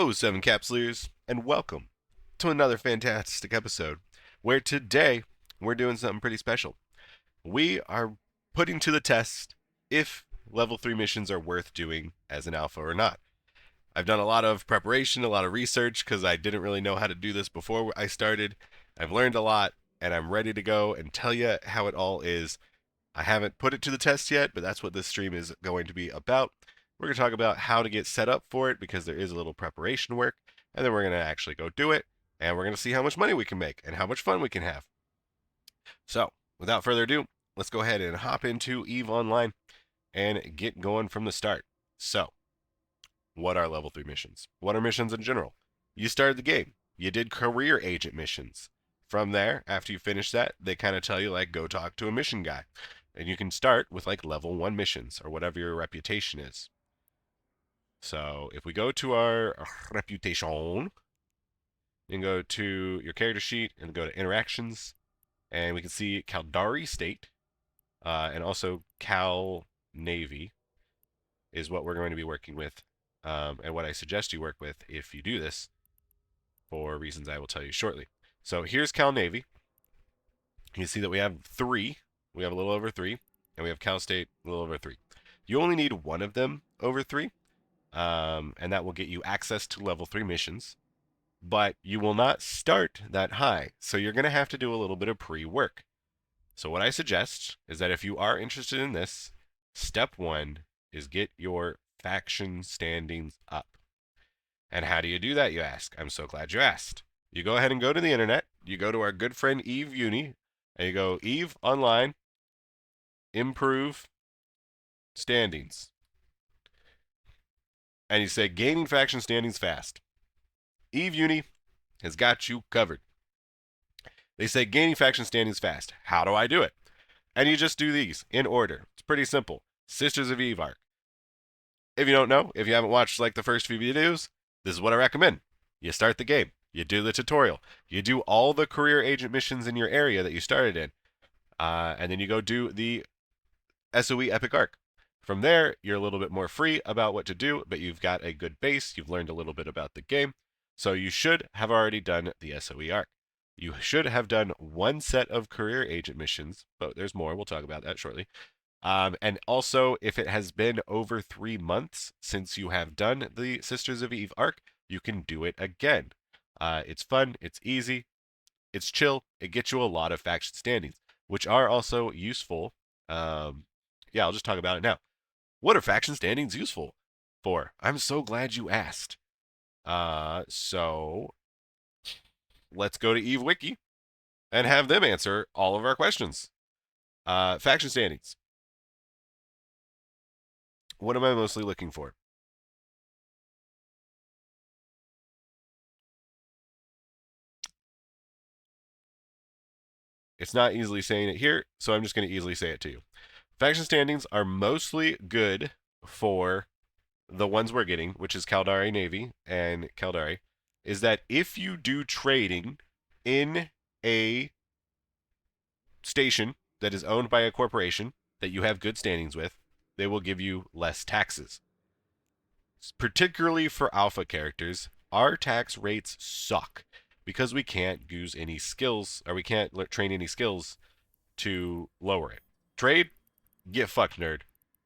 Oh, seven capsulers, and welcome to another fantastic episode where today we're doing something pretty special. We are putting to the test if level 3 missions are worth doing as an alpha or not. I've done a lot of preparation, a lot of research because I didn't really know how to do this before I started. I've learned a lot and I'm ready to go and tell you how it all is. I haven't put it to the test yet, but that's what this stream is going to be about. We're going to talk about how to get set up for it because there is a little preparation work, and then we're going to actually go do it, and we're going to see how much money we can make and how much fun we can have. So, without further ado, let's go ahead and hop into EVE Online and get going from the start. So, what are level 3 missions? What are missions in general? You started the game. You did career agent missions. From there, after you finish that, they kind of tell you, like, go talk to a mission guy. And you can start with, like, level 1 missions or whatever your reputation is. So if we go to our reputation, you can go to your character sheet and go to interactions, and we can see Caldari State and also Cal Navy is what we're going to be working with, and what I suggest you work with if you do this, for reasons I will tell you shortly. So here's Cal Navy. You can see that we have 3. We have a little over 3, and we have Cal State a little over 3. You only need one of them over 3, and that will get you access to level 3 missions. But you will not start that high, so you're going to have to do a little bit of pre-work. So what I suggest is that if you are interested in this, step 1 is get your faction standings up. And how do you do that, you ask? I'm so glad you asked. You go ahead and go to the internet. You go to our good friend Eve Uni, and you go EVE Online, improve standings. And you say gaining faction standings fast. EVE Uni has got you covered. They say gaining faction standings fast. How do I do it? And you just do these in order. It's pretty simple. Sisters of Eve arc. If you don't know, if you haven't watched like the first few videos, this is what I recommend. You start the game. You do the tutorial. You do all the career agent missions in your area that you started in. And then you go do the SOE Epic Arc. From there, you're a little bit more free about what to do, but you've got a good base. You've learned a little bit about the game. So you should have already done the SOE Arc. You should have done one set of career agent missions, but there's more. We'll talk about that shortly. And also, if it has been over 3 months since you have done the Sisters of Eve arc, you can do it again. It's fun, it's easy, it's chill, it gets you a lot of faction standings, which are also useful. Yeah, I'll just talk about it now. What are faction standings useful for? I'm so glad you asked. So let's go to Eve Wiki and have them answer all of our questions. Faction standings. What am I mostly looking for? It's not easily saying it here, so I'm just going to easily say it to you. Faction standings are mostly good for the ones we're getting, which is Caldari Navy and Caldari, is that if you do trading in a station that is owned by a corporation that you have good standings with, they will give you less taxes. Particularly for alpha characters, our tax rates suck because we can't use any skills, or we can't train any skills to lower it. Trade, get fucked, nerd.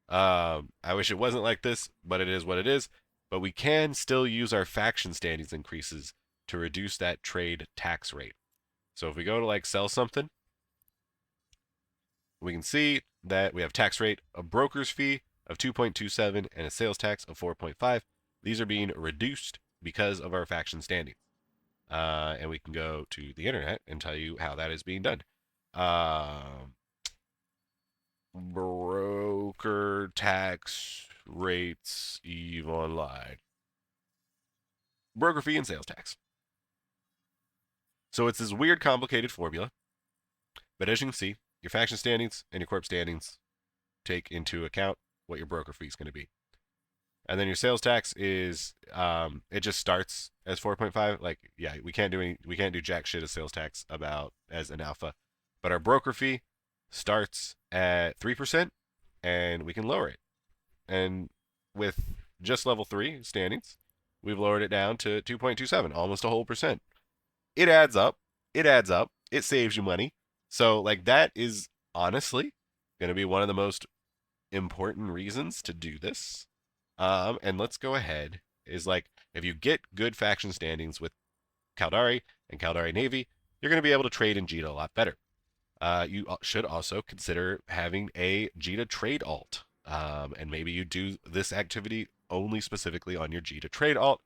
I wish it wasn't like this, but it is what it is. But we can still use our faction standings increases to reduce that trade tax rate. So if we go to like sell something, we can see that we have tax rate, a broker's fee of 2.27 and a sales tax of 4.5. These are being reduced because of our faction standings. And we can go to the internet and tell you how that is being done. Broker tax rates EVE Online. Broker fee and sales tax. So it's this weird, complicated formula. But as you can see, your faction standings and your corp standings take into account what your broker fee is going to be. And then your sales tax is it just starts as 4.5. Like, yeah, we can't do jack shit as sales tax about as an alpha. But our broker fee starts at 3% and we can lower it. And with just level 3 standings, we've lowered it down to 2.27, almost a whole percent. It adds up. It adds up. It saves you money. So, like, that is honestly going to be one of the most important reasons to do this. And let's go ahead. Is like, if you get good faction standings with Caldari and Caldari Navy, you're going to be able to trade in Jita a lot better. You should also consider having a Jita trade alt. And maybe you do this activity only specifically on your Jita trade alt.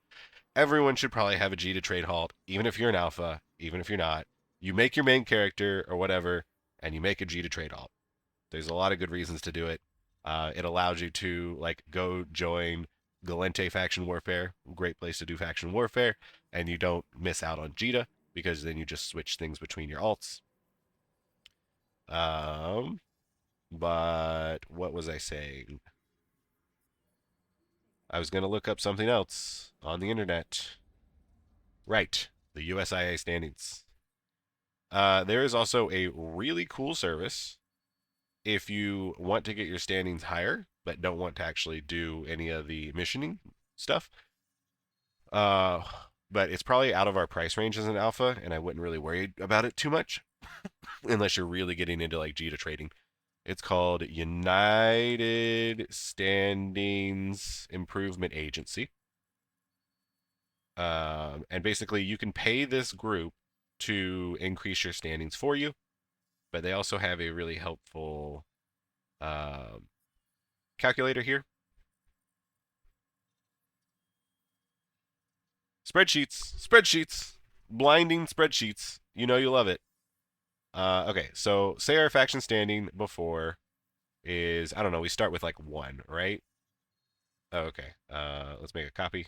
Everyone should probably have a Jita trade alt, even if you're an alpha, even if you're not. You make your main character or whatever, and you make a Jita trade alt. There's a lot of good reasons to do it. It allows you to like go join Galente faction warfare, great place to do faction warfare, and you don't miss out on Jita because then you just switch things between your alts. But what was I saying? I was going to look up something else on the internet. Right, the USIA standings. There is also a really cool service if you want to get your standings higher, but don't want to actually do any of the missioning stuff. But it's probably out of our price range as an alpha, and I wouldn't really worry about it too much unless you're really getting into like Jita trading. It's called United Standings Improvement Agency. And basically, you can pay this group to increase your standings for you, but they also have a really helpful calculator here. Spreadsheets, blinding spreadsheets. You know you love it. Okay, so say our faction standing before is, I don't know, we start with like 1, right? Oh, okay, let's make a copy.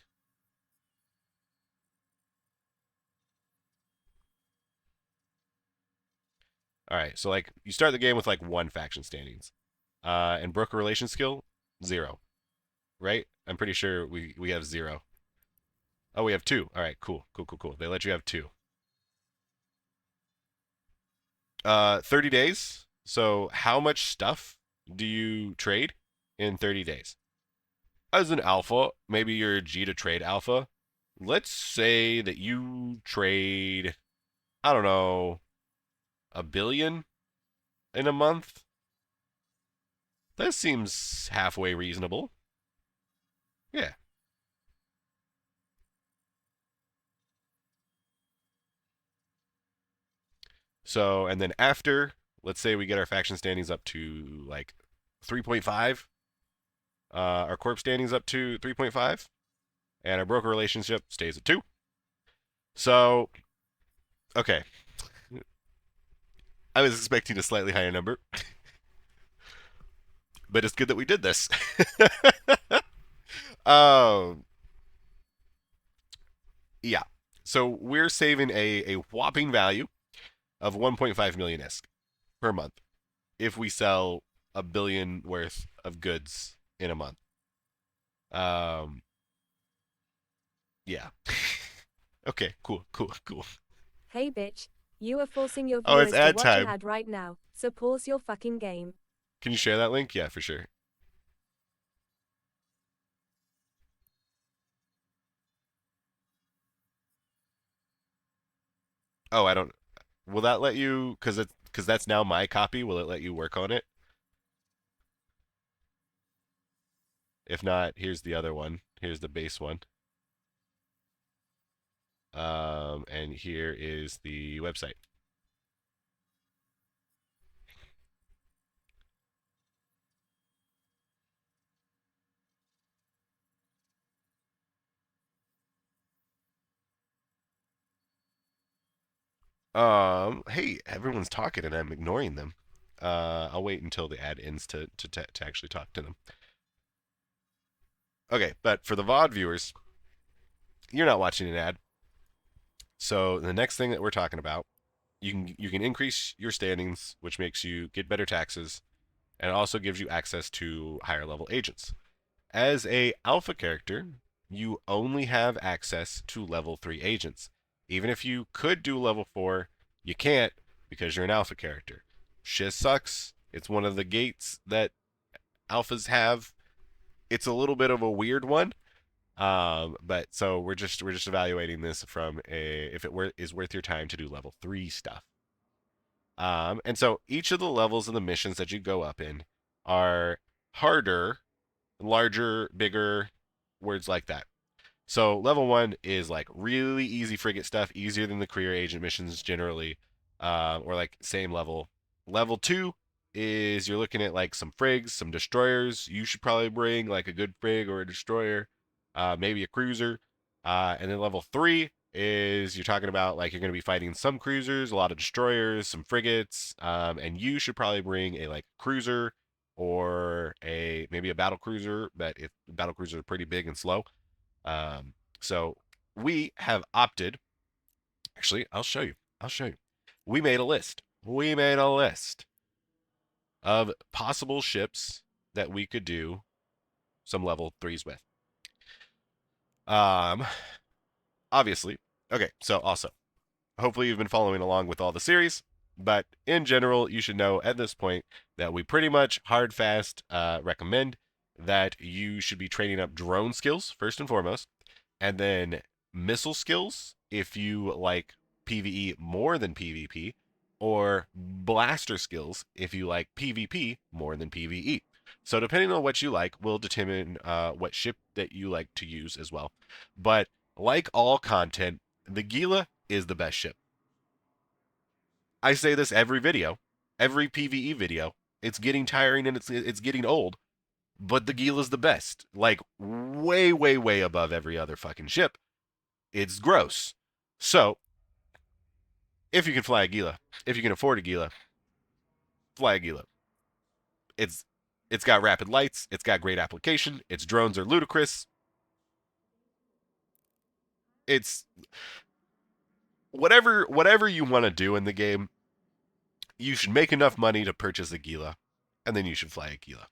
All right, so like you start the game with like 1 faction standings, and broker relation skill 0, right? I'm pretty sure we have 0. Oh, we have 2. All right, cool. They let you have 2. 30 days. So how much stuff do you trade in 30 days? As an alpha, maybe you're a G to trade alpha. Let's say that you trade, I don't know, $1 billion in a month. That seems halfway reasonable. Yeah. So, and then after, let's say we get our faction standings up to like 3.5, our corp standings up to 3.5, and our broker relationship stays at 2. So, okay. I was expecting a slightly higher number, but it's good that we did this. um, yeah. So we're saving a whopping value of 1.5 million ISK per month if we sell $1 billion worth of goods in a month. Yeah. Okay, cool. Hey bitch, you are forcing your Oh, it's viewers to ad watch an time. ad right now, so pause your fucking game. Can you share that link? Yeah, for sure. Oh, I don't. Will that let you? Because that's now my copy. Will it let you work on it? If not, here's the other one. Here's the base one. And here is the website. Hey, everyone's talking and I'm ignoring them. I'll wait until the ad ends to actually talk to them. Okay, but for the VOD viewers, you're not watching an ad. So the next thing that we're talking about, you can increase your standings, which makes you get better taxes, and it also gives you access to higher level agents. As a alpha character, you only have access to level 3 agents. Even if you could do level 4, you can't because you're an alpha character. Shiz sucks. It's one of the gates that alphas have. It's a little bit of a weird one. But so we're just evaluating this from a if it is worth your time to do level 3 stuff. And so each of the levels of the missions that you go up in are harder, larger, bigger, words like that. So level 1 is like really easy frigate stuff, easier than the career agent missions generally, or like same level. Level 2 is you're looking at like some frigs, some destroyers. You should probably bring like a good frig or a destroyer, maybe a cruiser. And then level 3 is you're talking about like you're going to be fighting some cruisers, a lot of destroyers, some frigates, and you should probably bring a like cruiser or a maybe a battle cruiser, but if battle cruisers are pretty big and slow. So we have opted. Actually, I'll show you. I'll show you. We made a list. We made a list of possible ships that we could do some level 3s with. Um, obviously. Okay, so also, hopefully you've been following along with all the series, but in general, you should know at this point that we pretty much hard fast recommend that you should be training up drone skills first and foremost, and then missile skills if you like PvE more than PvP, or blaster skills if you like PvP more than PvE. So depending on what you like will determine what ship that you like to use as well. But like all content, the Gila is the best ship. I say this every video, every PvE video. It's getting tiring and it's getting old, but the Gila's the best. Like way, way, way above every other fucking ship. It's gross. So, if you can fly a Gila, if you can afford a Gila, fly a Gila. It's it's got rapid lights, it's got great application, its drones are ludicrous. It's whatever you want to do in the game, you should make enough money to purchase a Gila, and then you should fly a Gila.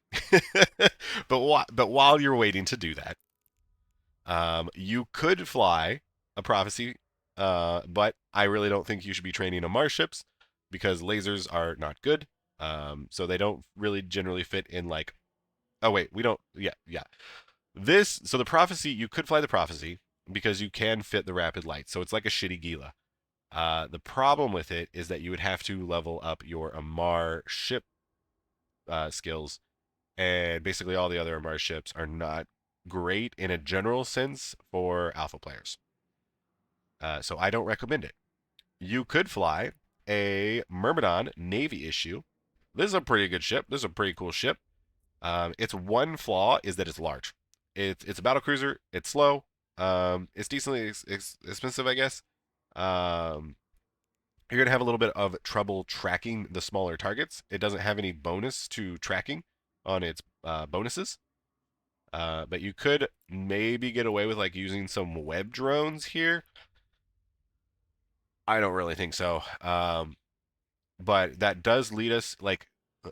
but while you're waiting to do that, you could fly a Prophecy, but I really don't think you should be training on Mars ships because lasers are not good. So they don't really generally fit in like. Oh wait, we don't. Yeah, yeah. So the Prophecy, you could fly the Prophecy because you can fit the rapid light. So it's like a shitty Gila. The problem with it is that you would have to level up your Amar ship skills, and basically all the other Amar ships are not great in a general sense for alpha players. So I don't recommend it. You could fly a Myrmidon Navy issue. This is a pretty good ship. This is a pretty cool ship. Its one flaw is that it's large. It's a battle cruiser. It's slow. It's decently expensive, I guess. Um, you're gonna have a little bit of trouble tracking the smaller targets. It doesn't have any bonus to tracking on its bonuses. But you could maybe get away with like using some web drones here. I don't really think so. But that does lead us like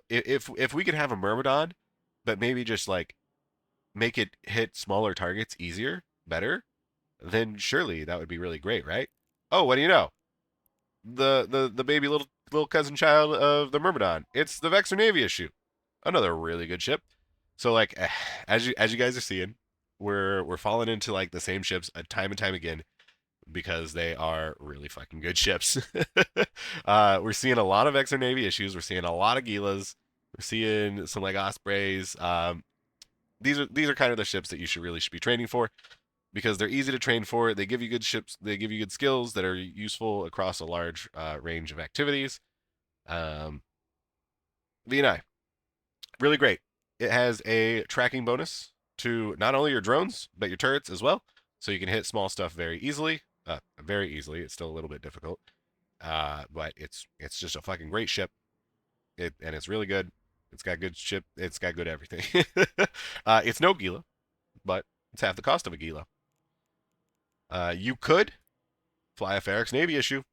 if we could have a Myrmidon, but maybe just like make it hit smaller targets easier, better, then surely that would be really great, right? Oh, what do you know? The baby little cousin child of the Myrmidon. It's the Vexor Navy issue. Another really good ship. So like as you guys are seeing, we're falling into like the same ships time and time again because they are really fucking good ships. We're seeing a lot of Vexor Navy issues. We're seeing a lot of Gilas. We're seeing some like Ospreys. These are kind of the ships that you should be training for because they're easy to train for. They give you good ships. They give you good skills that are useful across a large range of activities. Um, VNI, really great. It has a tracking bonus to not only your drones but your turrets as well, so you can hit small stuff very easily. Very easily. It's still a little bit difficult, but it's just a fucking great ship. And it's really good. It's got good ship. It's got good everything. It's no Gila, but it's half the cost of a Gila. You could fly a Ferrex Navy issue.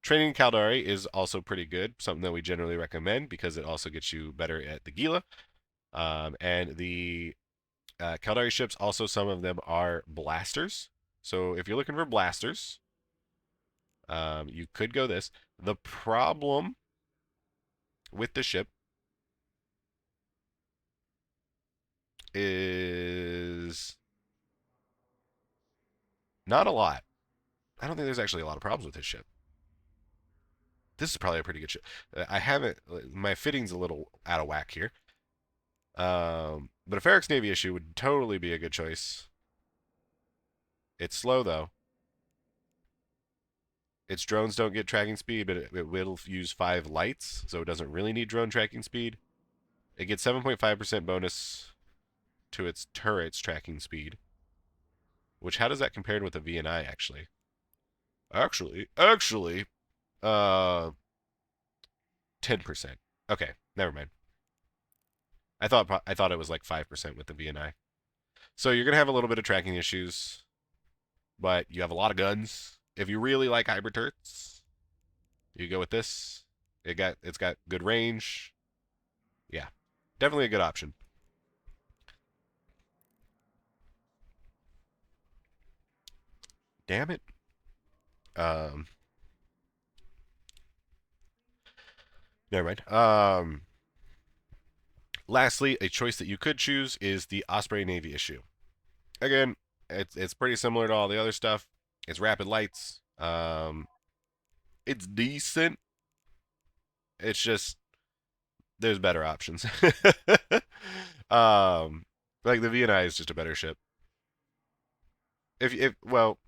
Training in Caldari is also pretty good, something that we generally recommend because it also gets you better at the Gila. And the Caldari ships, also some of them are blasters. So if you're looking for blasters, you could go this. The problem with the ship is Not a lot. I don't think there's actually a lot of problems with this ship. This is probably a pretty good ship. I haven't. My fitting's a little out of whack here. But a Ferrex Navy issue would totally be a good choice. It's slow though. Its drones don't get tracking speed, but it will use 5 lights, so it doesn't really need drone tracking speed. It gets 7.5% bonus to its turret's tracking speed. Which, how does that compare with the VNI actually? Actually, uh, 10%. Okay, never mind. I thought it was like 5% with the VNI. So you're gonna have a little bit of tracking issues, but you have a lot of guns. If you really like hybrid turrets, you go with this. It's got good range. Yeah, definitely a good option. Damn it. Um, Never mind. Lastly, a choice that you could choose is the Osprey Navy issue. Again, it's pretty similar to all the other stuff. It's rapid lights. It's decent. It's just there's better options. um, like the VNI is just a better ship. If well,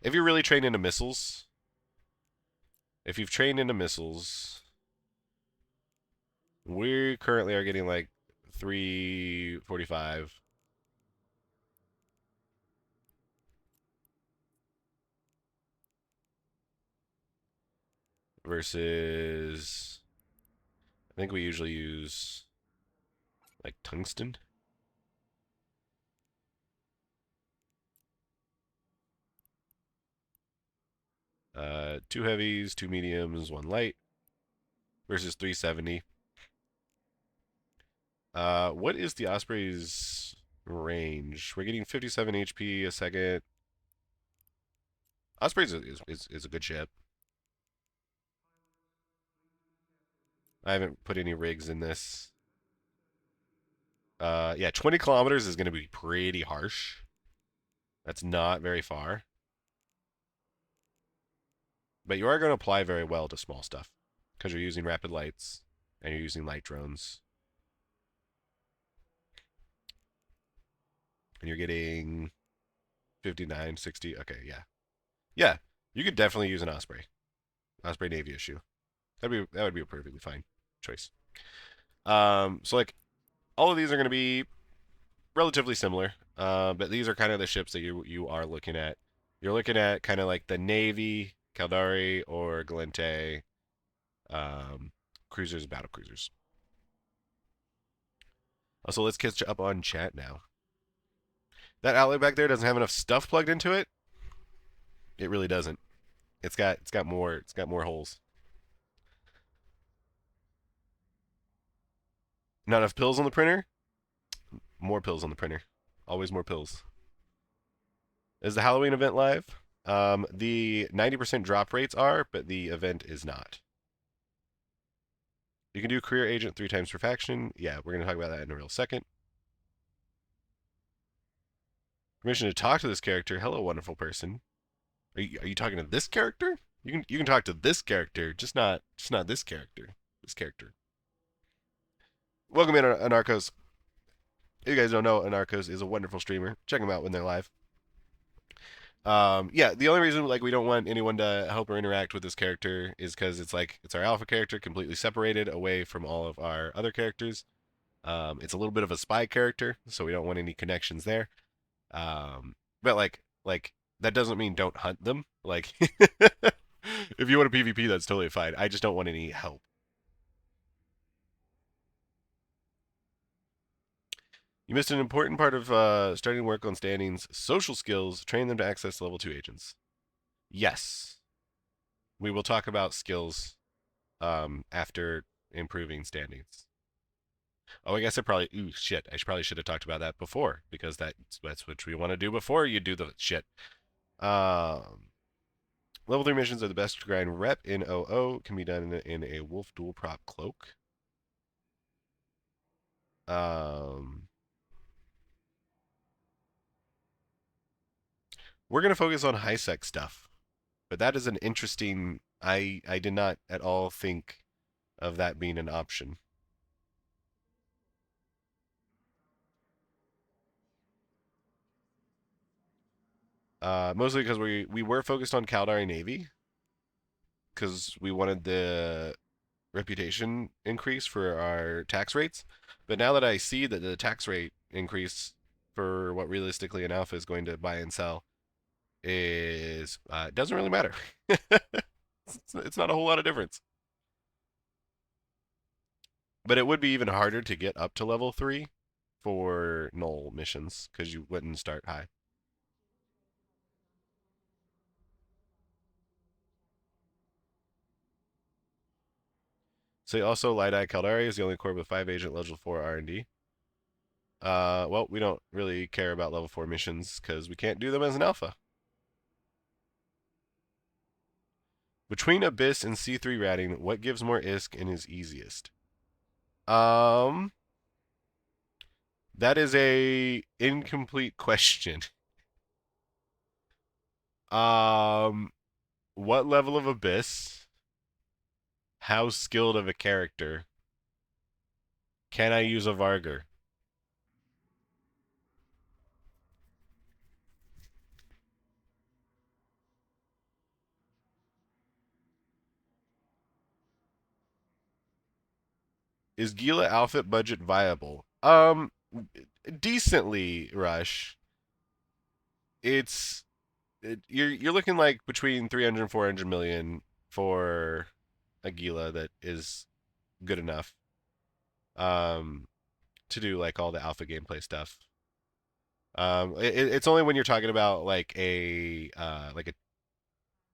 if you're really trained into missiles, if you've trained into missiles, we currently are getting like 345 versus I think we usually use like tungsten. Two heavies, two mediums, one light versus 370. What is the Osprey's range? We're getting 57 HP a second. Osprey's is a good ship. I haven't put any rigs in this. Yeah, 20 kilometers is going to be pretty harsh. That's not very far. But you are going to apply very well to small stuff because you're using rapid lights and you're using light drones. And you're getting 59, 60. Okay, yeah. Yeah, you could definitely use an Osprey. Osprey Navy issue. That would be a perfectly fine choice. So like all of these are going to be relatively similar, but these are kind of the ships that you are looking at. You're looking at kind of like the Navy, Caldari, or Galente cruisers, battle cruisers. Also, let's catch up on chat now. That outlet back there doesn't have enough stuff plugged into it. It really doesn't. It's got more holes. Not enough pills on the printer. More pills on the printer. Always more pills. Is the Halloween event live? The 90% drop rates are, but the event is not. You can do career agent 3 times per faction. Yeah, we're going to talk about that in a real second. Permission to talk to this character. Hello, wonderful person. Are you talking to this character? You can talk to this character, just not this character. This character. Welcome in, Anarchos. If you guys don't know, Anarchos is a wonderful streamer. Check them out when they're live. Yeah, the only reason like we don't want anyone to help or interact with this character is because it's our alpha character, completely separated away from all of our other characters. It's a little bit of a spy character, so we don't want any connections there. But like that doesn't mean don't hunt them. Like if you want a PvP, that's totally fine. I just don't want any help. You missed an important part of starting work on standings. Social skills. Train them to access level 2 agents. Yes, we will talk about skills after improving standings. Oh, I guess ooh, shit. Probably should have talked about that before because that's what we want to do before you do the shit. Um, Level 3 missions are the best to grind rep in OO. Can be done in a wolf dual prop cloak. Um, We're going to focus on high sec stuff, but that is an interesting. I did not at all think of that being an option. Mostly because we were focused on Caldari Navy because we wanted the reputation increase for our tax rates. But now that I see that the tax rate increase for what realistically an alpha is going to buy and sell is it doesn't really matter. It's not a whole lot of difference. But it would be even harder to get up to level 3 for null missions because you wouldn't start high. So also, Light Caldari is the only core with 5 agent level 4 R&D. Well, we don't really care about level 4 missions because we can't do them as an alpha. Between Abyss and C3 ratting, what gives more ISK and is easiest? Um, that is a incomplete question. Um, what level of Abyss? How skilled of a character? Can I use a Vargar? Is Gila outfit budget viable? Decently, Rush. It's you're looking like between 300 and 400 million for a Gila that is good enough um to do like all the alpha gameplay stuff. It's only when you're talking about like a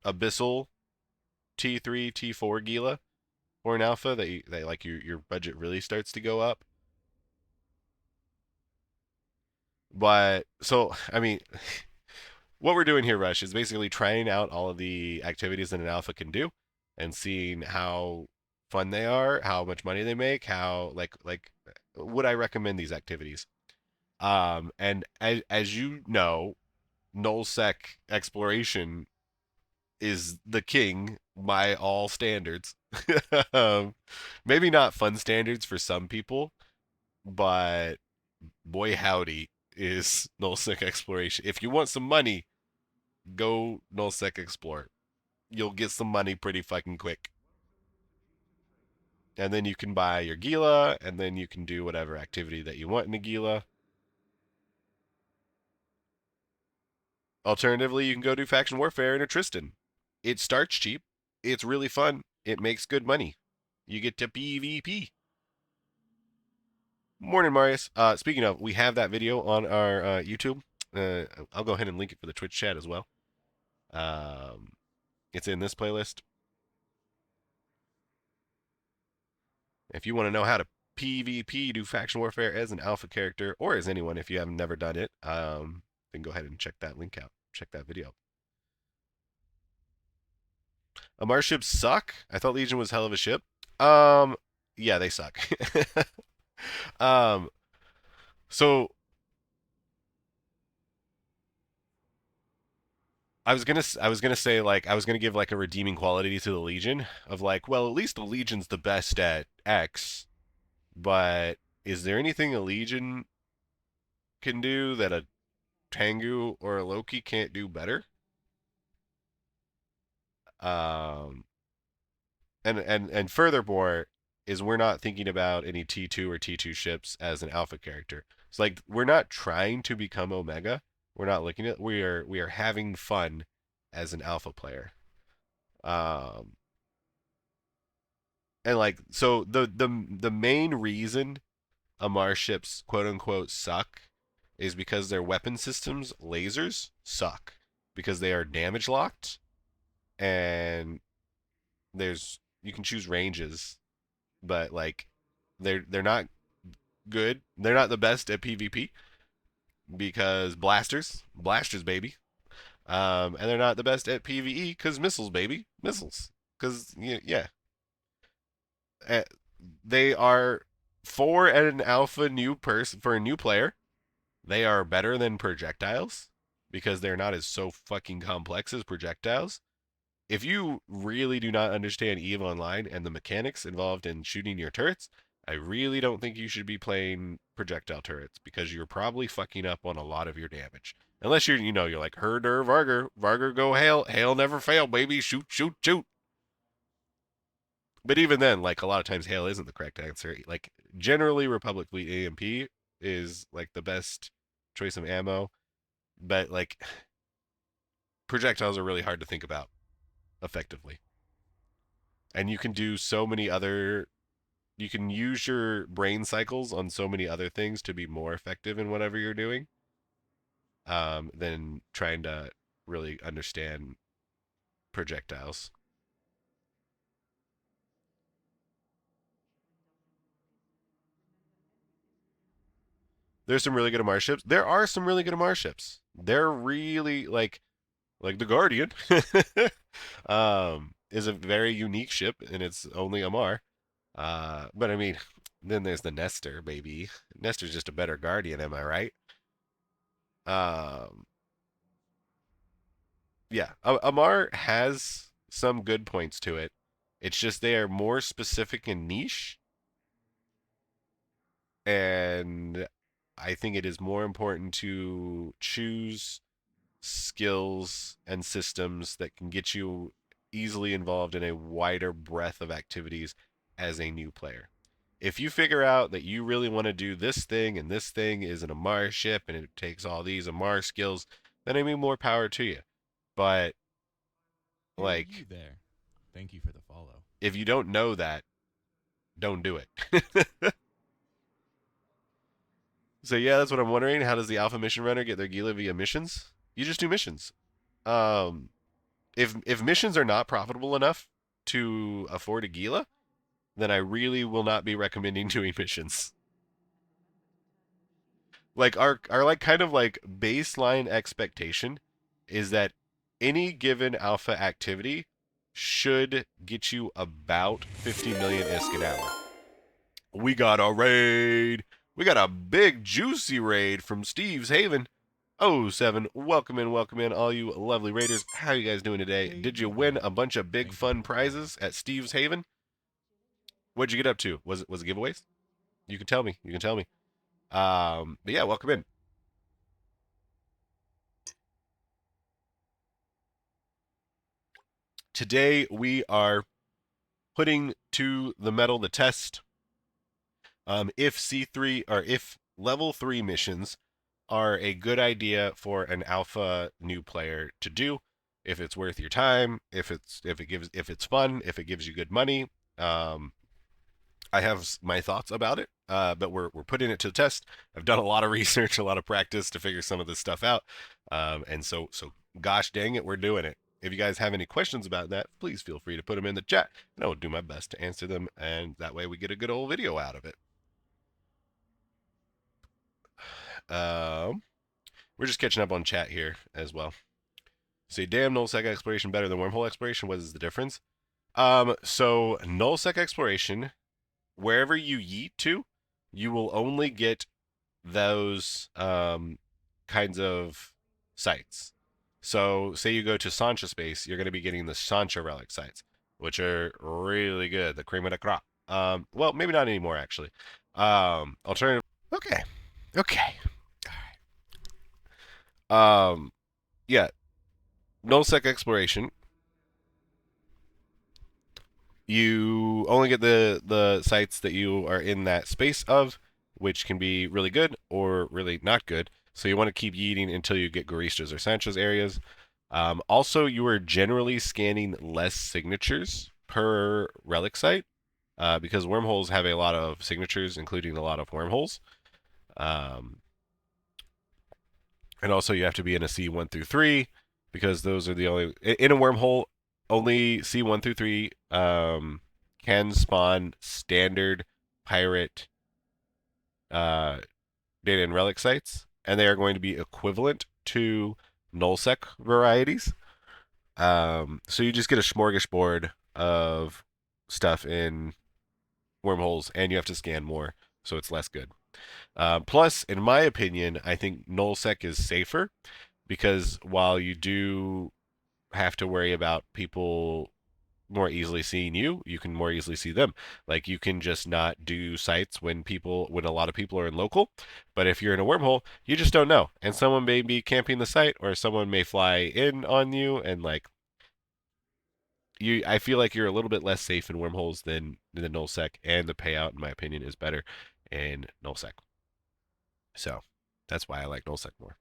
abyssal T3 T4 Gila or an alpha that like your budget really starts to go up. But so I mean, what we're doing here, Rush, is basically trying out all of the activities that an alpha can do, and seeing how fun they are, how much money they make, how like would I recommend these activities? And as you know, nullsec exploration is the king by all standards. um, maybe not fun standards for some people, but boy howdy is nullsec exploration. If you want some money, go nullsec explore. You'll get some money pretty fucking quick. And then you can buy your Gila, and then you can do whatever activity that you want in a Gila. Alternatively, you can go do faction warfare in a Tristan. It starts cheap. It's really fun. It makes good money. You get to PvP. Morning, Marius. Speaking of, we have that video on our YouTube. I'll go ahead and link it for the Twitch chat as well. Um, it's in this playlist. If you want to know how to PvP, do faction warfare as an alpha character or as anyone, if you have never done it, then go ahead and check that link out. Check that video. Amar ships suck. I thought Legion was hell of a ship. Um, yeah, they suck. um, so I was gonna say like I was gonna give like a redeeming quality to the Legion of like, well, at least the Legion's the best at X, but is there anything a Legion can do that a Tengu or a Loki can't do better? Um, and furthermore, is we're not thinking about any T2 or T2 ships as an alpha character. It's like we're not trying to become Omega. We're not looking at we are having fun as an alpha player. Um, and like so the main reason Amar ships quote unquote suck is because their weapon systems lasers suck because they are damage locked and there's you can choose ranges but like they're not good. They're not the best at PvP because blasters baby. And they're not the best at PvE because missiles baby, missiles. Because yeah, uh, they are for an alpha new person for a new player. They are better than projectiles because they're not as so fucking complex as projectiles. If you really do not understand EVE Online and the mechanics involved in shooting your turrets, I really don't think you should be playing projectile turrets because you're probably fucking up on a lot of your damage. Unless you're like Herder, Varger go hail, hail never fail, baby, shoot, shoot, shoot. But even then, like a lot of times, hail isn't the correct answer. Like generally, Republic Fleet AMP is like the best choice of ammo, but like projectiles are really hard to think about effectively. And you can do so many other you can use your brain cycles on so many other things to be more effective in whatever you're doing than trying to really understand projectiles. There's some really good Amar ships. There are some really good Amar ships. They're really like the Guardian is a very unique ship and it's only Amar. But I mean, then there's the Nestor, baby. Nestor's just a better Guardian, am I right? Um, yeah, Amar has some good points to it. It's just they are more specific and niche, and I think it is more important to choose skills and systems that can get you easily involved in a wider breadth of activities as a new player. If you figure out that you really want to do this thing and this thing is an Amar ship and it takes all these Amar skills, then I mean more power to you. But Hear you like there. Thank you for the follow. if you don't know that, don't do it. So yeah, that's what I'm wondering. How does the alpha mission runner get their Gila via missions? You just do missions. Um, if missions are not profitable enough to afford a Gila, then I really will not be recommending doing missions. Like our like kind of like baseline expectation is that any given alpha activity should get you about 50 million ISK an hour. We got a raid. We got a big juicy raid from Steve's Haven. Oh, 7. Welcome in, all you lovely raiders. How are you guys doing today? Hey, Did you you win there. a bunch of big Thank you fun for the follow. prizes at Steve's Haven? What'd you get up to? Was it giveaways? You can tell me. You can tell me. But yeah, welcome in. Today we are putting to the metal the test if C3 or if level 3 missions are a good idea for an alpha new player to do, if it's worth your time, if it's fun, if it gives you good money. I have my thoughts about it, but we're putting it to the test. I've done a lot of research, a lot of practice to figure some of this stuff out, and so gosh dang it, we're doing it. If you guys have any questions about that, please feel free to put them in the chat, and I will do my best to answer them, and that way we get a good old video out of it. Um, we're just catching up on chat here as well. Say, damn, nullsec exploration better than wormhole exploration. What is the difference? So nullsec exploration, wherever you yeet to, you will only get those kinds of sites. So, say you go to Sancha space, you're going to be getting the Sancha relic sites, which are really good. The cream of the crop. Well, maybe not anymore actually. Alternative. Okay. Okay. Yeah. Nullsec exploration. You only get the sites that you are in that space of, which can be really good or really not good. So you want to keep yeeting until you get Goristas or Sancho's areas. Also, you are generally scanning less signatures per relic site because wormholes have a lot of signatures, including a lot of wormholes. Um, and also, you have to be in a C1 through 3 because those are the only. In a wormhole, only C1 through 3 can spawn standard pirate data and relic sites, and they are going to be equivalent to nullsec varieties. So you just get a smorgasbord of stuff in wormholes, and you have to scan more, so it's less good. Plus, in my opinion, I think nullsec is safer because while you do have to worry about people more easily seeing you, you can more easily see them. Like you can just not do sites when a lot of people are in local, but if you're in a wormhole, you just don't know. And someone may be camping the site or someone may fly in on you and like I feel like you're a little bit less safe in wormholes than the nullsec, and the payout in my opinion is better in nullsec. So, that's why I like nullsec more.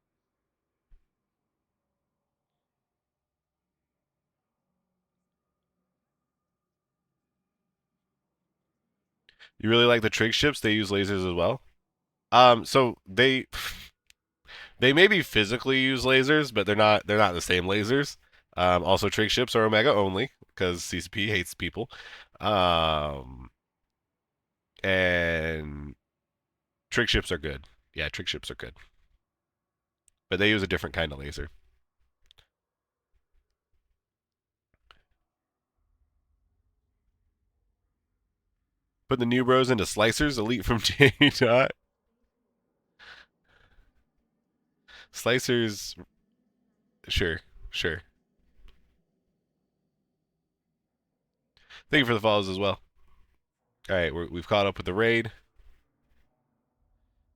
You really like the trig ships? They use lasers as well. So they maybe physically use lasers, but they're not the same lasers. Also, trig ships are Omega only because CCP hates people. Um, and trig ships are good. Yeah, trig ships are good, but they use a different kind of laser. Put the new bros into slicers. Elite from jita. Slicers. Sure, sure. Thank you for the follows as well. All right, we've caught up with the raid.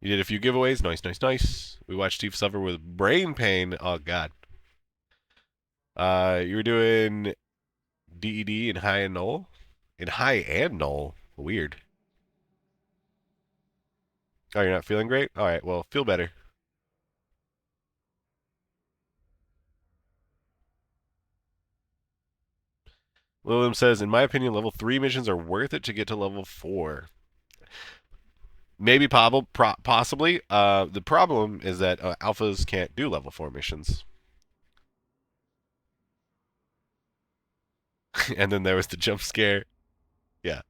You did a few giveaways. Nice, nice, nice. We watched Steve suffer with brain pain. Oh God. You were doing DED in high and null. In high and null. Weird. Oh, you're not feeling great. All right. Well, feel better. William says, in my opinion, level 3 missions are worth it to get to level 4. Maybe, possibly. The problem is that alphas can't do level 4 missions. And then there was the jump scare. Yeah.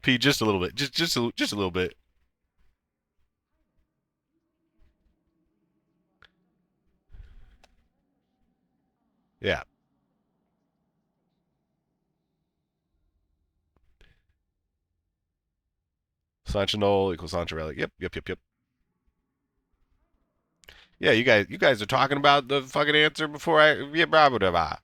P, just a little bit. Just a little bit. Yeah. Sancha Null equals Sancha Relic. Yep, yep, yep, yep. Yeah, you guys are talking about the fucking answer before I yeah, blah blah blah.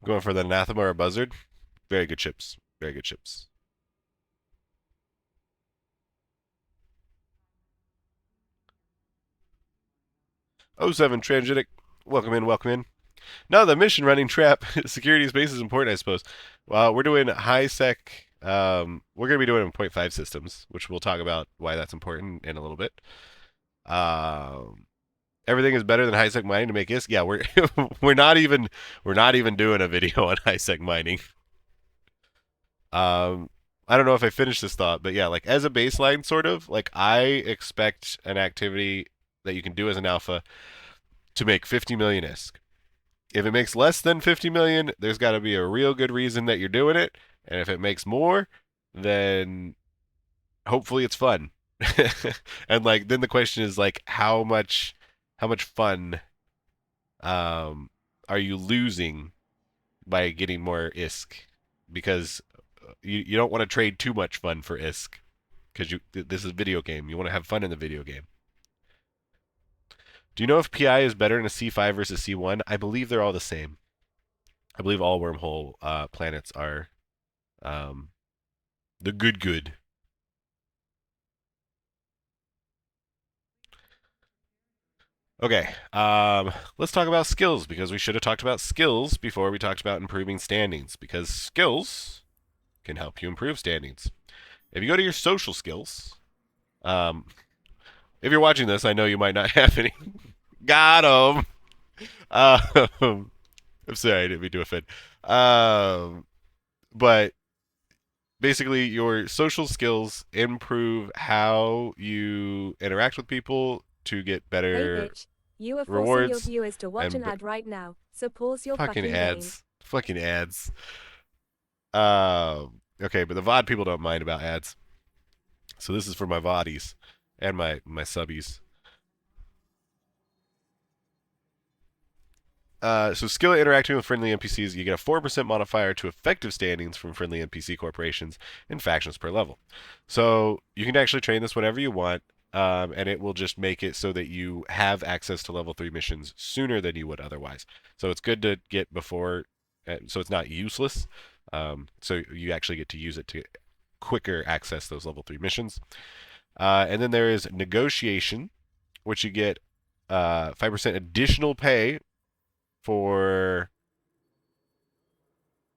Going for the Anathema or Buzzard. Very good chips. Very good chips. Oh 07 Transgenic. Welcome in, welcome in. Now the mission running trap. Security space is important, I suppose. Well, we're doing high sec. We're gonna be doing 0.5 systems, which we'll talk about why that's important in a little bit. Everything is better than high sec mining to make ISK. Yeah, we're we're not even doing a video on high sec mining. Um, I don't know if I finished this thought, but yeah, like as a baseline, sort of like I expect an activity that you can do as an alpha to make 50 million ISK. If it makes less than 50 million, there's got to be a real good reason that you're doing it, and if it makes more, then hopefully it's fun. And like then the question is like how much fun are you losing by getting more ISK? Because you don't want to trade too much fun for ISK because this is a video game. You want to have fun in the video game. Do you know if PI is better in a C5 versus C1? I believe they're all the same. I believe all wormhole planets are the good. Okay, let's talk about skills because we should have talked about skills before we talked about improving standings because skills can help you improve standings. If you go to your social skills, um, if you're watching this, I know you might not have any. Got him. I'm sorry, I didn't mean to offend. But basically, your social skills improve how you interact with people to get Hey better bitch, you are forcing your rewards. viewers to watch and an ad right now, so pause your fucking fucking game. ads. Fucking ads. Okay, but the VOD people don't mind about ads. So this is for my VODies and my subbies. So skill at interacting with friendly NPCs, you get a 4% modifier to effective standings from friendly NPC corporations and factions per level. So you can actually train this whenever you want, and it will just make it so that you have access to level 3 missions sooner than you would otherwise. So it's good to get before, so it's not useless. So you actually get to use it to quicker access those level 3 missions. And then there is negotiation, which you get 5% additional pay for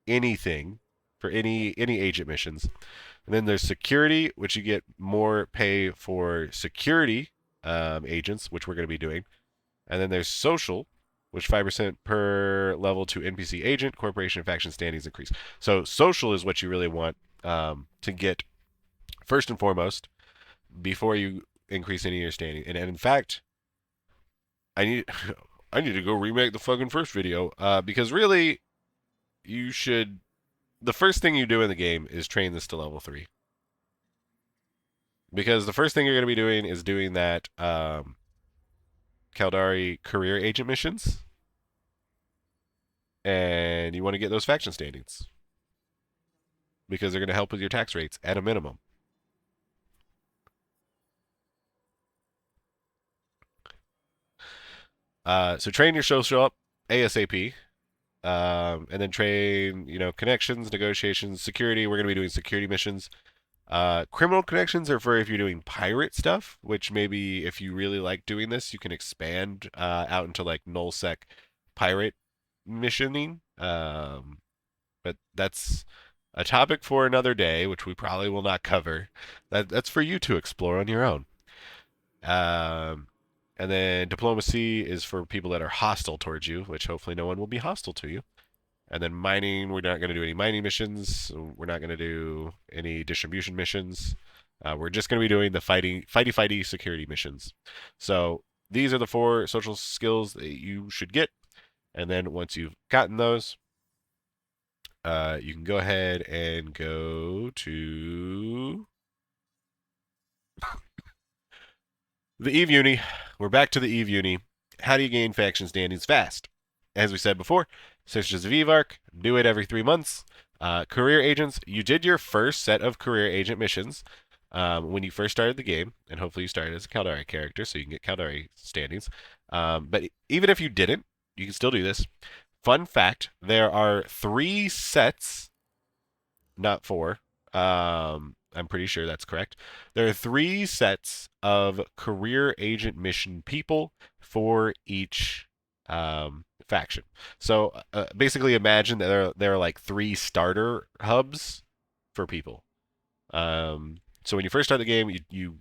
anything, for any agent missions. And then there's security, which you get more pay for security agents, which we're going to be doing. And then there's social, which 5% per level to NPC agent, corporation, and faction standings increase. So social is what you really want to get first and foremost before you increase any of your standing. And in fact, I need I need to go remake the fucking first video because really you should. The first thing you do in the game is train this to level 3. Because the first thing you're going to be doing is doing that Caldari career agent missions. And you want to get those faction standings. Because they're going to help with your tax rates at a minimum. So train your social up ASAP. And then train, connections, negotiations, security. We're going to be doing security missions. Criminal connections are for if you're doing pirate stuff, which maybe if you really like doing this, you can expand out into like nullsec pirate missioning. But that's a topic for another day, which we probably will not cover. That's for you to explore on your own. And then diplomacy is for people that are hostile towards you, which hopefully no one will be hostile to you. And then mining, we're not going to do any mining missions. We're not going to do any distribution missions. We're just going to be doing the fighty security missions. So these are the 4 social skills that you should get. And then once you've gotten those, you can go ahead and go to the Eve Uni. We're back to the Eve Uni. How do you gain faction standings fast? As we said before, Sisters of Eve arc, do it every 3 months. Career agents, you did your first set of career agent missions when you first started the game, and hopefully you started as a Caldari character, so you can get Caldari standings. But even if you didn't, you can still do this. Fun fact, there are 3 sets, not 4. I'm pretty sure that's correct. There are 3 sets of career agent mission people for each faction. So basically, imagine that there are like 3 starter hubs for people. So when you first start the game, you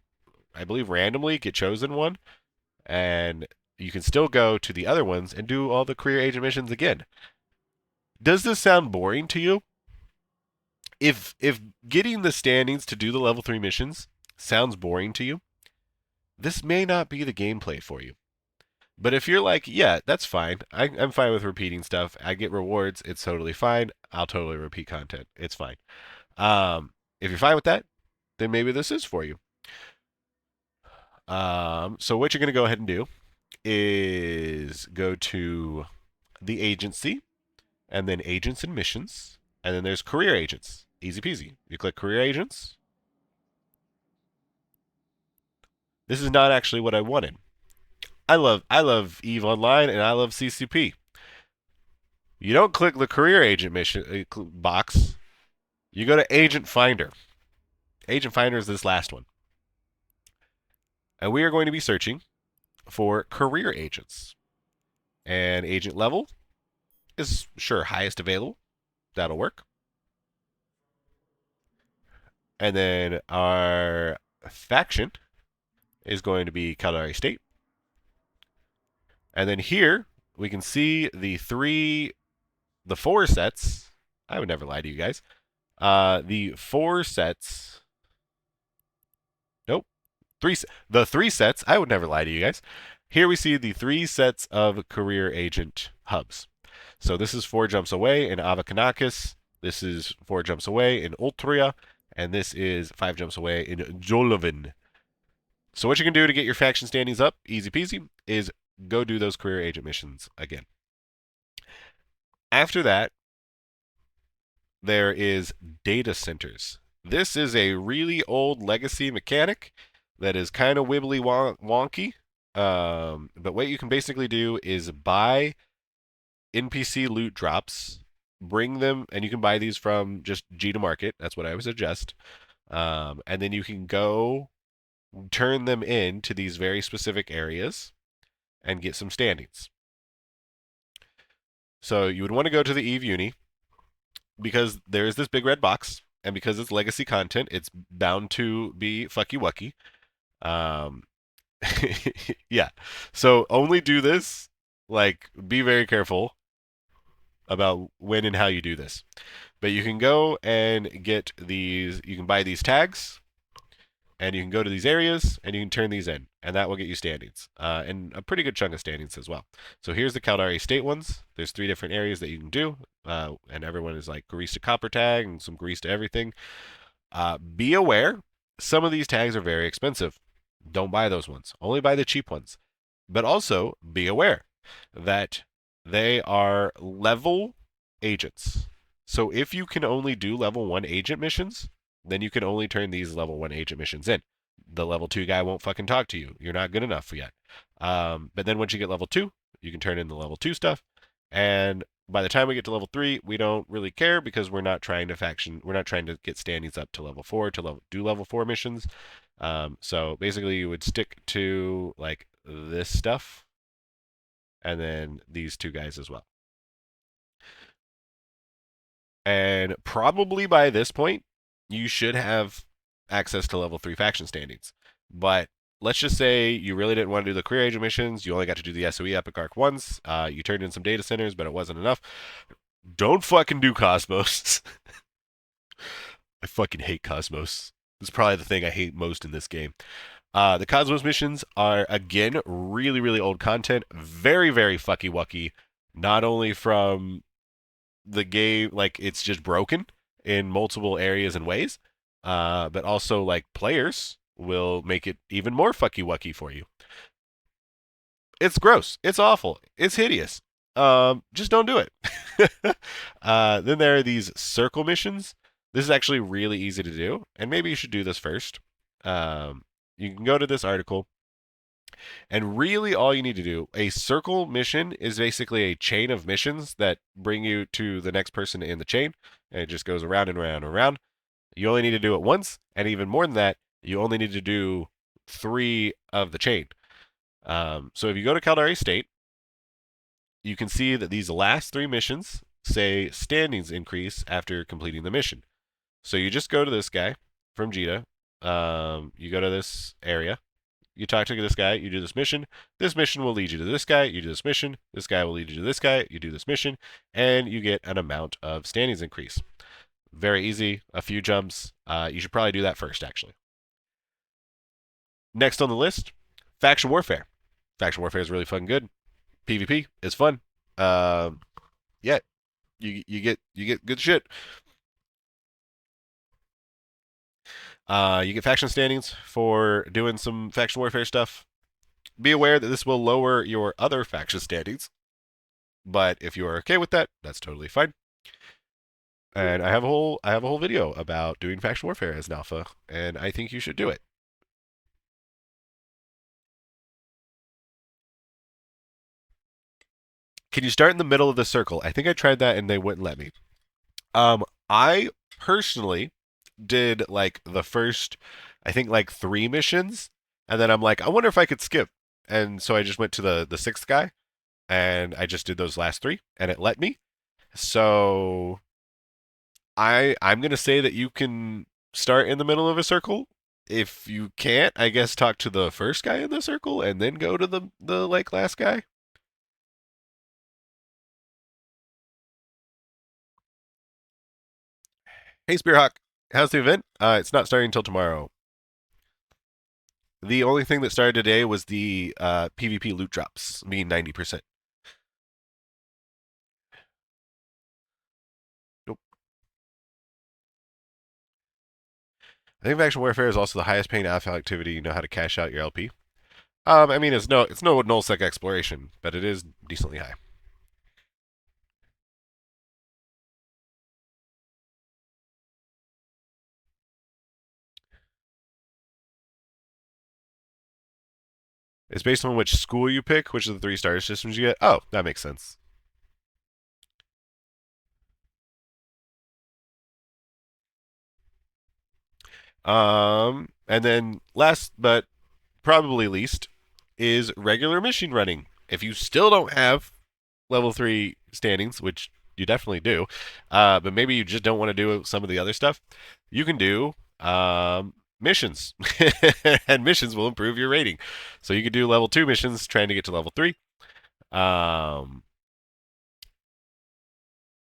I believe randomly get chosen one, and you can still go to the other ones and do all the career agent missions again. Does this sound boring to you? If getting the standings to do the level 3 missions sounds boring to you, this may not be the gameplay for you. But if you're like, yeah, that's fine. I'm fine with repeating stuff. I get rewards. It's totally fine. I'll totally repeat content. It's fine. If you're fine with that, then maybe this is for you. So what you're going to go ahead and do is go to the agency, and then agents and missions, and then there's career agents. Easy peasy. You click career agents. This is not actually what I wanted. I love EVE Online and I love CCP. You don't click the career agent mission box. You go to Agent Finder. Agent Finder is this last one. And we are going to be searching for career agents. And agent level is sure highest available. That'll work. And then our faction is going to be Caldari State. And then here we can see the 4 sets. I would never lie to you guys. The 4 sets. Nope. The 3 sets. I would never lie to you guys. Here we see the 3 sets of career agent hubs. So this is 4 Jumps Away in Avakanakis. This is 4 jumps away in Ultria, and this is 5 jumps away in Jolovin. So what you can do to get your faction standings up, easy peasy, is go do those career agent missions again. After that, there is data centers. This is a really old legacy mechanic that is kind of wibbly wonky. But what you can basically do is buy NPC loot drops, bring them, and you can buy these from just Jita Market. That's what I would suggest. And then you can go turn them into these very specific areas and get some standings. So you would want to go to the Eve Uni because there is this big red box, and because it's legacy content, it's bound to be fucky wucky. Um, yeah. So only do this. Like, be very careful about when and how you do this. But you can go and get these. You can buy these tags, and you can go to these areas, and you can turn these in, and that will get you standings, and a pretty good chunk of standings as well. So here's the Caldari State ones. There's 3 different areas that you can do, and everyone is like grease to copper tag and some grease to everything. Be aware, some of these tags are very expensive. Don't buy those ones. Only buy the cheap ones. But also be aware that they are level agents. So if you can only do level 1 agent missions, then you can only turn these level 1 agent missions in. The level 2 guy won't fucking talk to you. You're not good enough yet. But then once you get level 2, you can turn in the level 2 stuff. And by the time we get to level 3, we don't really care because we're not trying to get standings up to level 4 to do level 4 missions. So basically you would stick to like this stuff and then these 2 guys as well. And probably by this point, you should have access to level 3 faction standings. But let's just say you really didn't want to do the career agent missions. You only got to do the SOE Epic Arc once. You turned in some data centers, but it wasn't enough. Don't fucking do Cosmos. I fucking hate Cosmos. This is probably the thing I hate most in this game. The Cosmos missions are, again, really, really old content. Very, very fucky wucky. Not only from the game, like, it's just broken in multiple areas and ways, but also, like, players will make it even more fucky wucky for you. It's gross. It's awful. It's hideous. Just don't do it. Then there are these circle missions. This is actually really easy to do, and maybe you should do this first. You can go to this article, and really all you need to do, a circle mission is basically a chain of missions that bring you to the next person in the chain, and it just goes around and around and around. You only need to do it once, and even more than that, you only need to do 3 of the chain. So if you go to Caldari State, you can see that these last 3 missions say standings increase after completing the mission. So you just go to this guy from Jita. You go to this area. You talk to this guy. You do this mission. This mission will lead you to this guy. You do this mission. This guy will lead you to this guy. You do this mission, and you get an amount of standings increase. Very easy. A few jumps. You should probably do that first, actually. Next on the list, faction warfare. Faction warfare is really fucking good. PvP is fun. Yeah, you get good shit. You get faction standings for doing some faction warfare stuff. Be aware that this will lower your other faction standings, but if you are okay with that, that's totally fine. And I have a whole video about doing faction warfare as an alpha, and I think you should do it. Can you start in the middle of the circle? I think I tried that and they wouldn't let me. I personally did like the first, I think like 3 missions, and then I'm like, I wonder if I could skip. And so I just went to the 6th guy, and I just did those last 3, and it let me. So I'm gonna say that you can start in the middle of a circle. If you can't, I guess talk to the first guy in the circle and then go to the like last guy. Hey Spearhawk, how's the event? It's not starting until tomorrow. The only thing that started today was the PvP loot drops, being 90%. Nope. I think faction warfare is also the highest paying alpha activity you know how to cash out your LP. I mean, it's no nullsec exploration, but it is decently high. It's based on which school you pick, which of the 3-star systems you get. Oh, that makes sense. And then last but probably least is regular mission running. If you still don't have level 3 standings, which you definitely do, but maybe you just don't want to do some of the other stuff, you can do missions. And missions will improve your rating. So you could do level 2 missions trying to get to level 3.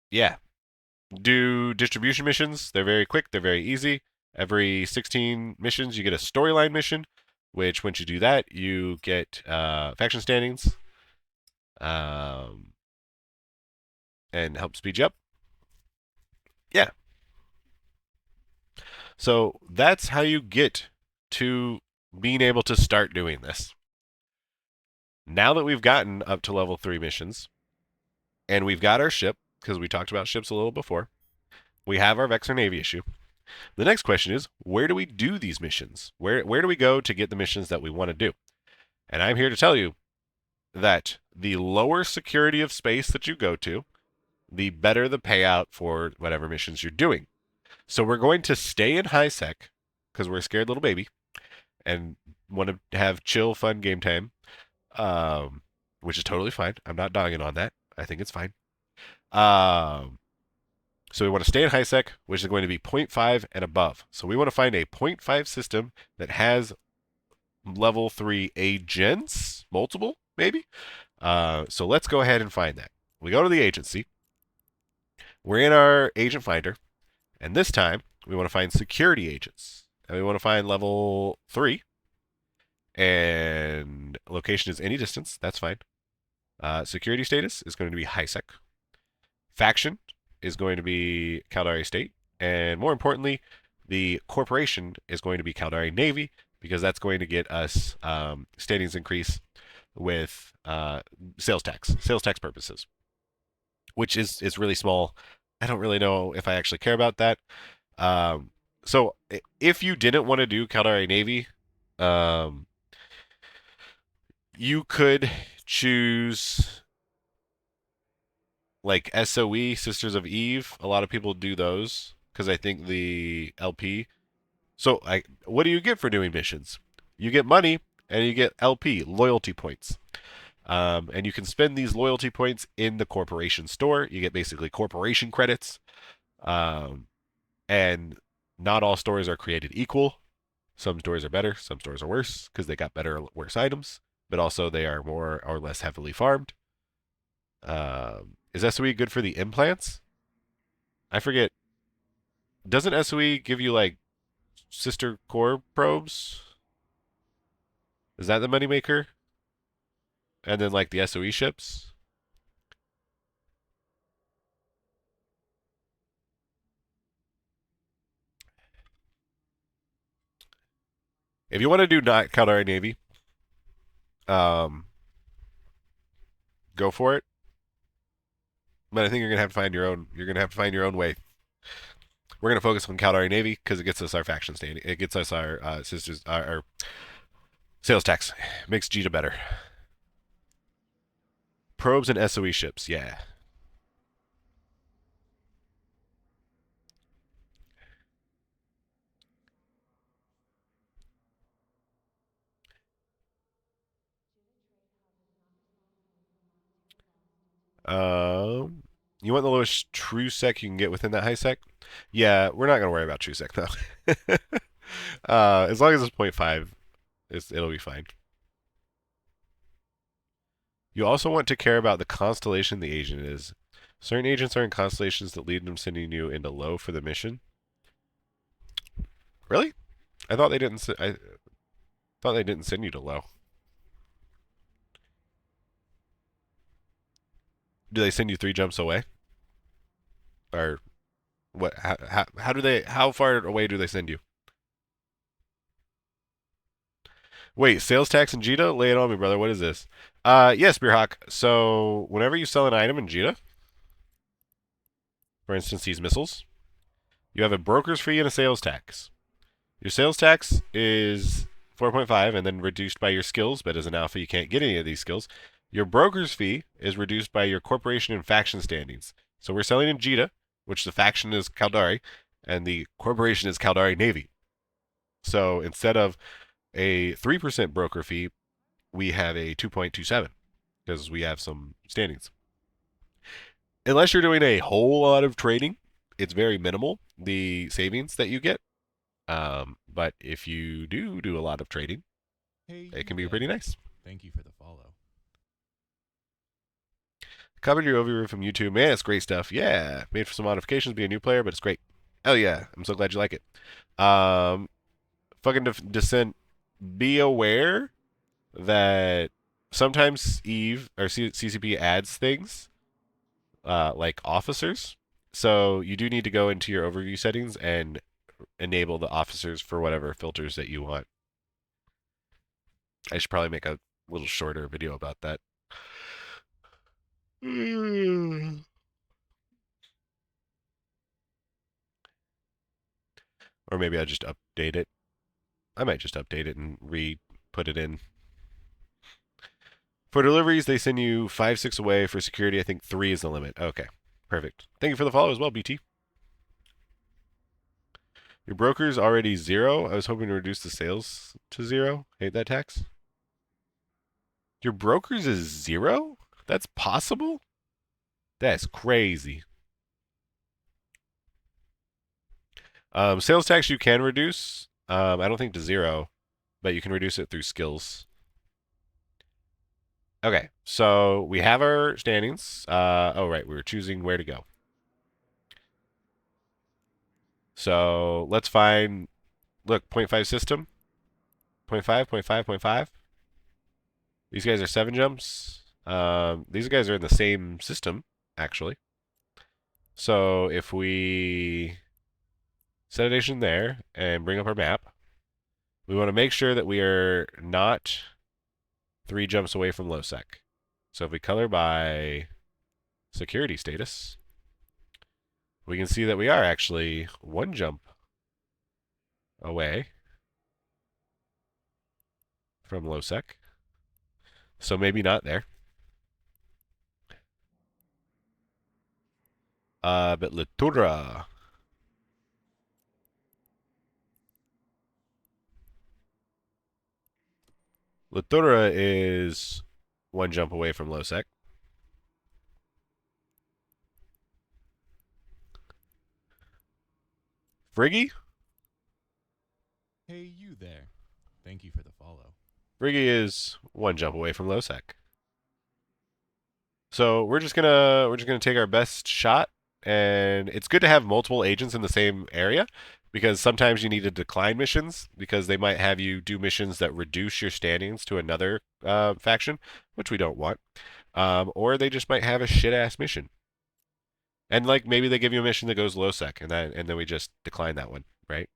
Yeah. Do distribution missions. They're very quick, they're very easy. Every 16 missions, you get a storyline mission, which once you do that, you get faction standings and help speed you up. Yeah. So that's how you get to being able to start doing this. Now that we've gotten up to level 3 missions, and we've got our ship, because we talked about ships a little before, we have our Vexor Navy issue. The next question is, where do we do these missions? Where do we go to get the missions that we want to do? And I'm here to tell you that the lower security of space that you go to, the better the payout for whatever missions you're doing. So we're going to stay in high sec because we're a scared little baby and want to have chill, fun game time, which is totally fine. I'm not dogging on that. I think it's fine. So we want to stay in high sec, which is going to be 0.5 and above. So we want to find a 0.5 system that has level 3 agents, multiple maybe. So let's go ahead and find that. We go to the agency. We're in our agent finder, and this time we want to find security agents. And we want to find level 3. And location is any distance. That's fine. Security status is going to be high sec. Faction is going to be Caldari State. And more importantly, the corporation is going to be Caldari Navy because that's going to get us standings increase with sales tax purposes, which is really small. I don't really know if I actually care about that. So if you didn't want to do Caldari Navy, you could choose like SOE, Sisters of Eve. A lot of people do those because I think the LP. So what do you get for doing missions? You get money and you get LP, loyalty points. And you can spend these loyalty points in the corporation store. You get basically corporation credits. And not all stores are created equal. Some stores are better, some stores are worse because they got better or worse items, but also they are more or less heavily farmed. Is SOE good for the implants? I forget. Doesn't SOE give you like sister core probes? Is that the moneymaker? And then like the SOE ships? If you want to do not Caldari Navy, um, go for it. But I think you're gonna have to find your own. You're gonna have to find your own way. We're gonna focus on Caldari Navy because it gets us our faction standing. It gets us our sisters, our sales tax. Makes jita better. Probes and SOE ships, yeah. You want the lowest true sec you can get within that high sec? Yeah, we're not gonna worry about true sec though. As long as it's 0.5, it'll be fine. You also want to care about the constellation the agent is. Certain agents are in constellations that lead them sending you into low for the mission. Really? I thought they didn't. I thought they didn't send you to low. Do they send you 3 jumps away? Or what? How do they? How far away do they send you? Wait, sales tax in Jita? Lay it on me, brother. What is this? Yes, Beerhawk. So whenever you sell an item in Jita, for instance, these missiles, you have a broker's fee and a sales tax. Your sales tax is 4.5 and then reduced by your skills, but as an alpha, you can't get any of these skills. Your broker's fee is reduced by your corporation and faction standings. So we're selling in Jita, which the faction is Caldari, and the corporation is Caldari Navy. So instead of a 3% broker fee, we have a 2.27 because we have some standings. Unless you're doing a whole lot of trading, it's very minimal, the savings that you get. But if you do a lot of trading, Hey, it you can be there. pretty nice. Thank you for the follow. Covered your overview from YouTube. Man, it's great stuff. Yeah. Made for some modifications, be a new player, but it's great. Hell yeah. I'm so glad you like it. Fucking Descent. Be aware that sometimes Eve or CCP adds things like officers. So you do need to go into your overview settings and enable the officers for whatever filters that you want. I should probably make a little shorter video about that. Or maybe I just update it. I might just update it and put it in. For deliveries, they send you 5, 6 away. For security, I think 3 is the limit. Okay, perfect. Thank you for the follow as well, BT. Your broker's already 0. I was hoping to reduce the sales to 0. Hate that tax. Your broker's is 0? That's possible? That's crazy. Sales tax you can reduce. I don't think to 0, but you can reduce it through skills. Okay, so we have our standings. Oh, right, we were choosing where to go. So let's find, look, 0.5 system, 0.5, 0.5, 0.5. These guys are 7 jumps. These guys are in the same system, actually. So if we set a nation there and bring up our map, we want to make sure that we are not 3 jumps away from low sec. So if we color by security status, we can see that we are actually 1 jump away from low sec. So maybe not there. But Litura. Litura is 1 jump away from low sec. Friggy? Hey, you there. Thank you for the follow. Friggy is 1 jump away from low sec. So we're just gonna take our best shot, and it's good to have multiple agents in the same area because sometimes you need to decline missions because they might have you do missions that reduce your standings to another faction, which we don't want, or they just might have a shit ass mission, and like maybe they give you a mission that goes low sec, and then we just decline that one, right?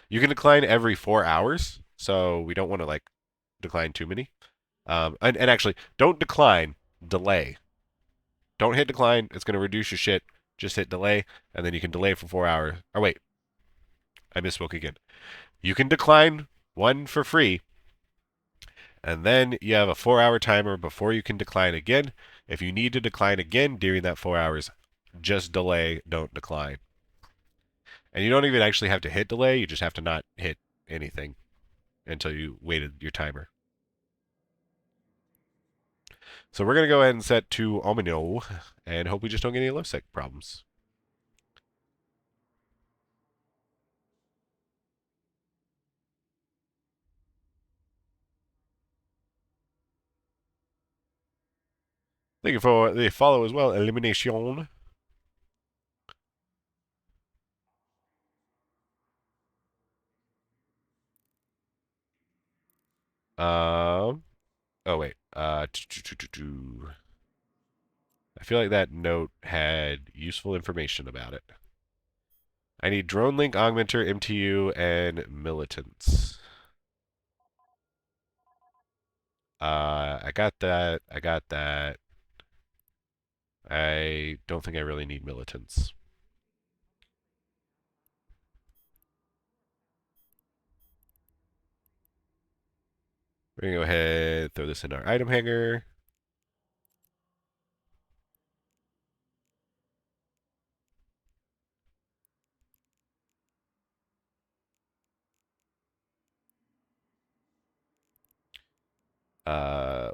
You can decline every 4 hours, so we don't want to like decline too many. And actually, don't decline, delay. Don't hit decline. It's going to reduce your shit. Just hit delay, and then you can delay for 4 hours. Or wait, I misspoke again. You can decline one for free, and then you have a 4-hour timer before you can decline again. If you need to decline again during that 4 hours, just delay, don't decline. And you don't even actually have to hit delay. You just have to not hit anything until you waited your timer. So we're going to go ahead and set to Omino and hope we just don't get any low sec problems. Thank you for the follow as well, Elimination. Oh wait. I feel like that note had useful information about it. I need drone link, augmenter, MTU, and militants. I got that. I got that. I don't think I really need militants. We're gonna go ahead, throw this in our item hanger.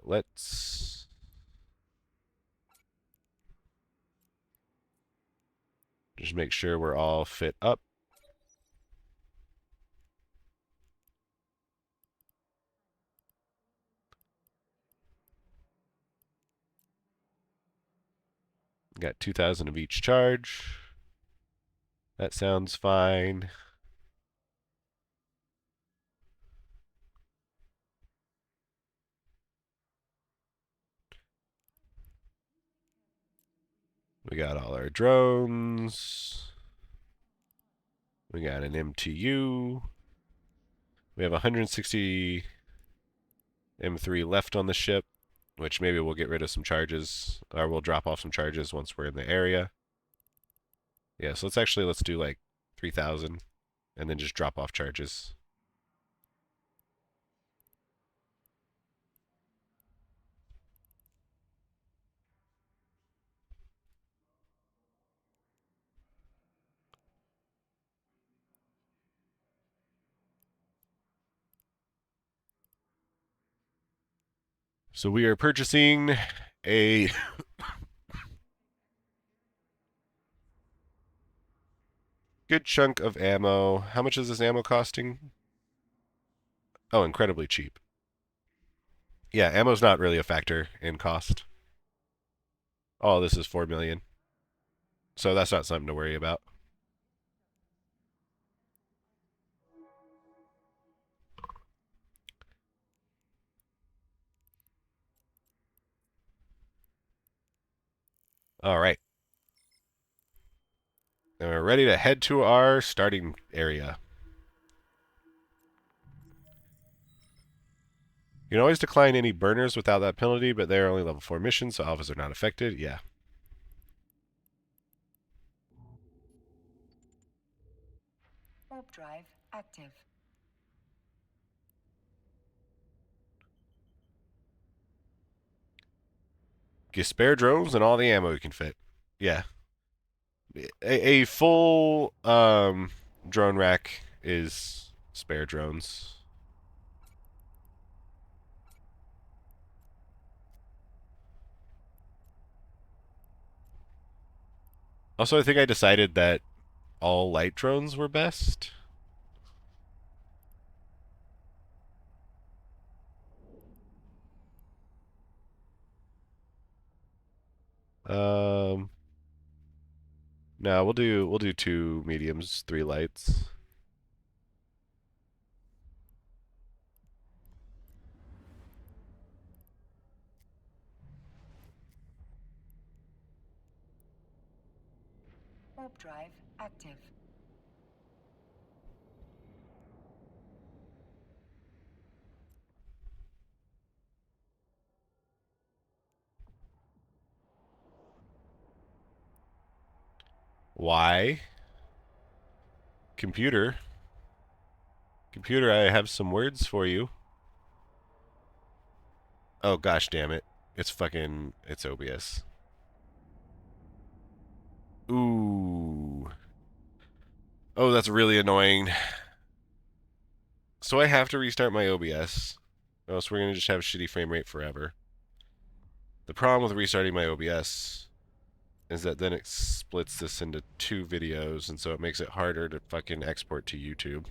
Let's just make sure we're all fit up. Got 2,000 of each charge. That sounds fine. We got all our drones. We got an MTU. We have 160 M3 left on the ship, which maybe we'll get rid of some charges, or we'll drop off some charges once we're in the area. Yeah, so let's do like 3,000 and then just drop off charges. So we are purchasing a good chunk of ammo. How much is this ammo costing? Oh, incredibly cheap. Yeah, ammo's not really a factor in cost. Oh, this is 4 million. So that's not something to worry about. All right. And we're ready to head to our starting area. You can always decline any burners without that penalty, but they're only level 4 missions, so alphas are not affected. Yeah. Warp drive active. Get spare drones and all the ammo you can fit. Yeah. A full drone rack is spare drones. Also, I think I decided that all light drones were best. Um, no, we'll do 2 mediums, 3 lights. Warp drive active. Why? Computer. Computer, I have some words for you. Oh gosh damn it. It's OBS. Ooh. Oh, that's really annoying. So I have to restart my OBS, or else we're gonna just have shitty frame rate forever. The problem with restarting my OBS is that then it splits this into 2 videos, and so it makes it harder to fucking export to YouTube.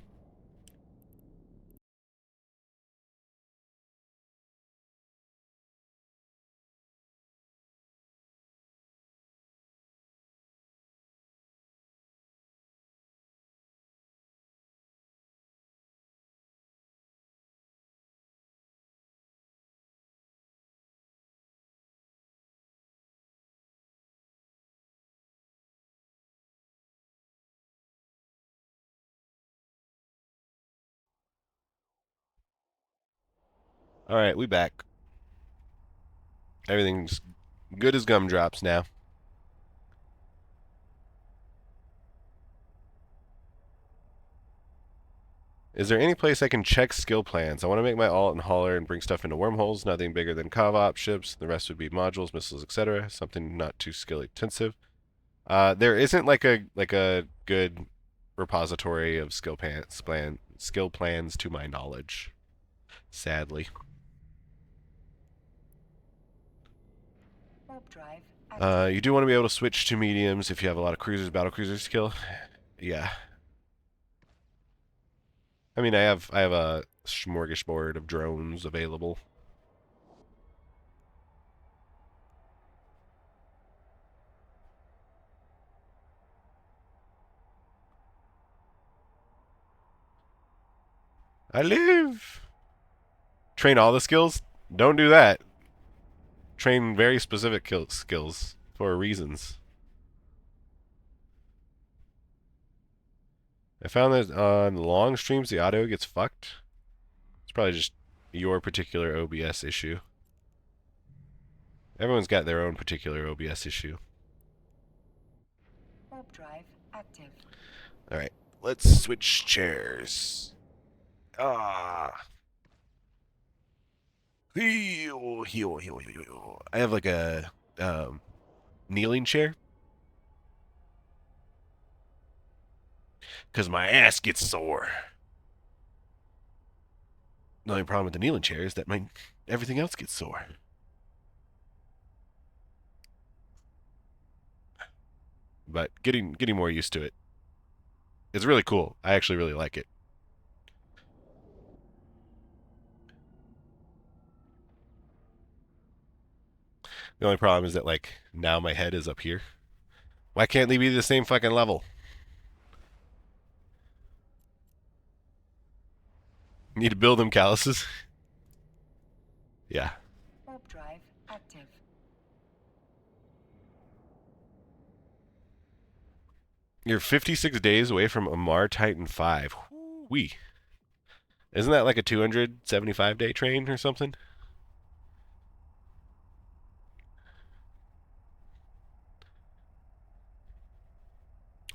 Alright, we back. Everything's good as gumdrops now. Is there any place I can check skill plans? I want to make my alt and hauler and bring stuff into wormholes. Nothing bigger than Kavop ships. The rest would be modules, missiles, etc. Something not too skill intensive. There isn't like a good repository of skill plans to my knowledge. Sadly. Warp drive active. You do want to be able to switch to mediums if you have a lot of cruisers, battle cruisers to kill. Yeah. I mean, I have a smorgasbord of drones available. I live. Train all the skills? Don't do that. Train very specific skills for reasons. I found that on long streams the audio gets fucked. It's probably just your particular OBS issue. Everyone's got their own particular OBS issue. Warp drive active. Alright, let's switch chairs. Ah. Heel. I have like a kneeling chair. Because my ass gets sore. The only problem with the kneeling chair is that everything else gets sore. But getting more used to it. It's really cool. I actually really like it. The only problem is that, like, now my head is up here. Why can't they be the same fucking level? Need to build them calluses. Yeah. Warp drive active. You're 56 days away from Amar Titan 5. Whee. Isn't that like a 275-day train or something?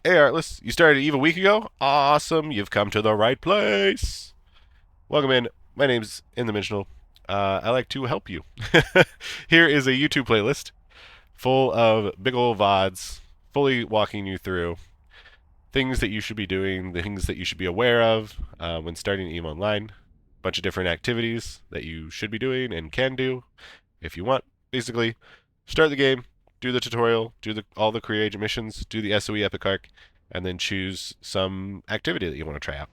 Hey, Artless, you started EVE a week ago? Awesome, you've come to the right place. Welcome in. My name's Indimensional. I like to help you. Here is a YouTube playlist full of big old VODs, fully walking you through things that you should be doing, the things that you should be aware of when starting EVE Online. A bunch of different activities that you should be doing and can do if you want. Basically, start the game, do the tutorial, do all the career agent missions, do the SOE Epic Arc, and then choose some activity that you want to try out.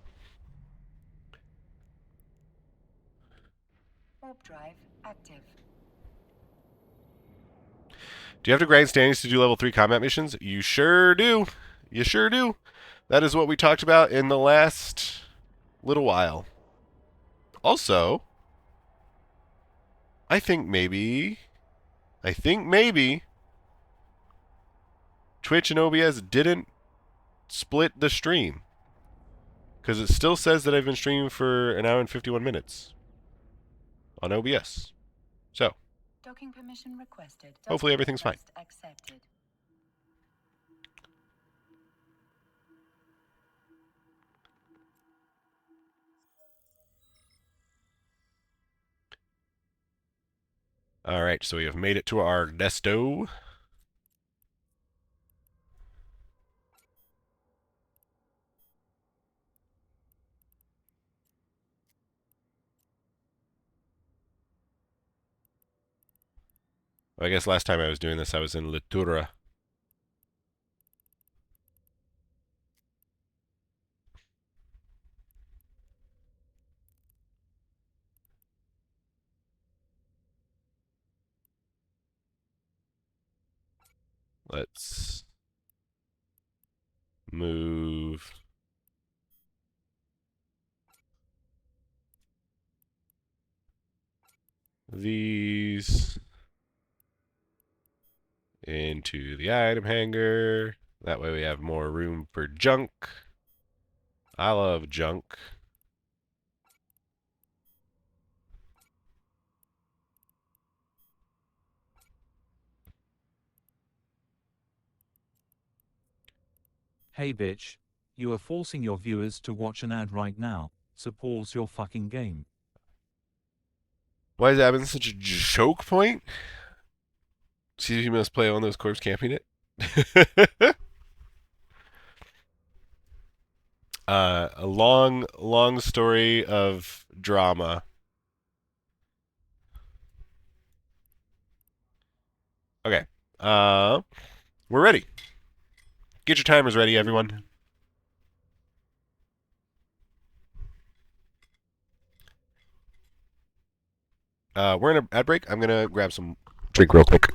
Warp drive active. Do you have to grind standings to do level 3 combat missions? You sure do. You sure do. That is what we talked about in the last little while. Also, I think maybe Twitch and OBS didn't split the stream. Because it still says that I've been streaming for an hour and 51 minutes on OBS. So, Docking permission requested. hopefully everything's fine. Request accepted. Alright, so we have made it to our desto. I guess last time I was doing this, I was in Litura. Let's move these into the item hanger. That way we have more room for junk. I love junk. Hey bitch, you are forcing your viewers to watch an ad right now, so pause your fucking game. Why is that having such a choke point? See if you must play on those corpse camping it. A long story of drama. Okay. We're ready. Get your timers ready, everyone. We're in an ad break. I'm gonna grab some drink real quick.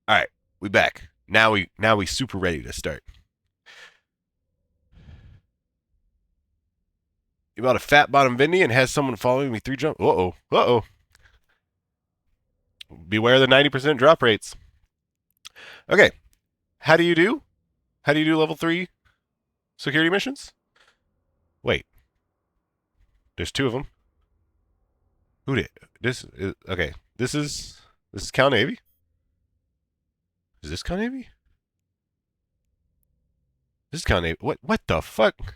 All right, we back. Now we super ready to start. You bought a fat bottom Vindy and has someone following me 3 jump. Uh-oh. Beware the 90% drop rates. Okay. How do you do? How do you do level 3 security missions? Wait. There's 2 of them. Who did? This is okay. This is Cal Navy? Is this Cal Navy? This is Cal Navy. What the fuck?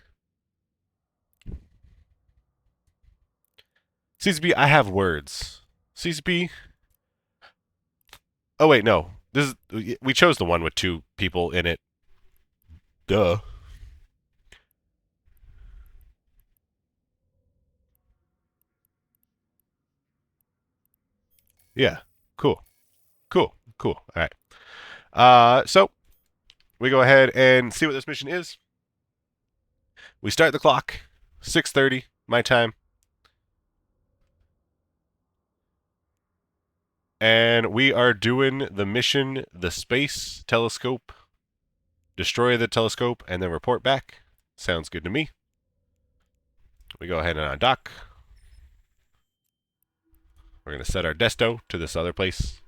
CCP, I have words. CCP. Oh wait, no. This is we chose the one with 2 people in it. Duh. Yeah. Cool. All right. So we go ahead and see what this mission is. We start the clock, 6:30 my time, and we are doing the mission, the space telescope. Destroy the telescope and then report back. Sounds good to me. We go ahead and undock. We're going to set our desto to this other place.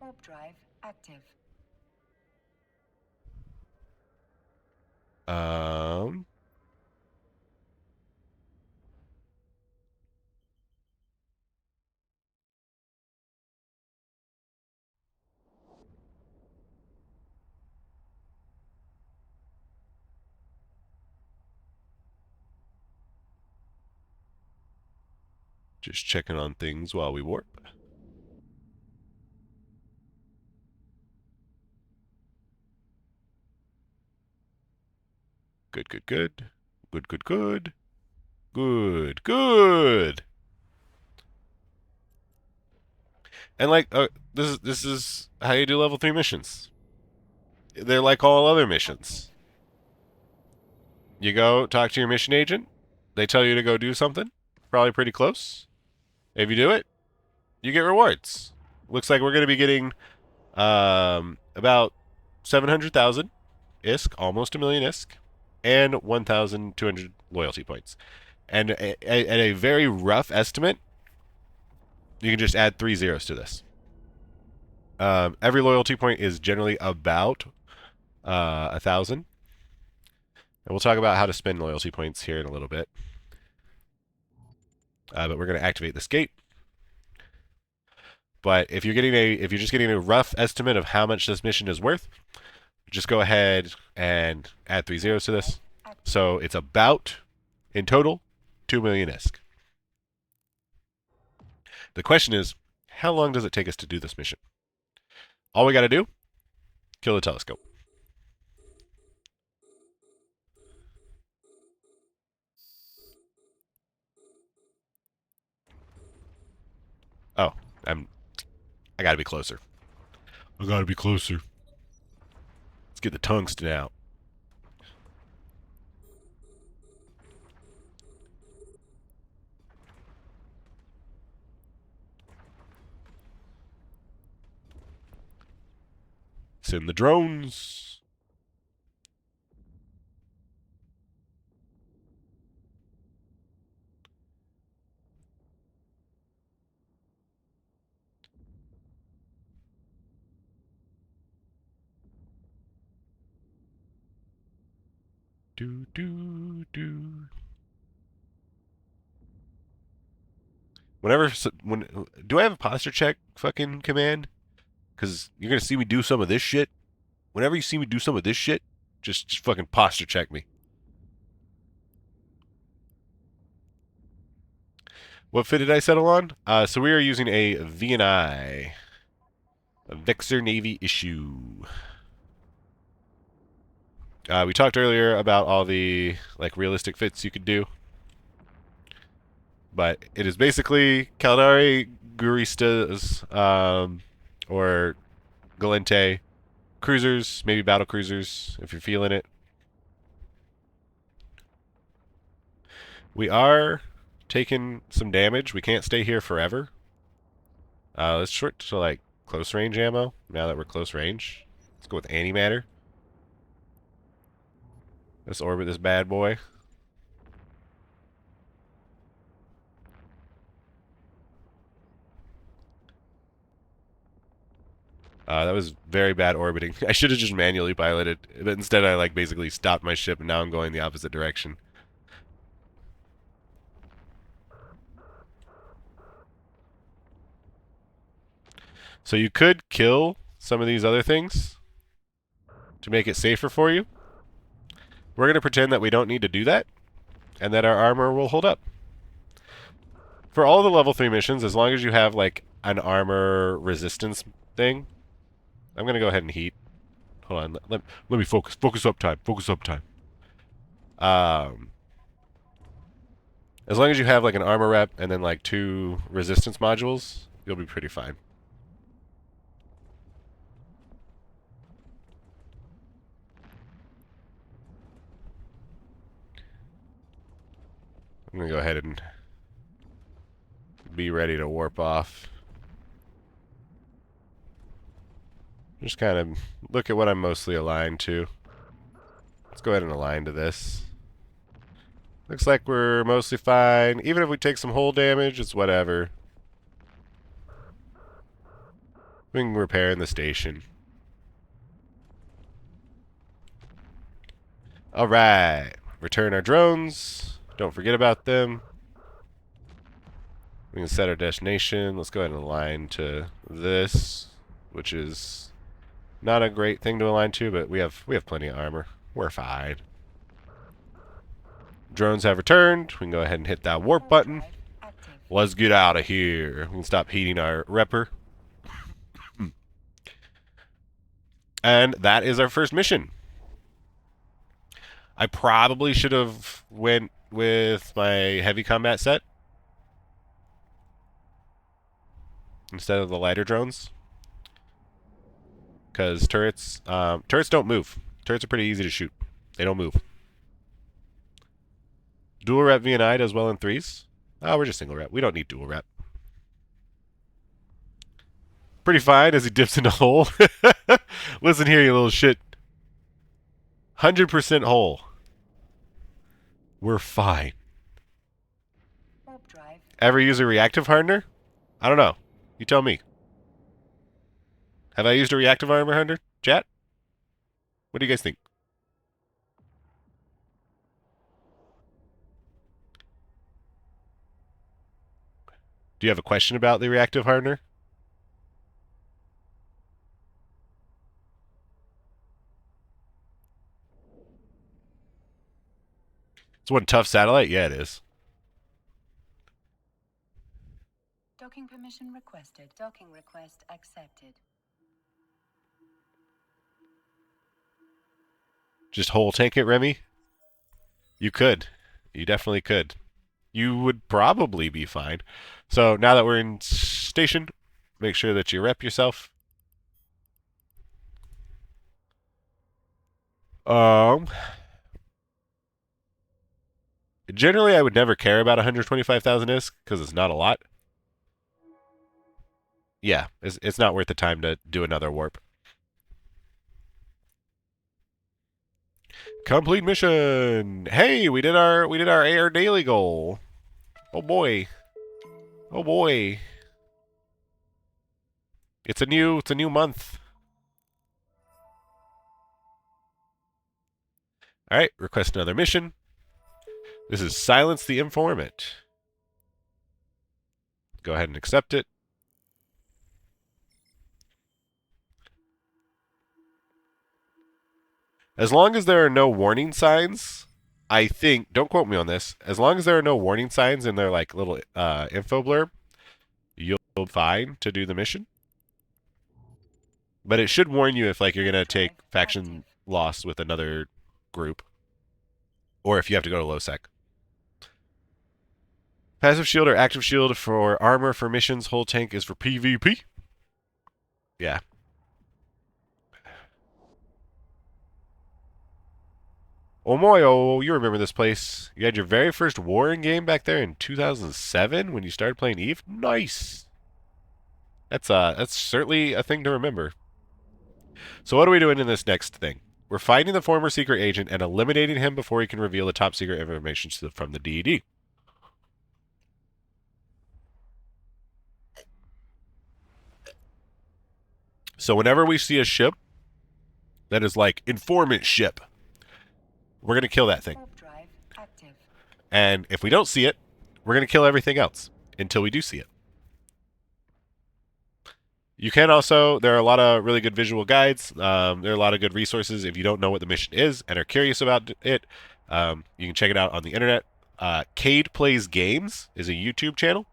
Warp drive active. Um, just checking on things while we warp. Good. And like, this is how you do level 3 missions. They're like all other missions. You go talk to your mission agent. They tell you to go do something. probably pretty close. If you do it, you get rewards. Looks like we're going to be getting about 700,000 ISK, almost a million ISK, and 1,200 loyalty points. And at a very rough estimate, you can just add 3 zeros to this. Every loyalty point is generally about 1,000. And we'll talk about how to spend loyalty points here in a little bit. But we're going to activate this gate. But if you're just getting a rough estimate of how much this mission is worth, just go ahead and add 3 zeros to this. So it's about, in total, 2 million ISK. The question is, how long does it take us to do this mission? All we got to do, kill the telescope. Oh, I got to be closer. I got to be closer. Let's get the tungsten out. Send the drones. Do. Do I have a posture check fucking command? Because you're gonna see me do some of this shit. Whenever you see me do some of this shit, just fucking posture check me. What fit did I settle on? So we are using a VNI, a Vexor Navy issue. We talked earlier about all the realistic fits you could do, but it is basically Caldari Guristas or Galente cruisers, maybe battle cruisers if you're feeling it. We are taking some damage. We can't stay here forever. Let's short to close range ammo. Now that we're close range, let's go with antimatter. Let's orbit this bad boy. That was very bad orbiting. I should have just manually piloted, but instead I basically stopped my ship and now I'm going the opposite direction. So you could kill some of these other things to make it safer for you. We're going to pretend that we don't need to do that and that our armor will hold up. For all the level 3 missions, as long as you have an armor resistance thing, I'm going to go ahead and heat. Hold on. Let me focus. Focus up time. Focus up time. As long as you have an armor rep and then 2 resistance modules, you'll be pretty fine. I'm going to go ahead and be ready to warp off. Just kind of look at what I'm mostly aligned to. Let's go ahead and align to this. Looks like we're mostly fine. Even if we take some hull damage, it's whatever. We can repair in the station. Alright. Return our drones. Don't forget about them. We can set our destination. Let's go ahead and align to this, which is not a great thing to align to, but we have plenty of armor. We're fine. Drones have returned. We can go ahead and hit that warp button. Let's get out of here. We can stop heating our repper. And that is our first mission. I probably should have went with my heavy combat set instead of the lighter drones, because turrets don't move. Turrets are pretty easy to shoot. They don't move. Dual rep VNI does well in 3s. Oh, we're just single rep. We don't need dual rep. Pretty fine as he dips in a hole. Listen here, you little shit. 100% hole. We're fine. Warp drive. Ever use a reactive hardener? I don't know. You tell me. Have I used a reactive armor hardener? Chat? What do you guys think? Do you have a question about the reactive hardener? It's one tough satellite? Yeah, it is. Docking permission requested. Docking request accepted. Just whole tank it, Remy? You could. You definitely could. You would probably be fine. So now that we're in station, make sure that you rep yourself. Generally, I would never care about 125,000 ISK because it's not a lot. Yeah, it's not worth the time to do another warp. Complete mission. Hey, we did our air daily goal. Oh boy. Oh boy. It's a new month. All right, request another mission. This is Silence the Informant. Go ahead and accept it. As long as there are no warning signs, I think, don't quote me on this, as long as there are no warning signs in their like little info blurb, you'll be fine to do the mission. But it should warn you if like you're going to take faction loss with another group, or if you have to go to low sec. Passive shield or active shield for armor for missions. Whole tank is for PvP. Yeah. Omoyo, you remember this place. You had your very first warring game back there in 2007 when you started playing Eve? Nice. That's certainly a thing to remember. So what are we doing in this next thing? We're finding the former secret agent and eliminating him before he can reveal the top secret information from the DED. So whenever we see a ship that is like informant ship, we're going to kill that thing. Warp drive active. And if we don't see it, we're going to kill everything else until we do see it. You can also, there are a lot of really good visual guides. There are a lot of good resources if you don't know what the mission is and are curious about it. You can check it out on the internet. Cade Plays Games is a YouTube channel,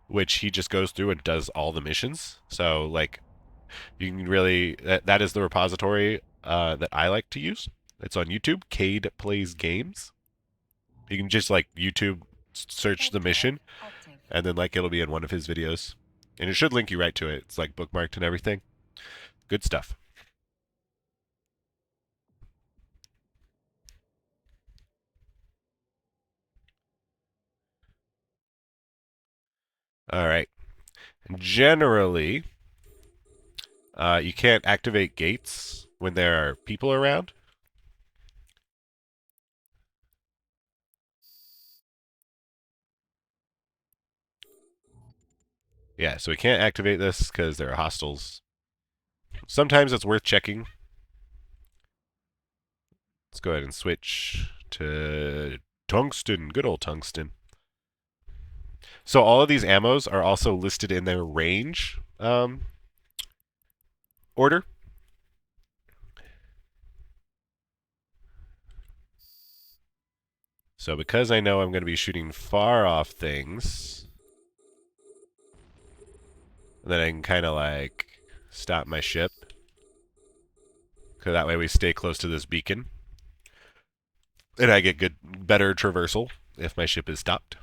which he just goes through and does all the missions. So, like, you can really, that is the repository that I like to use. It's on YouTube, Cade Plays Games. You can just, like, YouTube search the mission, Active. and then, like, it'll be in one of his videos. And it should link you right to it. It's, like, bookmarked and everything. Good stuff. All right. Generally, you can't activate gates when there are people around. Yeah, so we can't activate this because there are hostiles. Sometimes it's worth checking. Let's go ahead and switch to tungsten. Good old tungsten. So all of these ammos are also listed in their range order. So because I know I'm going to be shooting far off things, then I can kind of like stop my ship. Because that way we stay close to this beacon. And I get better traversal if my ship is stopped.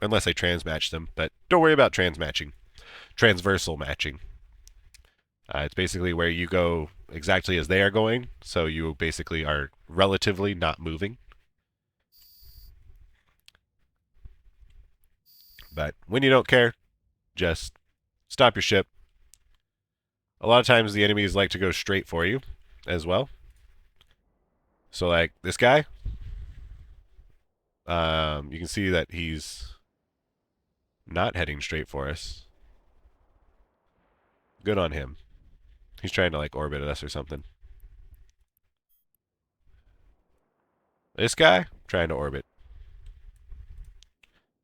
Unless I transmatch them, but don't worry about transmatching. Transversal matching. It's basically where you go exactly as they are going, so you basically are relatively not moving. But when you don't care, just stop your ship. A lot of times the enemies like to go straight for you as well. So like this guy, you can see that he's not heading straight for us. Good on him. He's trying to like orbit us or something. This guy, trying to orbit.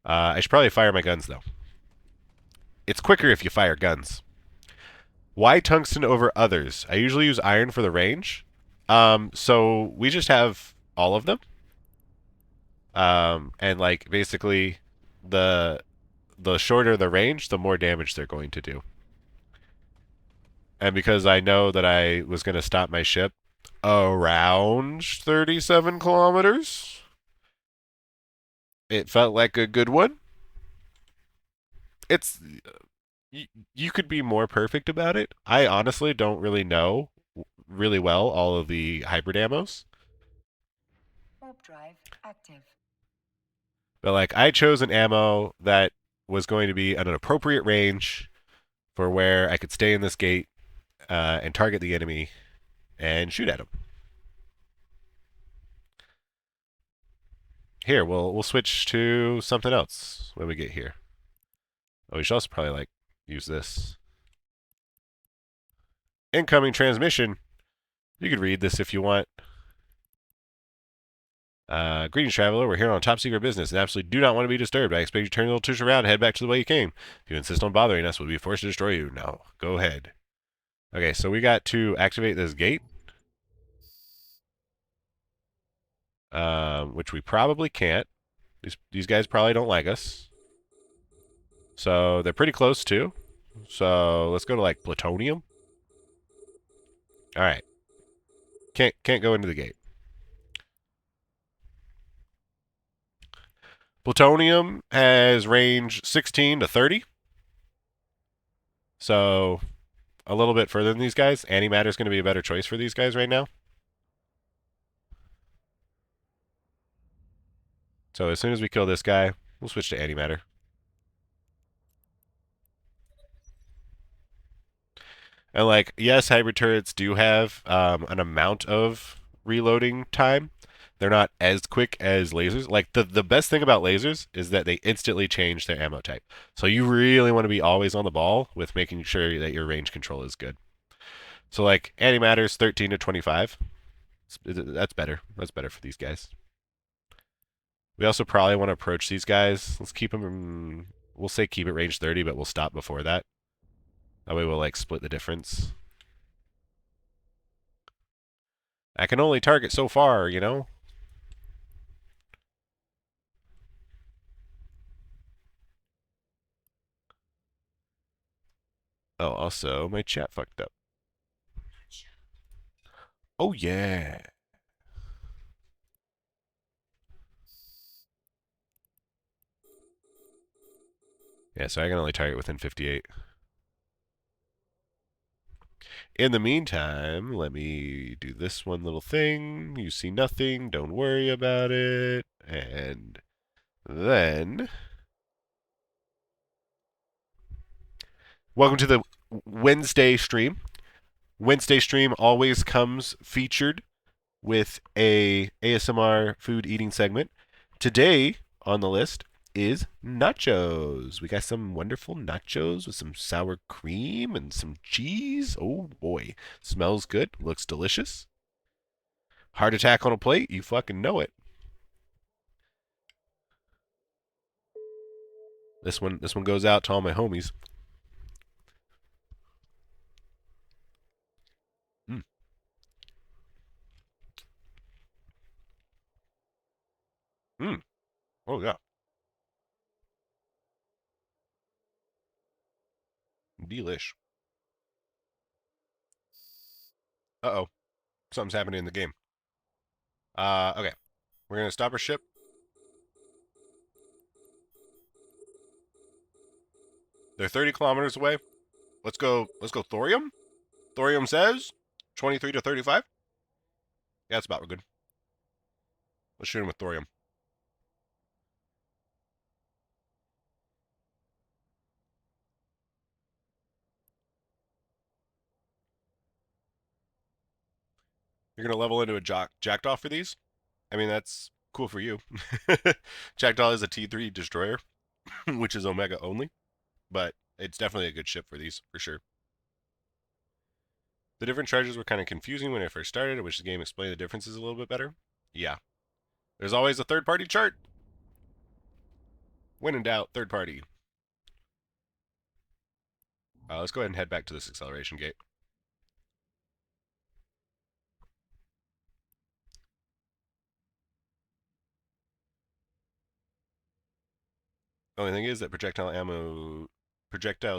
I should probably fire my guns though. It's quicker if you fire guns. Why tungsten over others? I usually use iron for the range. So we just have all of them. And like basically the shorter the range, the more damage they're going to do. And because I know that I was going to stop my ship around 37 kilometers, it felt like a good one. It's you could be more perfect about it. I honestly don't really know really well all of the hybrid ammos. Warp drive active. But like I chose an ammo that was going to be at an appropriate range for where I could stay in this gate and target the enemy and shoot at him. Here, we'll switch to something else when we get here. Oh, we should also probably like use this. Incoming transmission. You could read this if you want. Greetings, traveler. We're here on top secret business and absolutely do not want to be disturbed. I expect you to turn your little tush around and head back to the way you came. If you insist on bothering us, we'll be forced to destroy you. Now, go ahead. Okay, so we got to activate this gate. Which we probably can't. These guys probably don't like us. So they're pretty close too. So let's go to like plutonium. All right. Can't go into the gate. Plutonium has range 16 to 30. So a little bit further than these guys. Antimatter is going to be a better choice for these guys right now. So as soon as we kill this guy, we'll switch to antimatter. And like, yes, hybrid turrets do have an amount of reloading time. They're not as quick as lasers. Like the best thing about lasers is that they instantly change their ammo type. So you really want to be always on the ball with making sure that your range control is good. So like antimatter's 13 to 25. That's better. That's better for these guys. We also probably want to approach these guys. Let's keep them. We'll say keep it range 30, but we'll stop before that. That way we'll like split the difference. I can only target so far, you know? Oh, also, my chat fucked up. Oh, yeah. Yeah, so I can only target within 58. In the meantime, let me do this one little thing. You see nothing. Don't worry about it. And then... Welcome to the Wednesday stream. Wednesday stream always comes featured with a ASMR food eating segment. Today on the list is nachos. We got some wonderful nachos with some sour cream and some cheese. Oh boy, smells good, looks delicious. Heart attack on a plate, you fucking know it. This one goes out to all my homies. Oh yeah. Delish. Uh-oh. Something's happening in the game. Okay. We're gonna stop our ship. They're 30 kilometers away. Let's go thorium. Thorium says 23 to 35. Yeah, that's about good. Let's shoot him with thorium. You're gonna level into a Jackdaw for these? I mean, that's cool for you. Jackdaw is a T3 destroyer, which is Omega only, but it's definitely a good ship for these, for sure. The different charges were kind of confusing when I first started. I wish the game explained the differences a little bit better. Yeah. There's always a third-party chart. When in doubt, third party. Let's go ahead and head back to this acceleration gate. The only thing is that projectile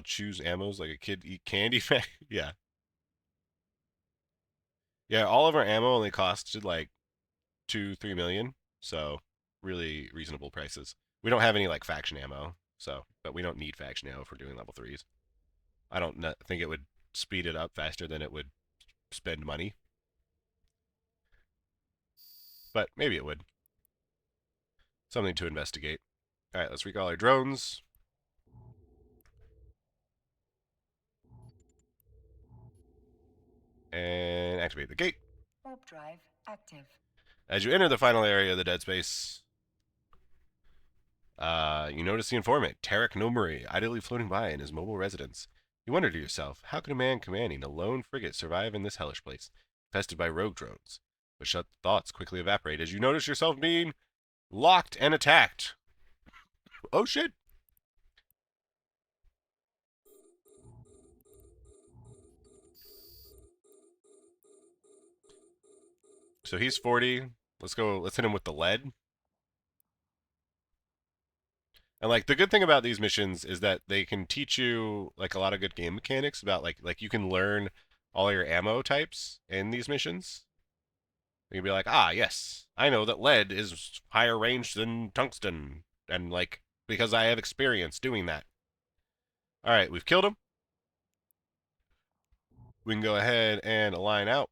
choose ammos like a kid eat candy. Yeah. Yeah, all of our ammo only costed like 2-3 million, so really reasonable prices. We don't have any like faction ammo, so but we don't need faction ammo for doing level 3s. I don't think it would speed it up faster than it would spend money, but maybe it would. Something to investigate. All right, let's recall our drones. And activate the gate. Warp drive active. As you enter the final area of the dead space, you notice the informant, Tarek Nomuri, idly floating by in his mobile residence. You wonder to yourself, how could a man commanding a lone frigate survive in this hellish place, infested by rogue drones? But such thoughts quickly evaporate as you notice yourself being locked and attacked. Oh shit! So he's 40. Let's hit him with the lead. And like the good thing about these missions is that they can teach you like a lot of good game mechanics about like you can learn all your ammo types in these missions. You can be like, ah, yes, I know that lead is higher range than tungsten, and like because I have experience doing that. All right, we've killed him. We can go ahead and align out.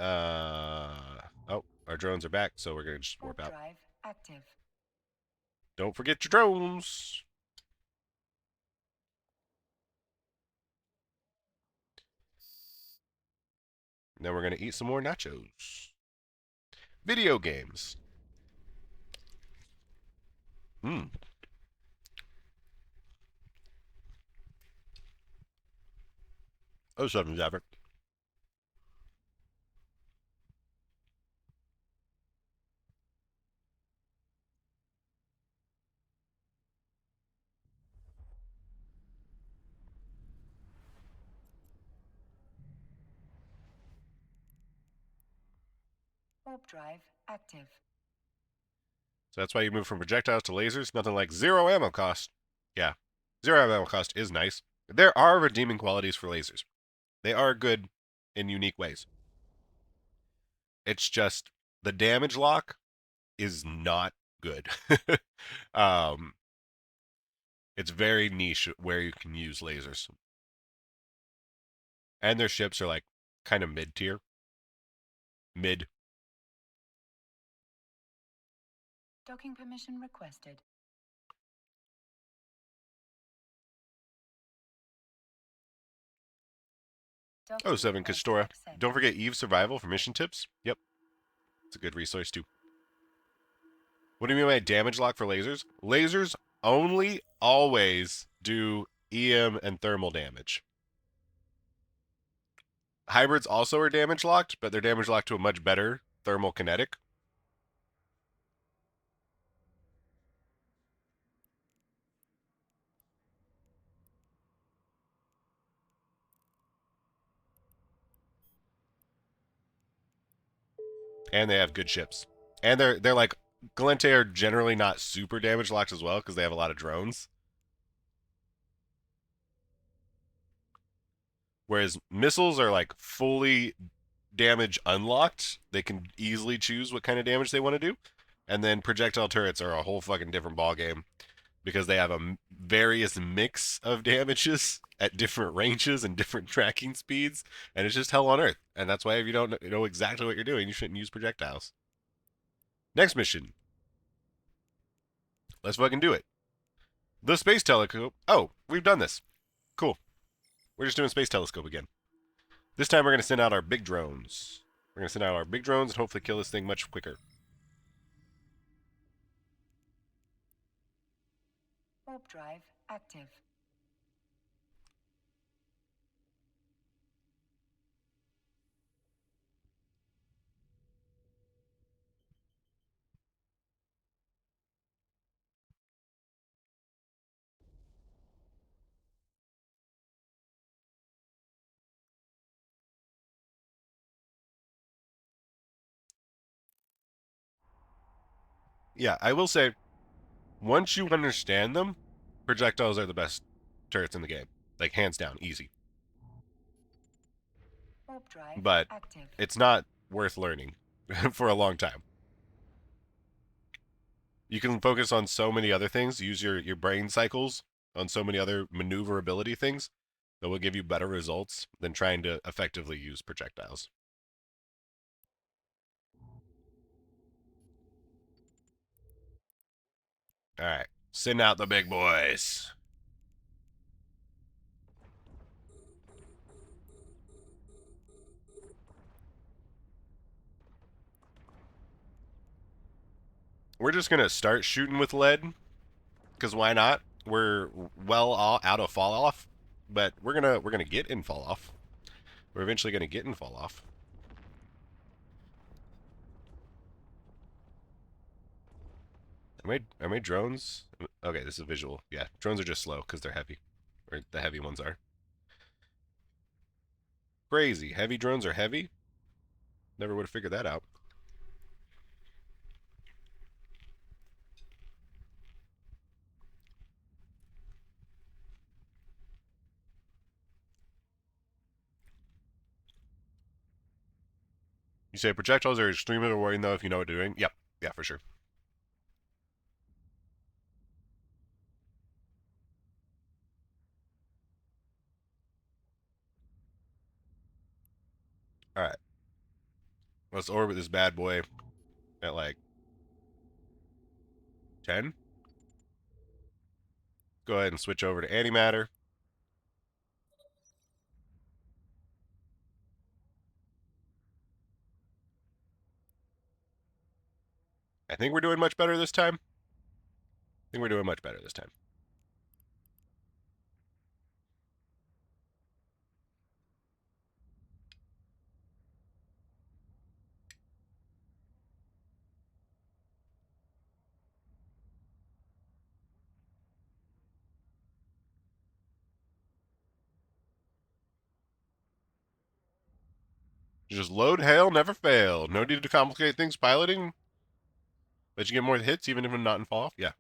Oh, our drones are back, so we're gonna just warp out. Drive active. Don't forget your drones. And then we're gonna eat some more nachos. Video games. Hmm. Oh, 07 Zaverick. Warp drive active. So that's why you move from projectiles to lasers. Nothing like zero ammo cost. Yeah, zero ammo cost is nice. There are redeeming qualities for lasers. They are good in unique ways. It's just the damage lock is not good. um, it's very niche where you can use lasers. And their ships are like kind of mid tier. Mid. Docking permission requested. Oh, 07 Kastora. Don't forget Eve Survival for mission tips. Yep. It's a good resource too. What do you mean by damage lock for lasers? Lasers only always do EM and thermal damage. Hybrids also are damage locked, but they're damage locked to a much better thermal kinetic. And they have good ships. And they're like Galente are generally not super damage locked as well because they have a lot of drones. Whereas missiles are like fully damage unlocked. They can easily choose what kind of damage they want to do. And then projectile turrets are a whole fucking different ballgame because they have a various mix of damages at different ranges and different tracking speeds, and it's just hell on earth. And that's why if you don't know exactly what you're doing, you shouldn't use projectiles. Next mission. Let's fucking do it. The space telescope. Oh, we've done this. Cool. We're just doing space telescope again. This time we're going to send out our big drones. We're going to send out our big drones and hopefully kill this thing much quicker. Warp drive active. Yeah, I will say, once you understand them, projectiles are the best turrets in the game. Like, hands down, easy. Warp drive But active. it's not worth learning for a long time. You can focus on so many other things, use your brain cycles on so many other maneuverability things that will give you better results than trying to effectively use projectiles. All right, send out the big boys. We're just gonna start shooting with lead, because why not? We're well out of fall off, but we're gonna get in fall off. We're eventually gonna get in fall off. Are my drones? Okay, this is visual. Yeah, drones are just slow because they're heavy, or the heavy ones are. Crazy, heavy drones are heavy. Never would have figured that out. You say projectiles are extremely rewarding though if you know what you're doing. Yep, yeah, for sure. All right, let's orbit this bad boy at like 10. Go ahead and switch over to antimatter. I think we're doing much better this time. I think we're doing much better this time. Just load, hail, never fail. No need to complicate things piloting. Let you get more hits even if I'm not in fall off. Yeah.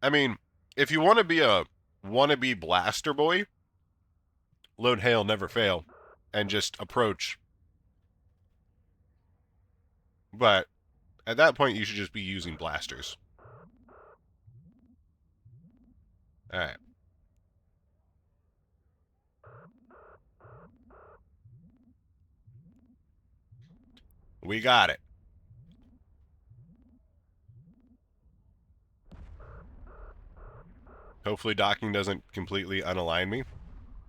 I mean, if you want to be a wannabe blaster boy, load, hail, never fail, and just approach. But at that point, you should just be using blasters. All right. We got it. Hopefully docking doesn't completely unalign me.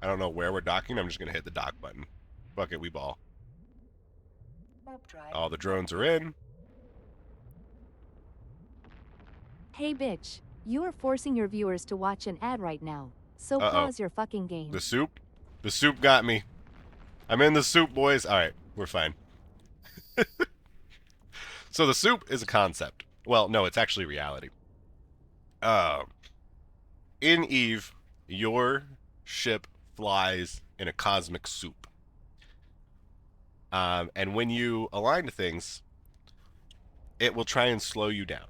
I don't know where we're docking. I'm just going to hit the dock button. Fuck it, we ball. Warp drive All the drones active. are in. Hey bitch, you are forcing your viewers to watch an ad right now. So Uh-oh. pause your fucking game. The soup? The soup got me. I'm in the soup, boys. All right, we're fine. So the soup is a concept. Well, no, it's actually reality. In Eve, your ship flies in a cosmic soup. And when you align to things, it will try and slow you down.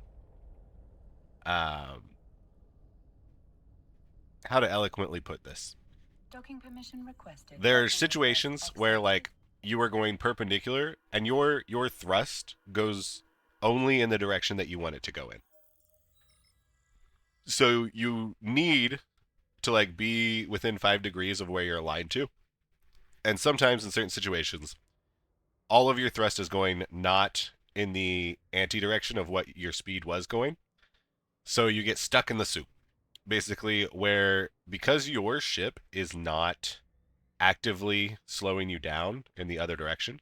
How to eloquently put this? Docking permission requested. There are Docking situations request where, accepted. like, you are going perpendicular, and your thrust goes only in the direction that you want it to go in. So you need to, like, be within 5 degrees of where you're aligned to. And sometimes in certain situations, all of your thrust is going not in the anti-direction of what your speed was going. So you get stuck in the soup. Basically, where, because your ship is not actively slowing you down in the other direction.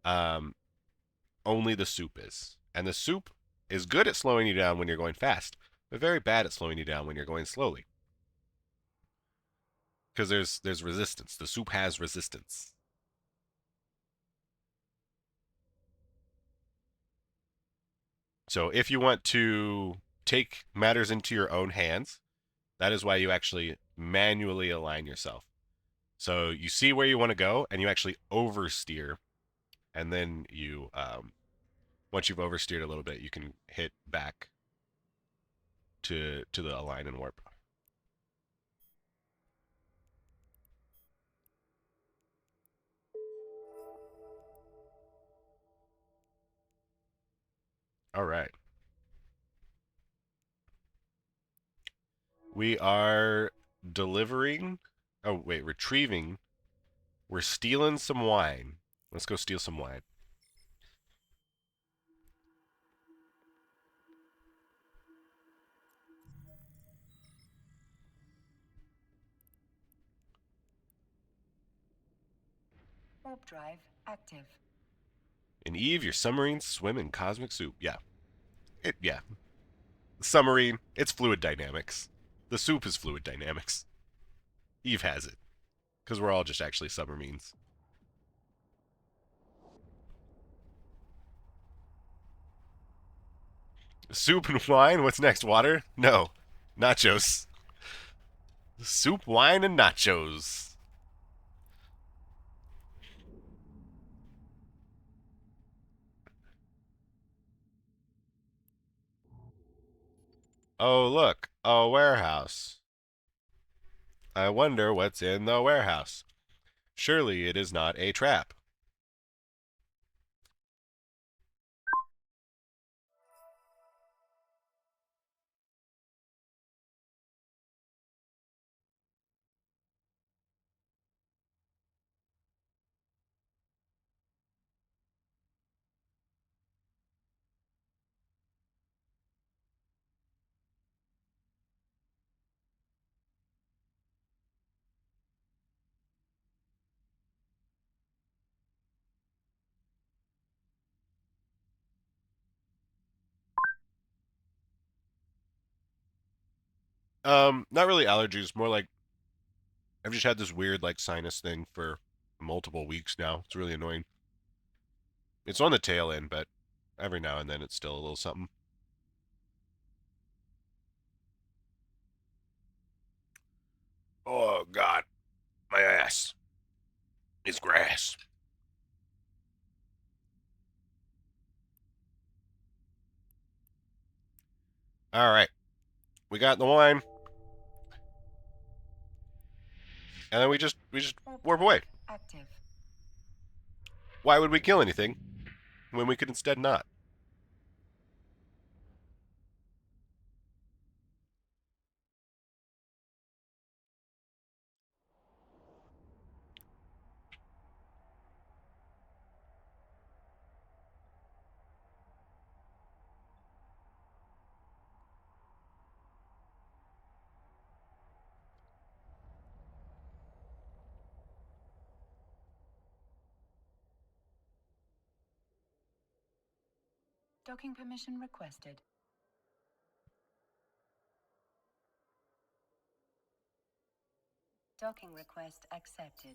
Only the soup is. And the soup is good at slowing you down when you're going fast, but very bad at slowing you down when you're going slowly. Because there's resistance. The soup has resistance. So if you want to take matters into your own hands, that is why you actually manually align yourself. So you see where you want to go, and you actually oversteer, and then you, once you've oversteered a little bit, you can hit back to the align and warp. All right. We are delivering. Oh, wait, retrieving. We're stealing some wine. Let's go steal some wine. Warp drive active. And Eve, your submarines swim in cosmic soup. Yeah. Yeah. Submarine, it's fluid dynamics. The soup is fluid dynamics. Eve has it. Because we're all just actually submarines. Soup and wine? What's next? Water? No. Nachos. Soup, wine, and nachos. Oh, look. A warehouse. I wonder what's in the warehouse. Surely it is not a trap. Not really allergies, more like I've just had this weird like sinus thing for multiple weeks now. It's really annoying. It's on the tail end, but every now and then it's still a little something. Oh God, my ass is grass. All right, we got the wine, and then we just warp away. Active. Why would we kill anything when we could instead not? Docking permission requested. Docking request accepted.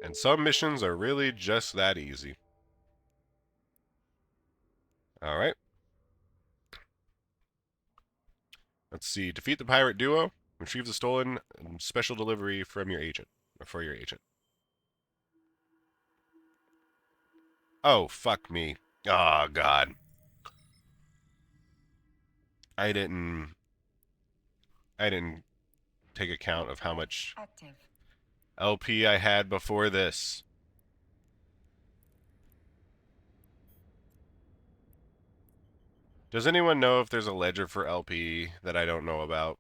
And some missions are really just that easy. All right. Let's see. Defeat the pirate duo. Retrieve the stolen special delivery from your agent, or for your agent. Oh, fuck me. Oh, God. I didn't take account of how much Active. LP I had before this. Does anyone know if there's a ledger for LP that I don't know about?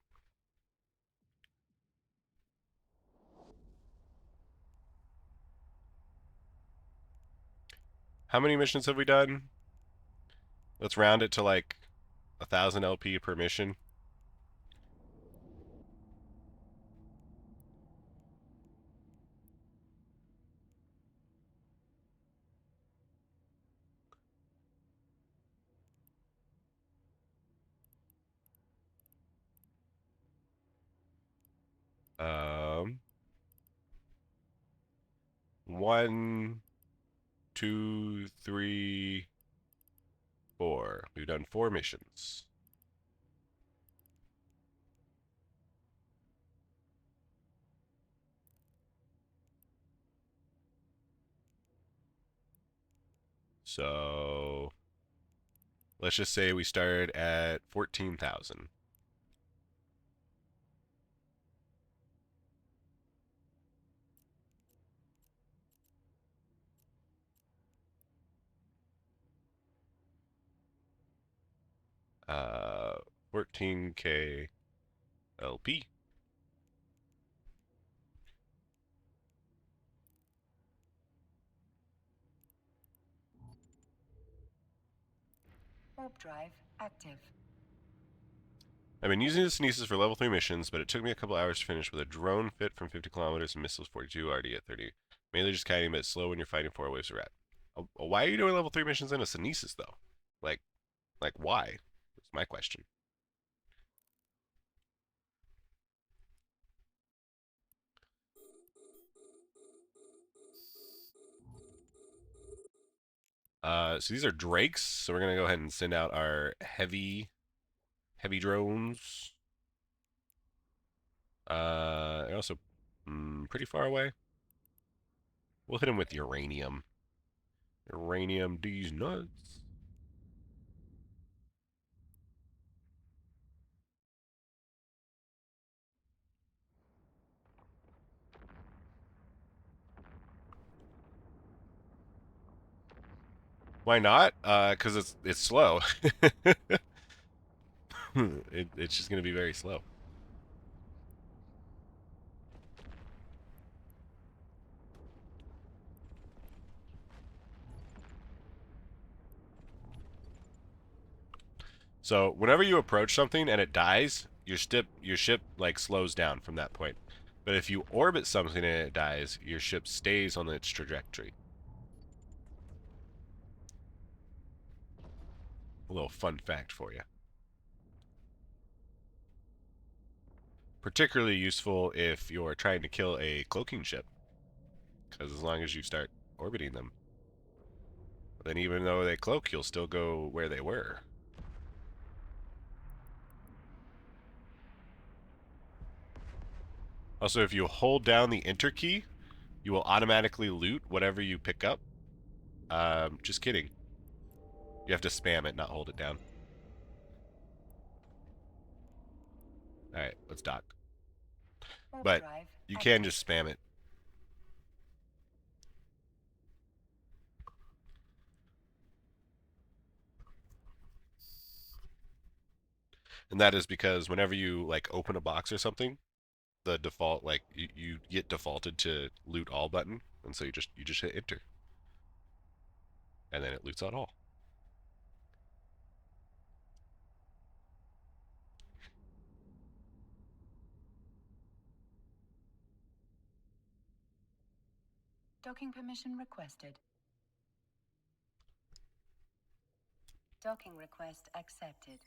How many missions have we done? Let's round it to like 1,000 LP per mission. Um, 1, 2, 3, 4. We've done 4 missions. So let's just say we started at 14,000. Uh, 14K LP. Warp drive active. I've been using the Kinesis for level 3 missions, but it took me a couple hours to finish with a drone fit from 50 kilometers and missiles 42 RD at 30. Mainly just kiting, but it's slow when you're fighting 4 waves of rat. Why are you doing level 3 missions in a Kinesis, though? Like why? That's my question. So these are Drakes, so we're going to go ahead and send out our heavy drones. They're also pretty far away. We'll hit them with uranium. Uranium, these nuts. Why not? Because it's slow. It's just going to be very slow. So whenever you approach something and it dies, your ship like slows down from that point. But if you orbit something and it dies, your ship stays on its trajectory. A little fun fact for you. Particularly useful if you're trying to kill a cloaking ship, because as long as you start orbiting them, then even though they cloak, you'll still go where they were. Also, if you hold down the enter key, you will automatically loot whatever you pick up. Just kidding. You have to spam it, not hold it down. Alright, let's dock. Warp But drive you active. can just spam it. And that is because whenever you like open a box or something, the default like you get defaulted to loot all button, and so you just hit enter. And then it loots out all. Docking permission requested. Docking request accepted.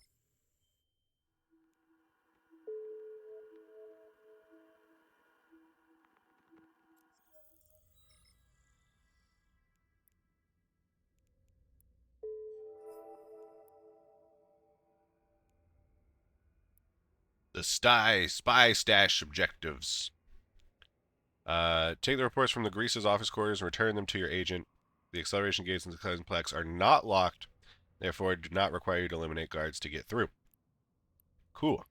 The spy stash objectives. Take the reports from the Grease's office quarters and return them to your agent. The acceleration gates in the complex are not locked, therefore do not require you to eliminate guards to get through. Cool.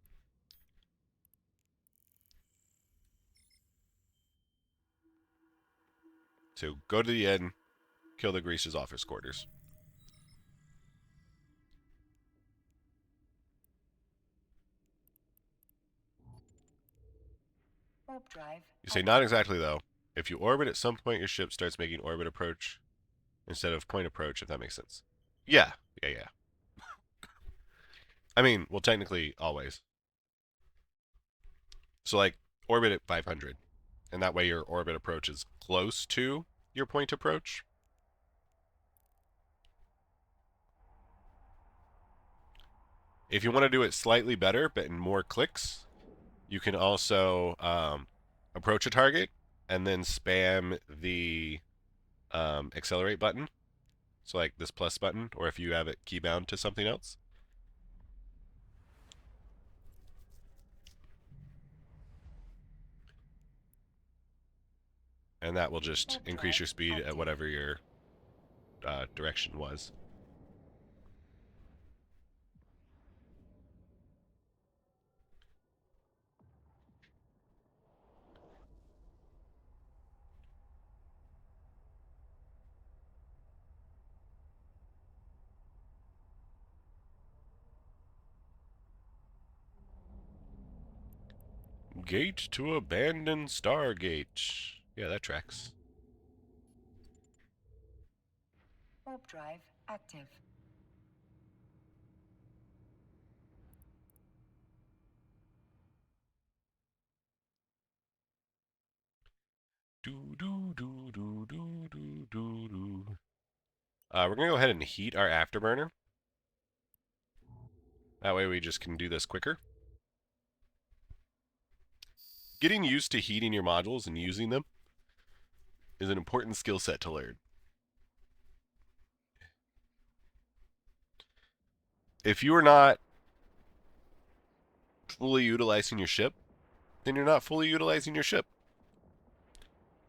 So go to the end, kill the Grease's office quarters. Warp drive You say not exactly though. If you orbit at some point, your ship starts making orbit approach. instead of point approach, if that makes sense. Yeah. I mean, well, technically, always. So, like, orbit at 500. And that way your orbit approach is close to your point approach. If you want to do it slightly better, but in more clicks, you can also approach a target and then spam the accelerate button. So like this plus button, or if you have it keybound to something else. And that will just increase your speed at whatever your direction was. Gate to abandoned Stargate. Yeah, that tracks. Warp drive active. We're gonna go ahead and heat our afterburner. That way we just can do this quicker. Getting used to heating your modules and using them is an important skill set to learn. If you are not fully utilizing your ship, then you're not fully utilizing your ship.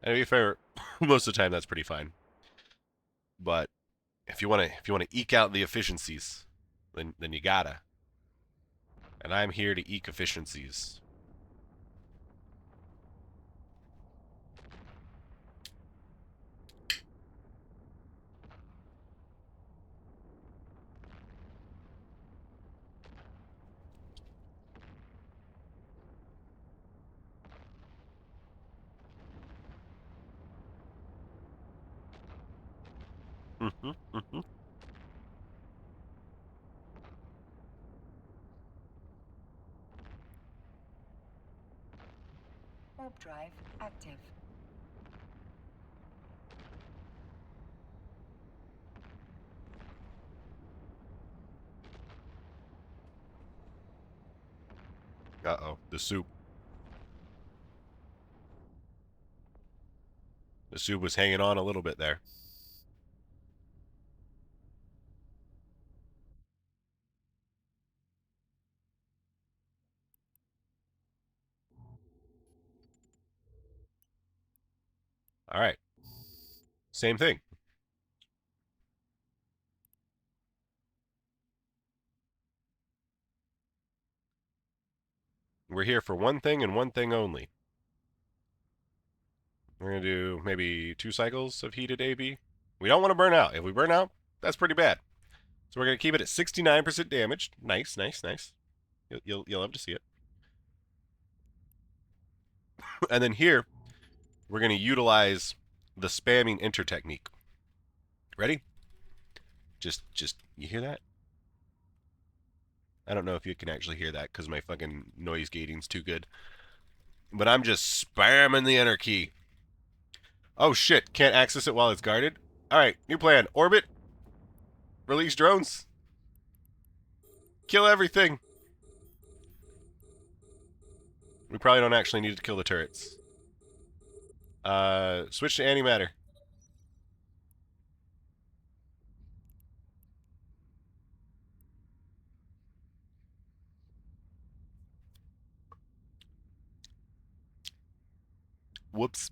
And to be fair, most of the time that's pretty fine. But if you wanna eke out the efficiencies, then you gotta. And I'm here to eke efficiencies. Mm-hmm. Warp drive active. Uh-oh, the soup. The soup was hanging on a little bit there. All right. Same thing. We're here for one thing and one thing only. We're going to do maybe 2 cycles of heated AB. We don't want to burn out. If we burn out, that's pretty bad. So we're going to keep it at 69% damage. Nice. You'll love to see it. And then here, we're going to utilize the spamming enter technique. Ready? Just, you hear that? I don't know if you can actually hear that because my fucking noise gating's too good. But I'm just spamming the enter key. Oh shit, can't access it while it's guarded? Alright, new plan. Orbit. Release drones. Kill everything. We probably don't actually need to kill the turrets. Switch to antimatter. Whoops.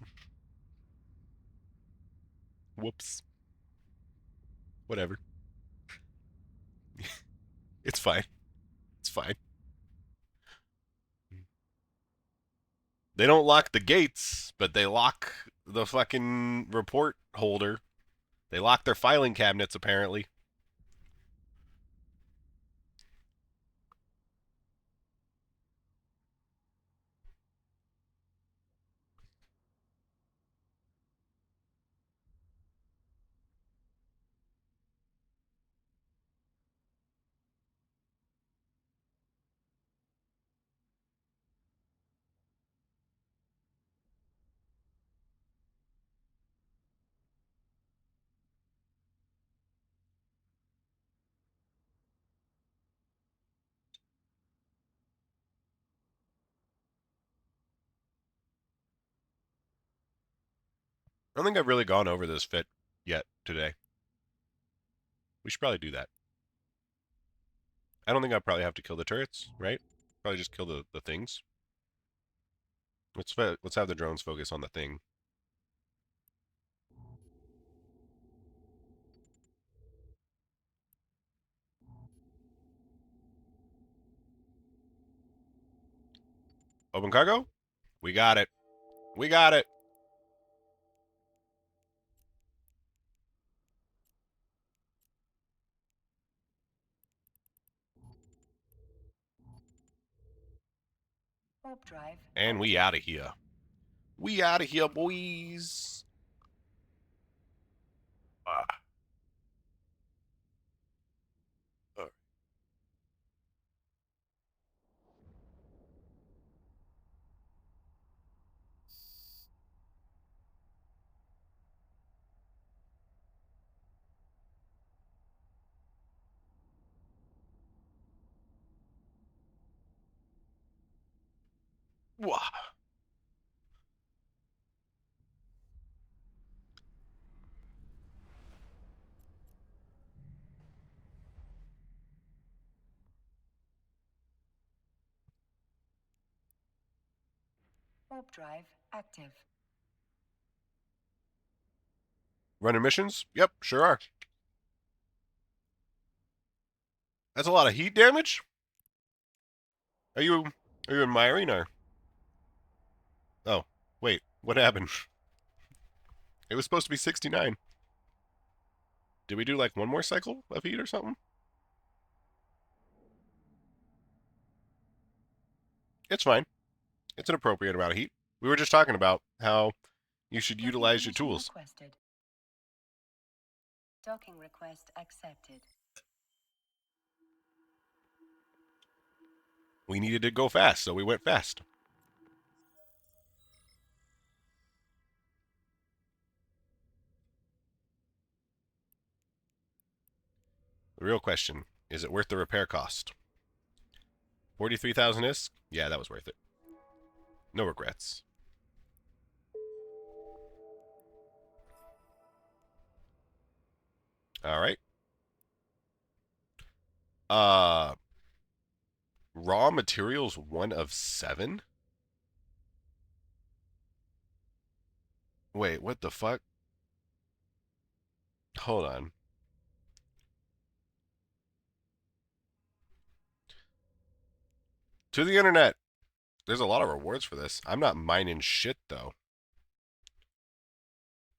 Whoops. Whatever. It's fine. It's fine. They don't lock the gates, but they lock the fucking report holder. They lock their filing cabinets, apparently. I don't think I've really gone over this fit yet today. We should probably do that. I don't think I probably have to kill the turrets, right? Probably just kill the things. Let's have the drones focus on the thing. Open cargo? We got it. We got it. Warp drive. And we out of here. We out of here, boys. Ah. Uh. Wah. Warp drive active. Running missions? Yep, sure are. That's a lot of heat damage? Are you admiring or? Oh, wait, what happened? It was supposed to be 69. Did we do like one more cycle of heat or something? It's fine. It's an appropriate amount of heat. We were just talking about how you should utilize your Information tools. requested. Docking request accepted. We needed to go fast, so we went fast. The real question, is it worth the repair cost? 43,000 is? Yeah, that was worth it. No regrets. All right. Raw materials 1 of 7? Wait, what the fuck? Hold on. To the internet. There's a lot of rewards for this. I'm not mining shit, though.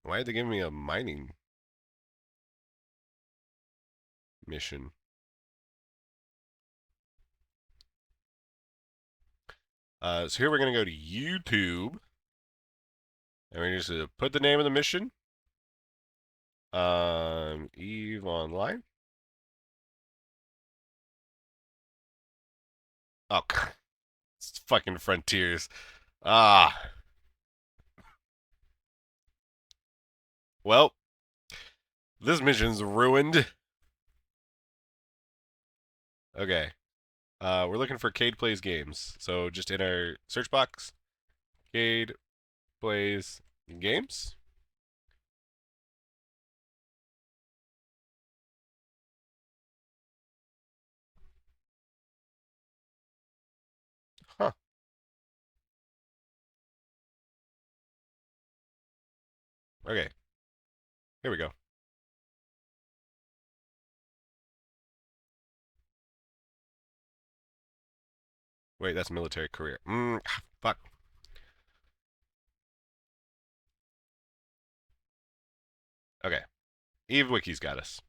Why did they give me a mining mission? So here we're going to go to YouTube. And we're just going to put the name of the mission. Eve Online. Oh, it's fucking Frontiers. Ah. Well, this mission's ruined. Okay. We're looking for Cade Plays Games. So just in our search box, Cade Plays Games. Huh. Okay. Here we go. Wait, that's military career. Fuck. Okay. Eve Wiki's got us.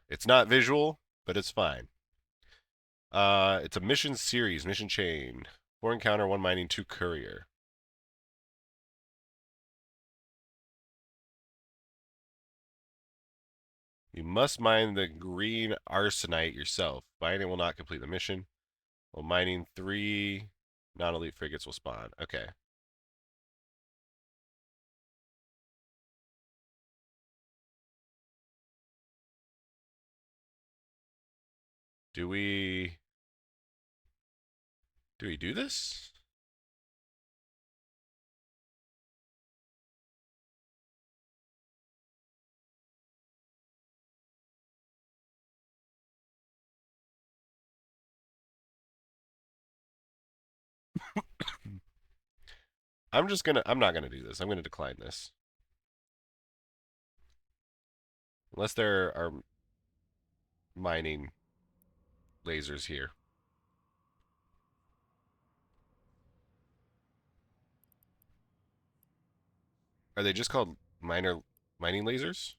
It's not visual, but it's fine. It's a mission series, mission chain. 4 encounter, 1 mining, 2 courier. You must mine the green arsenite yourself. Mining will not complete the mission. While mining, 3 non-elite frigates will spawn. Okay. Do we do this? I'm not gonna do this. I'm gonna decline this. Unless there are mining lasers here. Are they just called mining lasers?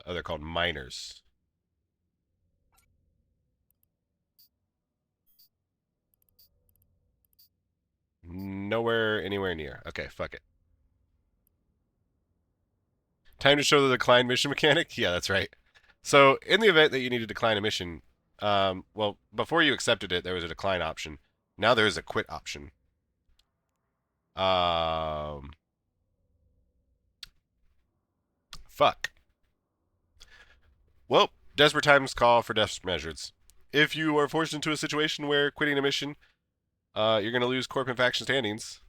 Oh, they're called miners. Nowhere, anywhere near. Okay, fuck it. Time to show the decline mission mechanic? Yeah, that's right. So, in the event that you need to decline a mission, well, before you accepted it, there was a decline option. Now there is a quit option. Fuck. Well, desperate times call for desperate measures. If you are forced into a situation where quitting a mission, you're going to lose corp and faction standings,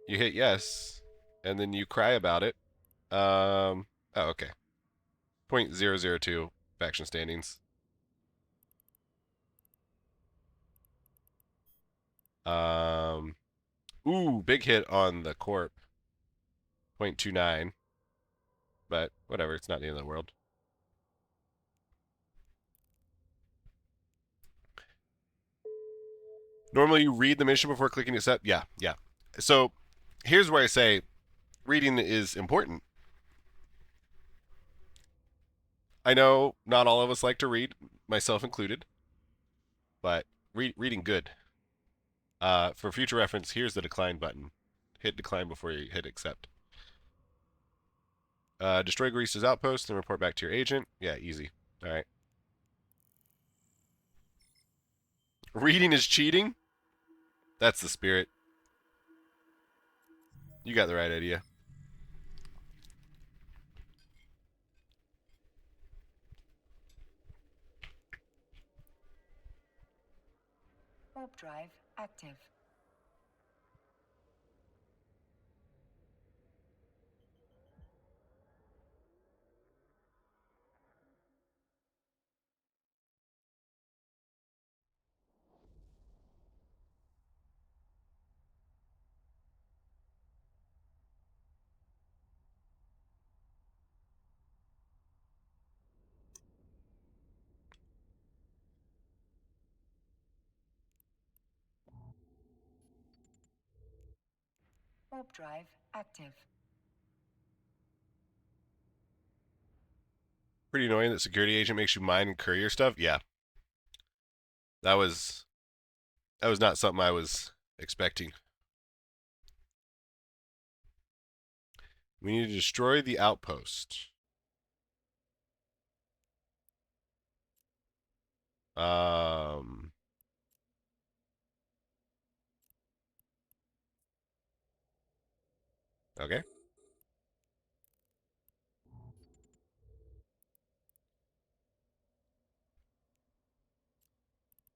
you hit yes, and then you cry about it. Oh, okay. 0.002 faction standings. Ooh, big hit on the corp. 0.29. But whatever, it's not the end of the world. Normally you read the mission before clicking accept. Yeah. So here's where I say reading is important. I know not all of us like to read, myself included, but reading good. For future reference, here's the decline button. Hit decline before you hit accept. Destroy Grease's outpost and report back to your agent. Yeah, easy. All right. Reading is cheating? That's the spirit. You got the right idea. Warp drive active. Warp drive active. Pretty annoying that security agent makes you mine and courier stuff. Yeah. That was not something I was expecting. We need to destroy the outpost. Okay.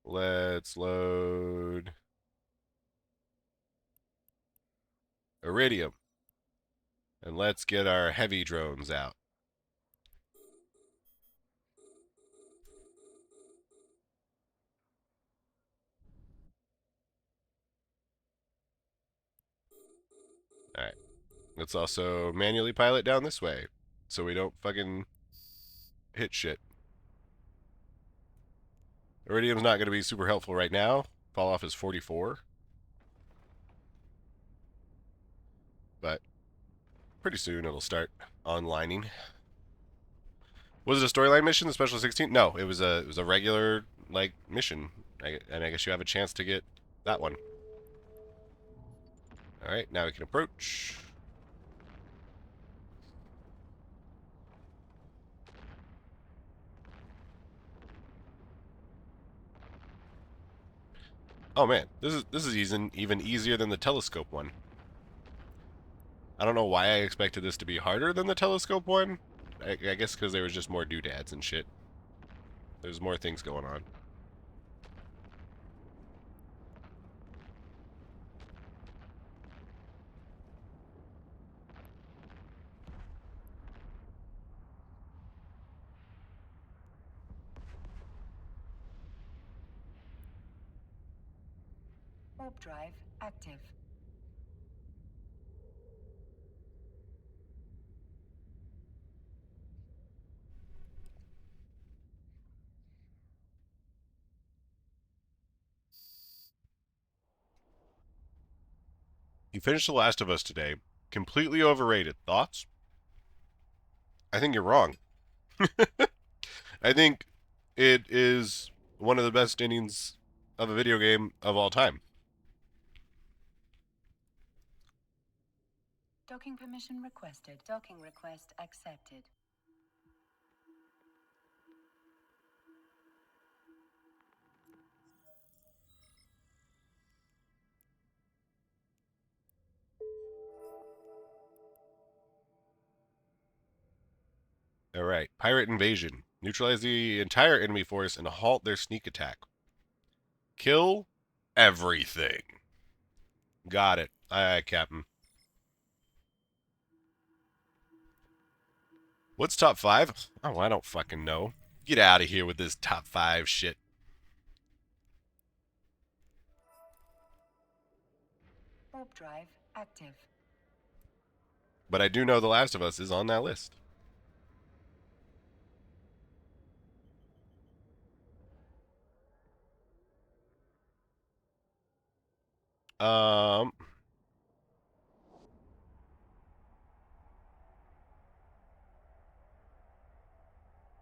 Let's load Iridium. And let's get our heavy drones out. Alright. Let's also manually pilot down this way so we don't fucking hit shit. Iridium's not going to be super helpful right now. Fall off is 44. But pretty soon it'll start onlining. Was it a storyline mission, the Special 16? No, it was a regular like mission. And I guess you have a chance to get that one. Alright, now we can approach. Oh man, this is even easier than the telescope one. I don't know why I expected this to be harder than the telescope one. I guess because there was just more doodads and shit. There's more things going on. Warp drive active. You finished The Last of Us today. Completely overrated. Thoughts? I think you're wrong. I think it is one of the best endings of a video game of all time. Docking permission requested. Docking request accepted. All right. Pirate invasion. Neutralize the entire enemy force and halt their sneak attack. Kill everything. Got it. Aye, Captain. What's top 5? Oh, I don't fucking know. Get out of here with this top 5 shit. Warp drive active. But I do know The Last of Us is on that list. Um...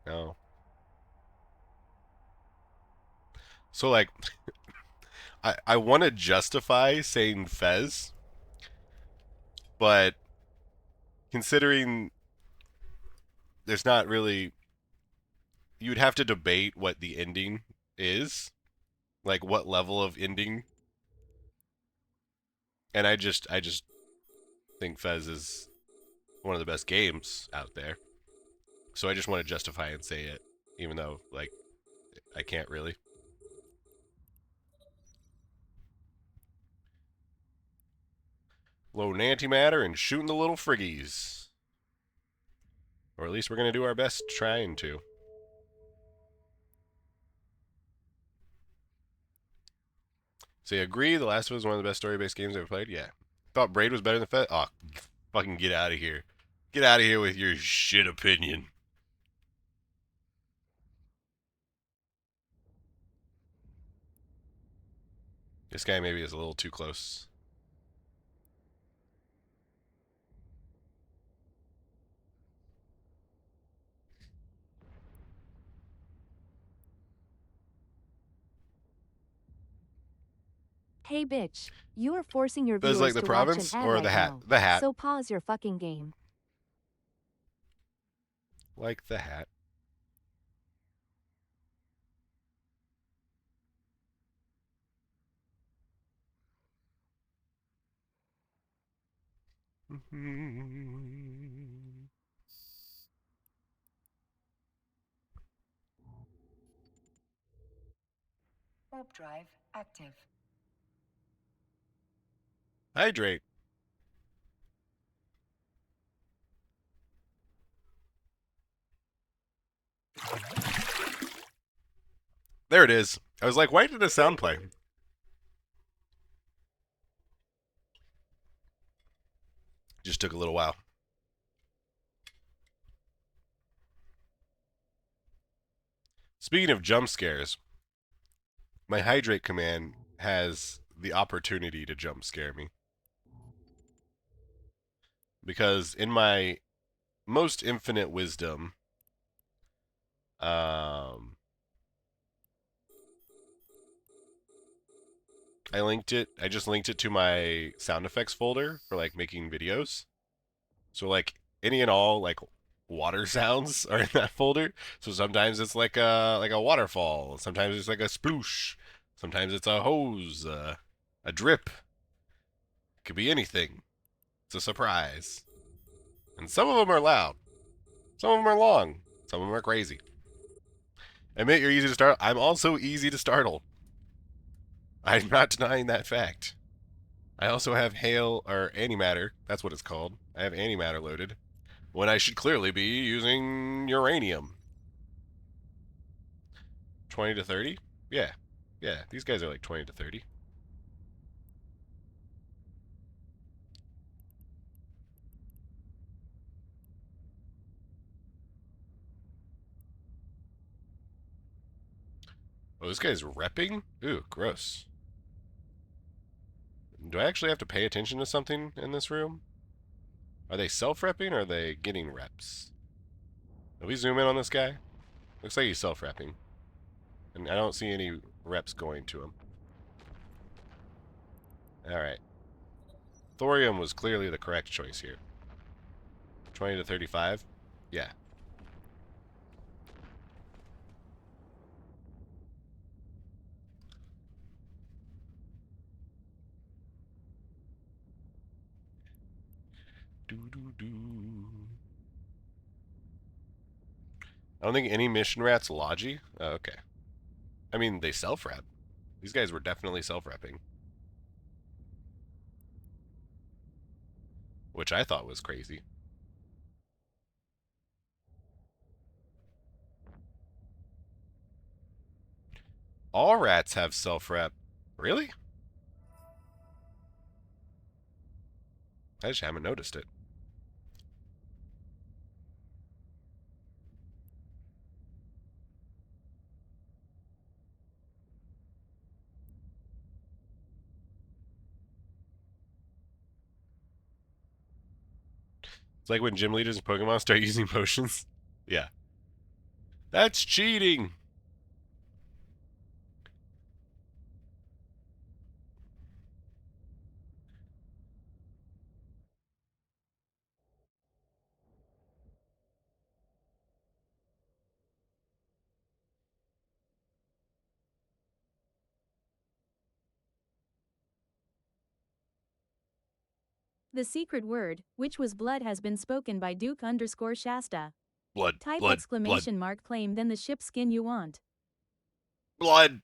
No. So, like, I want to justify saying Fez, but considering there's not really... You'd have to debate what the ending is. Like, what level of ending. And I just think Fez is one of the best games out there. So I just want to justify and say it, even though, like, I can't really. Loading antimatter and shooting the little friggies. Or at least we're going to do our best trying to. So you agree The Last of Us is one of the best story-based games I've ever played? Yeah. Thought Braid was better than Fez? Oh, fucking get out of here. Get out of here with your shit opinion. This guy maybe is a little too close. Hey bitch, you are forcing your Fez viewers like the to province watch an ad or right the hat? now. The hat. So pause your fucking game. Like the hat. Warp drive active. Hydrate. There it is. I was like, why did the sound play? Just took a little while. Speaking of jump scares, my hydrate command has the opportunity to jump scare me. Because in my most infinite wisdom, I just linked it to my sound effects folder for like making videos. So like any and all like water sounds are in that folder. So sometimes it's like a waterfall, sometimes it's like a sploosh, sometimes it's a hose, a drip. It could be anything. It's a surprise. And some of them are loud. Some of them are long. Some of them are crazy. Admit you're easy to startle. I'm also easy to startle. I'm not denying that fact. I also have hail or antimatter. That's what it's called. I have antimatter loaded when I should clearly be using uranium. 20 to 30? Yeah. Yeah, these guys are like 20 to 30. Oh, this guy's repping? Ooh, gross. Do I actually have to pay attention to something in this room? Are they self-repping or are they getting reps? Can we zoom in on this guy? Looks like he's self-repping. And I don't see any reps going to him. Alright. Thorium was clearly the correct choice here. 20 to 35? Yeah. Doo-doo-doo. I don't think any mission rats logi. Oh, okay. I mean, they self-rep. These guys were definitely self-repping. Which I thought was crazy. All rats have self-rep. Really? I just haven't noticed it. It's like when gym leaders in Pokemon start using potions. Yeah. That's cheating! The secret word, which was blood, has been spoken by Duke_Shasta. Blood, Type blood, exclamation mark claim then the ship skin you want. blood!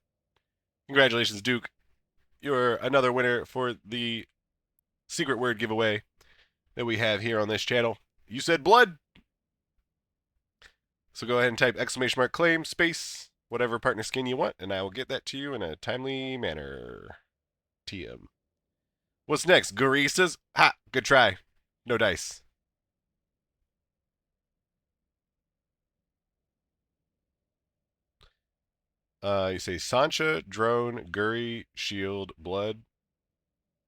Congratulations, Duke. You're another winner for the secret word giveaway that we have here on this channel. You said blood! So go ahead and type exclamation mark claim space whatever partner skin you want, and I will get that to you in a timely manner. TM. What's next? Goristas? Ha! Good try. No dice. You say Sancha, Drone, Guri, Shield, Blood,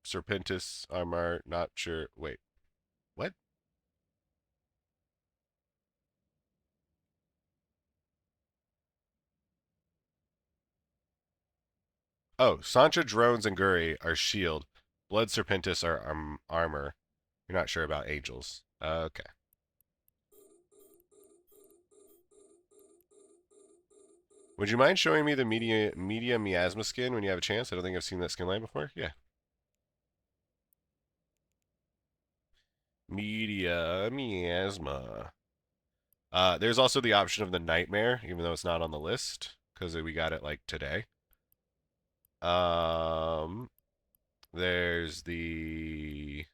Serpentis, Armor, not sure. Wait. What? Oh, Sancha, Drones, and Guri are Shield. Blood, Serpentis are Armor. You're not sure about Angels. Okay. Would you mind showing me the media miasma skin when you have a chance? I don't think I've seen that skin line before. Yeah. Media miasma. There's also the option of the nightmare, even though it's not on the list, because we got it like today. There's the...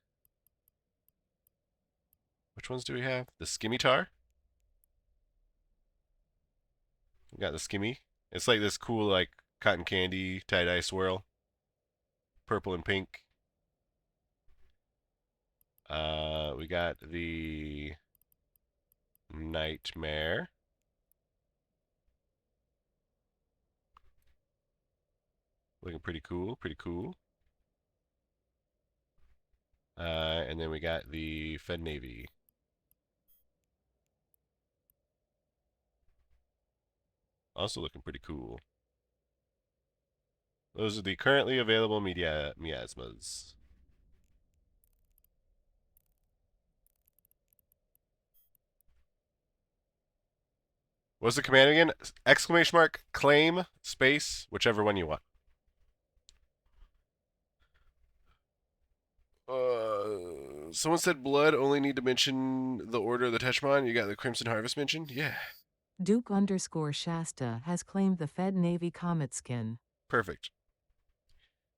Which ones do we have? The Skimitar. We got the Skimmy. It's like this cool, like, cotton candy tie-dye swirl. Purple and pink. We got the Nightmare. Looking pretty cool, pretty cool. And then we got the Fed Navy. Also looking pretty cool. Those are the currently available media miasmas. What's the command again? Exclamation mark, claim, space, whichever one you want. Someone said blood, only need to mention the order of the Teshmon. You got the Crimson Harvest mentioned? Yeah. Duke_Shasta has claimed the Fed Navy Comet skin. Perfect.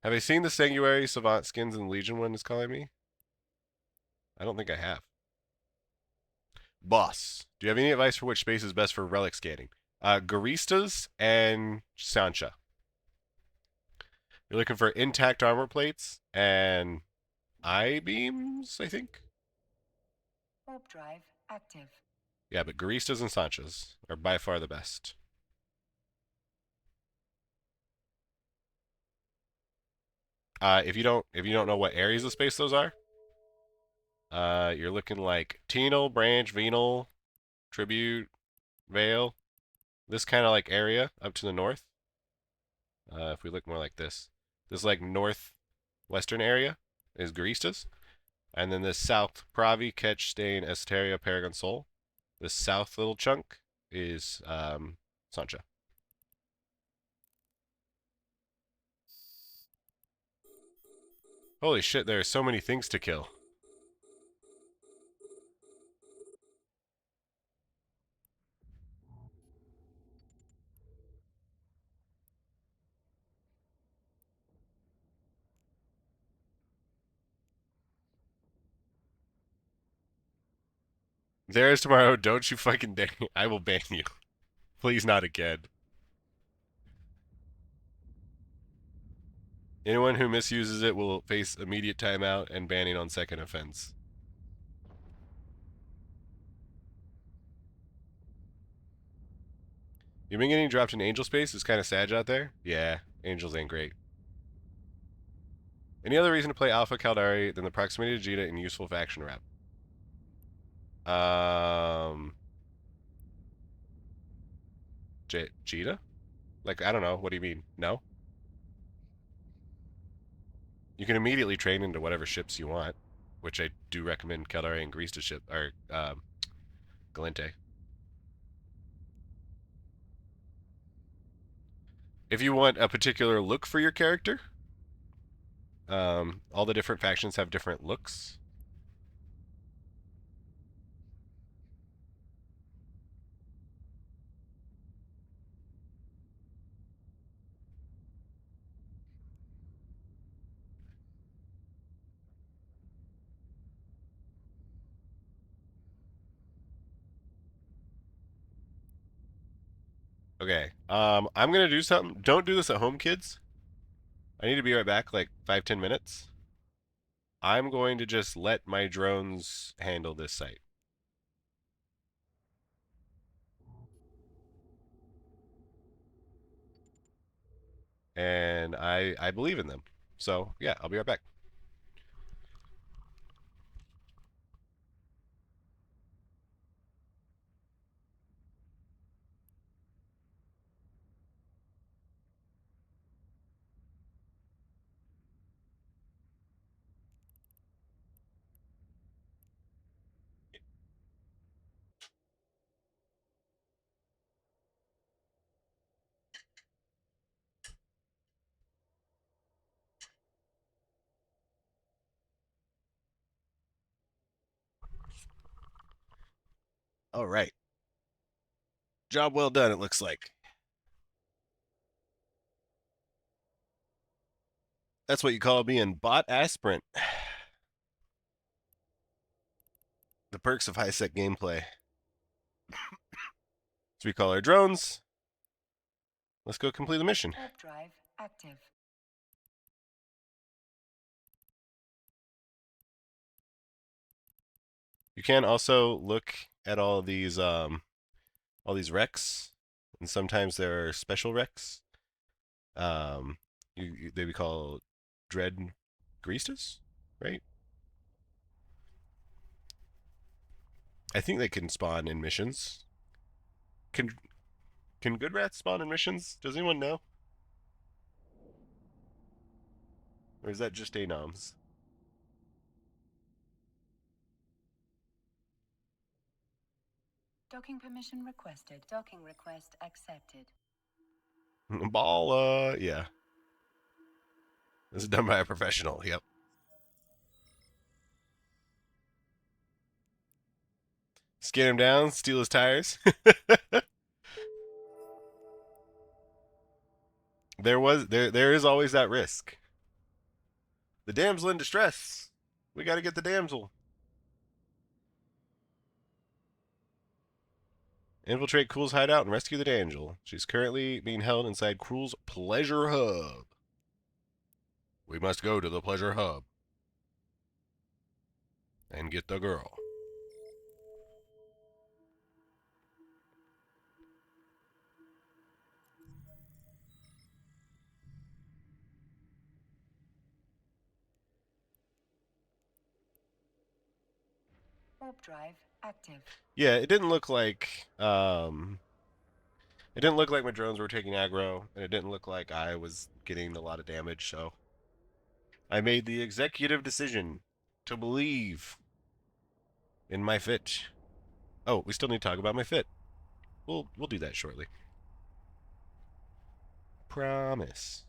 Have I seen the Sanguinary Savant skins in Legion one is calling me? I don't think I have. Boss, do you have any advice for which space is best for relic scanning? Garistas and Sancha. You're looking for intact armor plates and I-beams, I think? Warp drive active. Yeah, but Garistas and Sanchas are by far the best. If you don't know what areas of space those are, you're looking like Tenal, Branch, Venal, Tribute, Vale. This kind of like area up to the north. If we look more like this like northwestern area is Garistas. And then this south, Pravi, Ketch, Stain, Esteria, Paragon, Sol. This south little chunk is Sancha. Holy shit, there are so many things to kill. There is tomorrow. Don't you fucking dare. I will ban you. Please not again. Anyone who misuses it will face immediate timeout and banning on second offense. You been getting dropped in Angel Space? It's kind of sad out there. Yeah, Angels ain't great. Any other reason to play Alpha Caldari than the proximity to Jita and useful faction rep? Jita? Like, I don't know. What do you mean? No? You can immediately train into whatever ships you want, which I do recommend Caldari and Grease to ship, or Galente. If you want a particular look for your character, all the different factions have different looks. Okay. I'm gonna do something. Don't do this at home, kids. I need to be right back, like 5-10 minutes. I'm going to just let my drones handle this site. And I believe in them. So yeah, I'll be right back. All right. Job well done, it looks like. That's what you call being bot aspirant. The perks of high-sec gameplay. So we call our drones. Let's go complete the mission. Warp drive active. You can also look at all these wrecks, and sometimes there are special wrecks. They be called dread greastas, right? I think they can spawn in missions. Can good rats spawn in missions? Does anyone know? Or is that just anoms? Docking permission requested. Docking request accepted. Ball, yeah. This is done by a professional, yep. Scan him down, steal his tires. There is always that risk. The damsel in distress. We gotta get the damsel. Infiltrate Cool's hideout and rescue the damsel. She's currently being held inside Cool's pleasure hub. We must go to the pleasure hub and get the girl. Warp drive active. Yeah, it didn't look like it didn't look like my drones were taking aggro, and it didn't look like I was getting a lot of damage, so I made the executive decision to believe in my fit. Oh, we still need to talk about my fit. We'll do that shortly. Promise.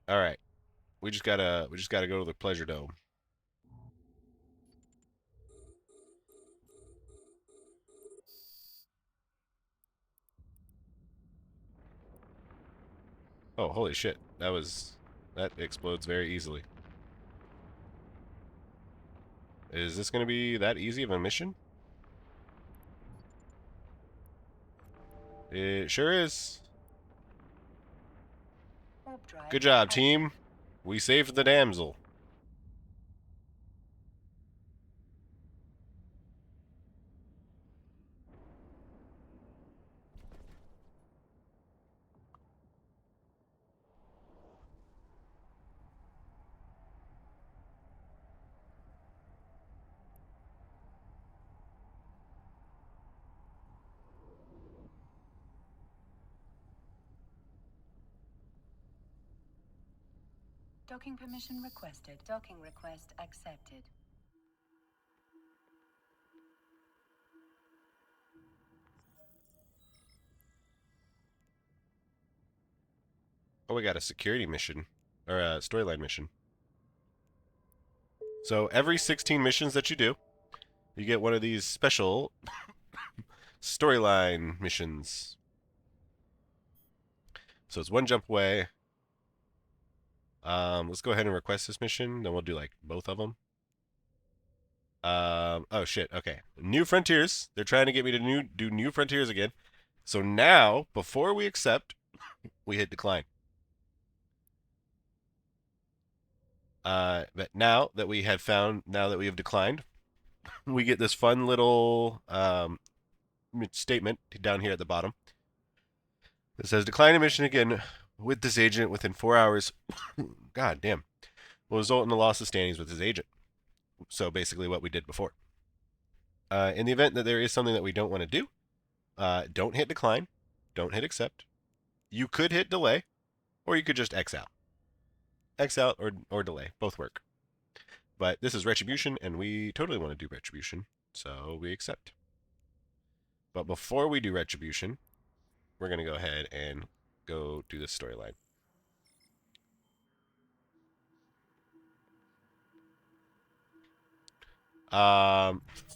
All right. We just gotta go to the pleasure dome. Oh, holy shit. That explodes very easily. Is this gonna be that easy of a mission? It sure is. Warp drive Good job, active. team. We saved the damsel. Docking permission requested. Docking request accepted. Oh, we got a security mission. Or a storyline mission. So every 16 missions that you do, you get one of these special storyline missions. So it's one jump away. Let's go ahead and request this mission. Then we'll do like both of them. Oh shit. Okay. New Frontiers. They're trying to get me to do New Frontiers again. So now, before we accept, we hit decline. But now that we have declined, we get this fun little statement down here at the bottom. It says decline admission again with this agent within 4 hours. God damn. Will result in the loss of standings with his agent. So basically what we did before. In the event that there is something that we don't want to do, don't hit decline. Don't hit accept. You could hit delay, or you could just X out. X out or delay. Both work. But this is retribution, and we totally want to do retribution, so we accept. But before we do retribution, we're going to go ahead and go do this storyline.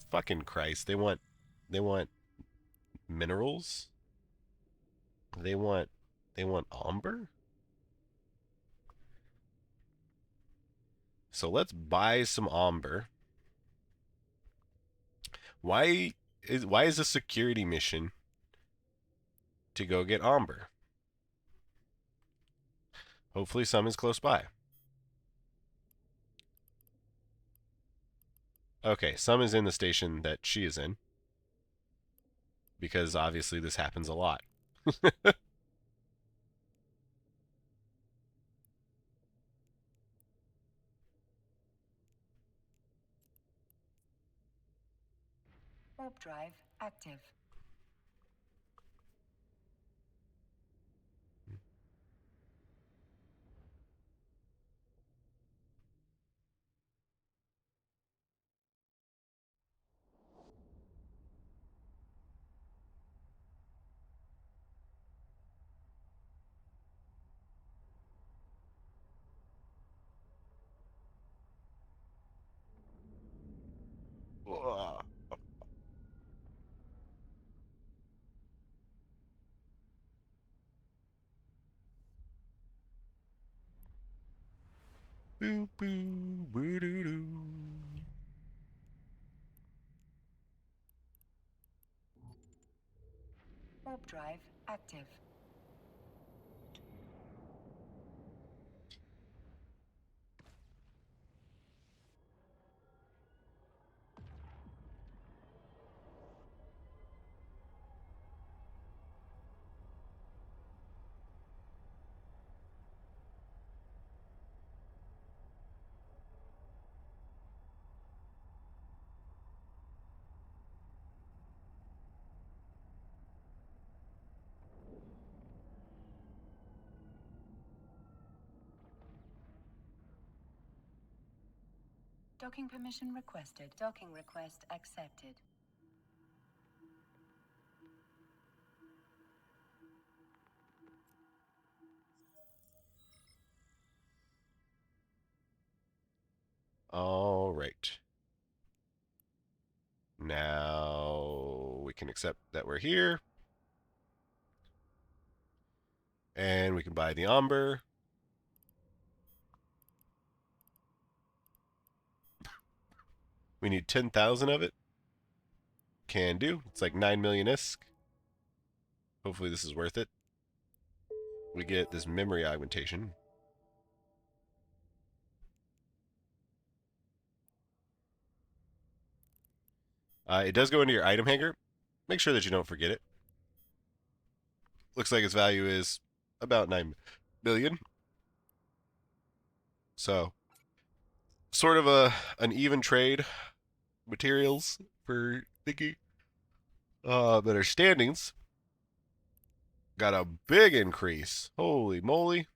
Fucking Christ. They want minerals. They want amber. So let's buy some amber. Why is a security mission to go get amber? Hopefully some is close by. Okay, some is in the station that she is in. Because obviously this happens a lot. Warp drive active. Ugh. Boo boo boo doo doo. Warp drive active. Docking permission requested. Docking request accepted. All right. Now we can accept that we're here. And we can buy the Amber. We need 10,000 of it. Can do. It's like 9 million ISK. Hopefully this is worth it. We get this memory augmentation. It does go into your item hanger. Make sure that you don't forget it. Looks like its value is about 9 million. So, sort of an even trade materials for Thingy. But our standings got a big increase. Holy moly.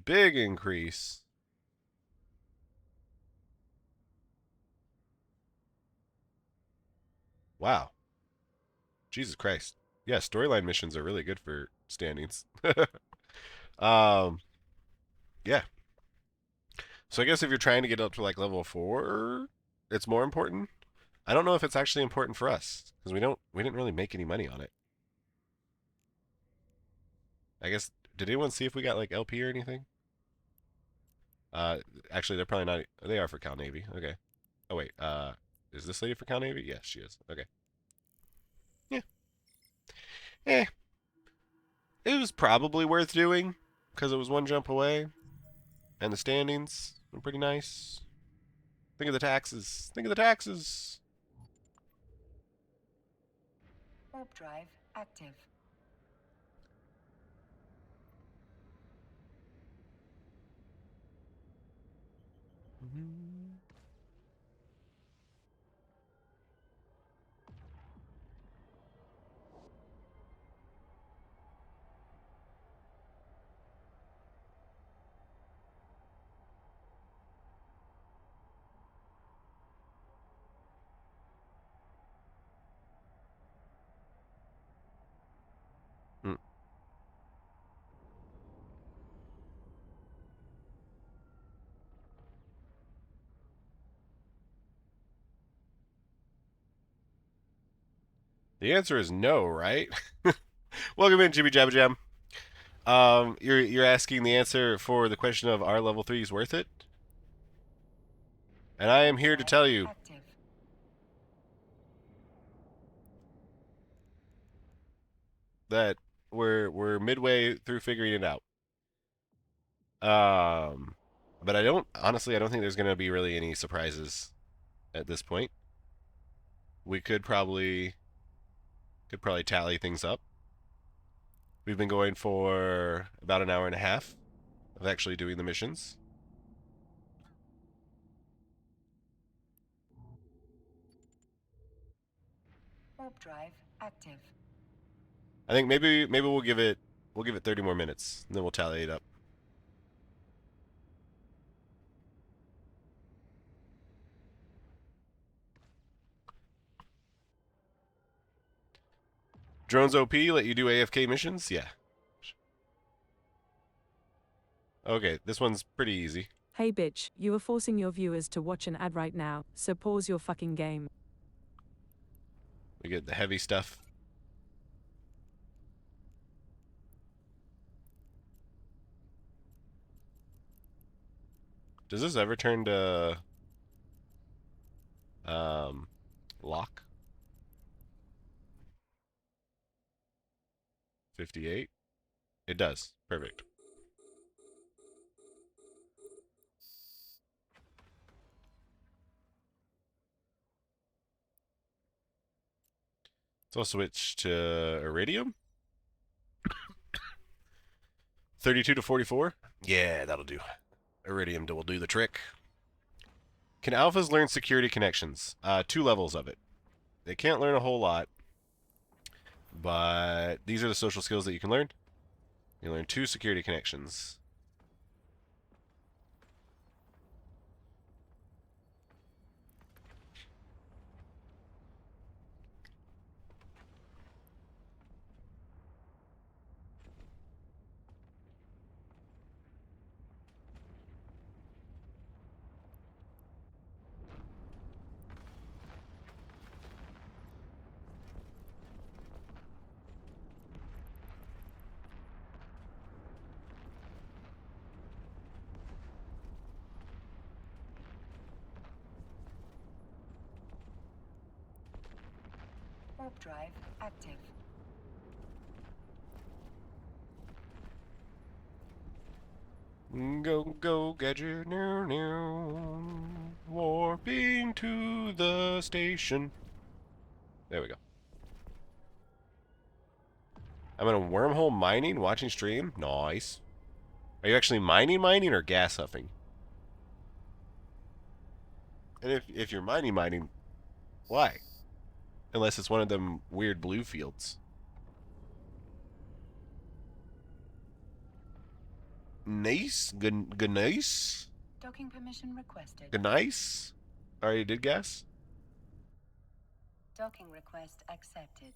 Big increase. Wow. Jesus Christ. Yeah, storyline missions are really good for standings. Yeah. So I guess if you're trying to get up to like level 4, it's more important. I don't know if it's actually important for us because we didn't really make any money on it. I guess did anyone see if we got like LP or anything? Actually they're probably not. They are for Cal Navy. Okay. Oh wait. Is this lady for Cal Navy? Yes, she is. Okay. Yeah. Eh. It was probably worth doing because it was one jump away, and the standings were pretty nice. Think of the taxes. Think of the taxes. Warp drive active. Mm. The answer is no, right? Welcome in, Jimmy Jabba Jam. You're asking the answer for the question of are level 3s worth it? And I am here to tell you Active. that we're midway through figuring it out. But I don't think there's gonna be really any surprises at this point. We could probably tally things up. We've been going for about an hour and a half of actually doing the missions. Warp drive active. I think maybe we'll give it 30 more minutes and then we'll tally it up. Drones OP let you do AFK missions? Yeah. Okay, this one's pretty easy. Hey bitch, you are forcing your viewers to watch an ad right now, so pause your fucking game. We get the heavy stuff. Does this ever turn to lock? 58? It does. Perfect. So I'll switch to Iridium. 32 to 44? Yeah, that'll do. Iridium will do the trick. Can alphas learn security connections? 2 levels of it. They can't learn a whole lot, but these are the social skills that you can learn. You learn 2 security connections. Warp drive active. Go, go, gadget, now, now. Warping to the station. There we go. I'm in a wormhole mining, watching stream. Nice. Are you actually mining, or gas huffing? And if you're mining, why? Unless it's one of them weird blue fields. Nice. Good nice. Docking permission requested. Good nice. Already did gas? Docking request accepted.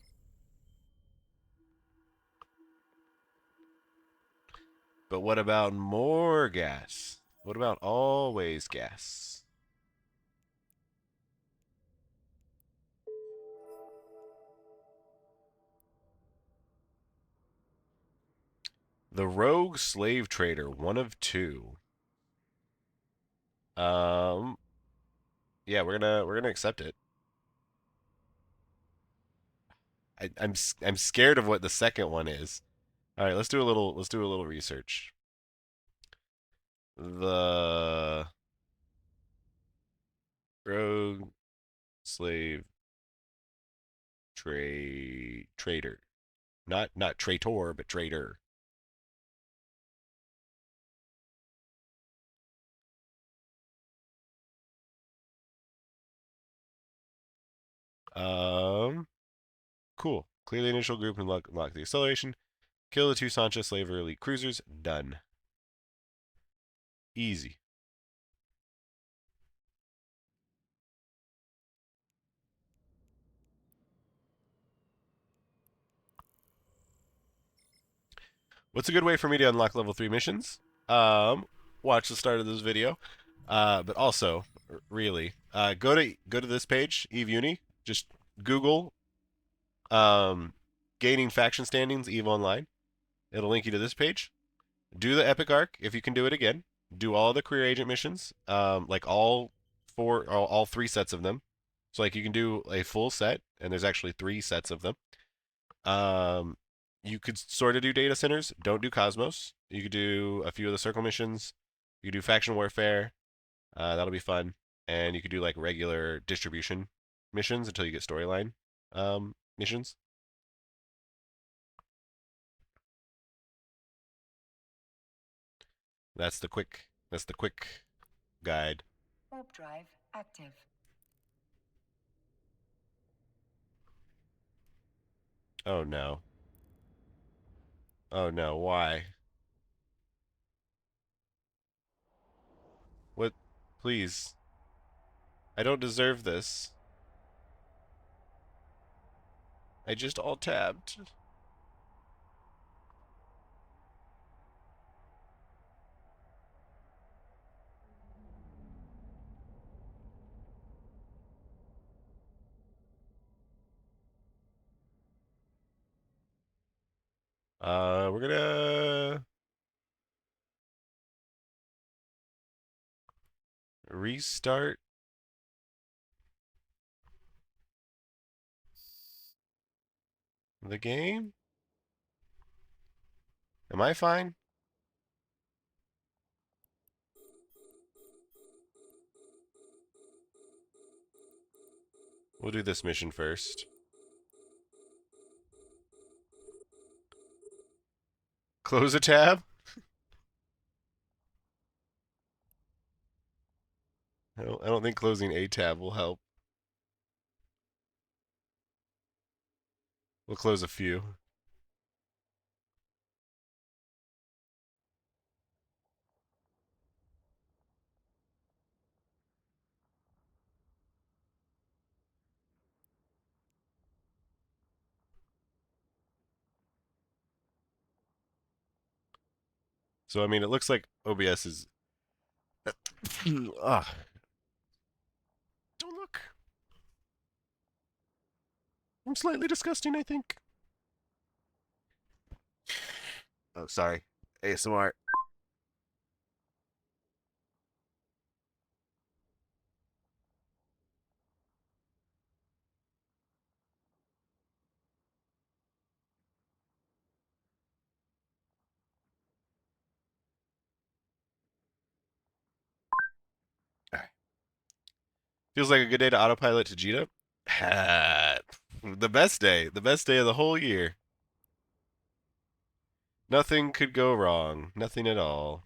But what about more gas? What about always gas? The rogue slave trader, one of 2. Yeah, we're gonna accept it. I'm scared of what the second one is. All right, let's do a little research. The rogue slave trader, not traitor, but trader. Cool. Clear the initial group and lock the acceleration. Kill the 2 Sancha slaver elite cruisers. Done. Easy. What's a good way for me to unlock level 3 missions? Watch the start of this video. But also, really, go to this page, Eve Uni. Just Google gaining faction standings, Eve Online. It'll link you to this page. Do the epic arc if you can do it again. Do all the career agent missions, like all 3 sets of them. So like you can do a full set, and there's actually 3 sets of them. You could sort of do data centers. Don't do Cosmos. You could do a few of the circle missions. You could do faction warfare. That'll be fun. And you could do like regular distribution missions until you get storyline missions. That's the quick guide. Warp drive active. Oh no. Oh no, why? What? Please. I don't deserve this. I just alt-tabbed. We're gonna restart the game. Am I fine? We'll do this mission first. Close a tab? I don't think closing a tab will help. We'll close a few. So I mean, it looks like OBS is. Ah, don't look. I'm slightly disgusting, I think. Oh, sorry. ASMR. Alright. Feels like a good day to autopilot to Jita. The best day. The best day of the whole year. Nothing could go wrong. Nothing at all.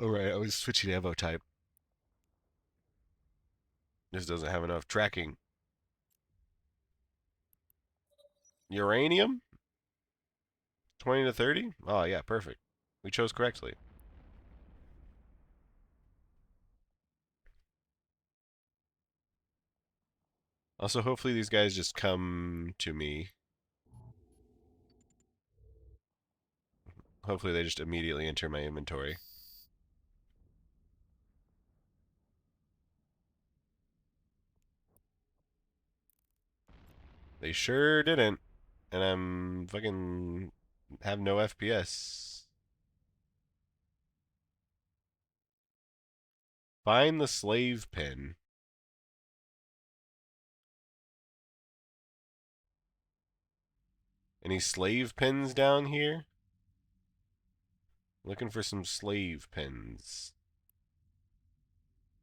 Alright, I was switching ammo type. This doesn't have enough tracking. Uranium? 20 to 30? Oh, yeah, perfect. We chose correctly. Also, hopefully these guys just come to me. Hopefully they just immediately enter my inventory. They sure didn't. And I'm fucking have no FPS. Find the slave pin. Any slave pins down here? Looking for some slave pins.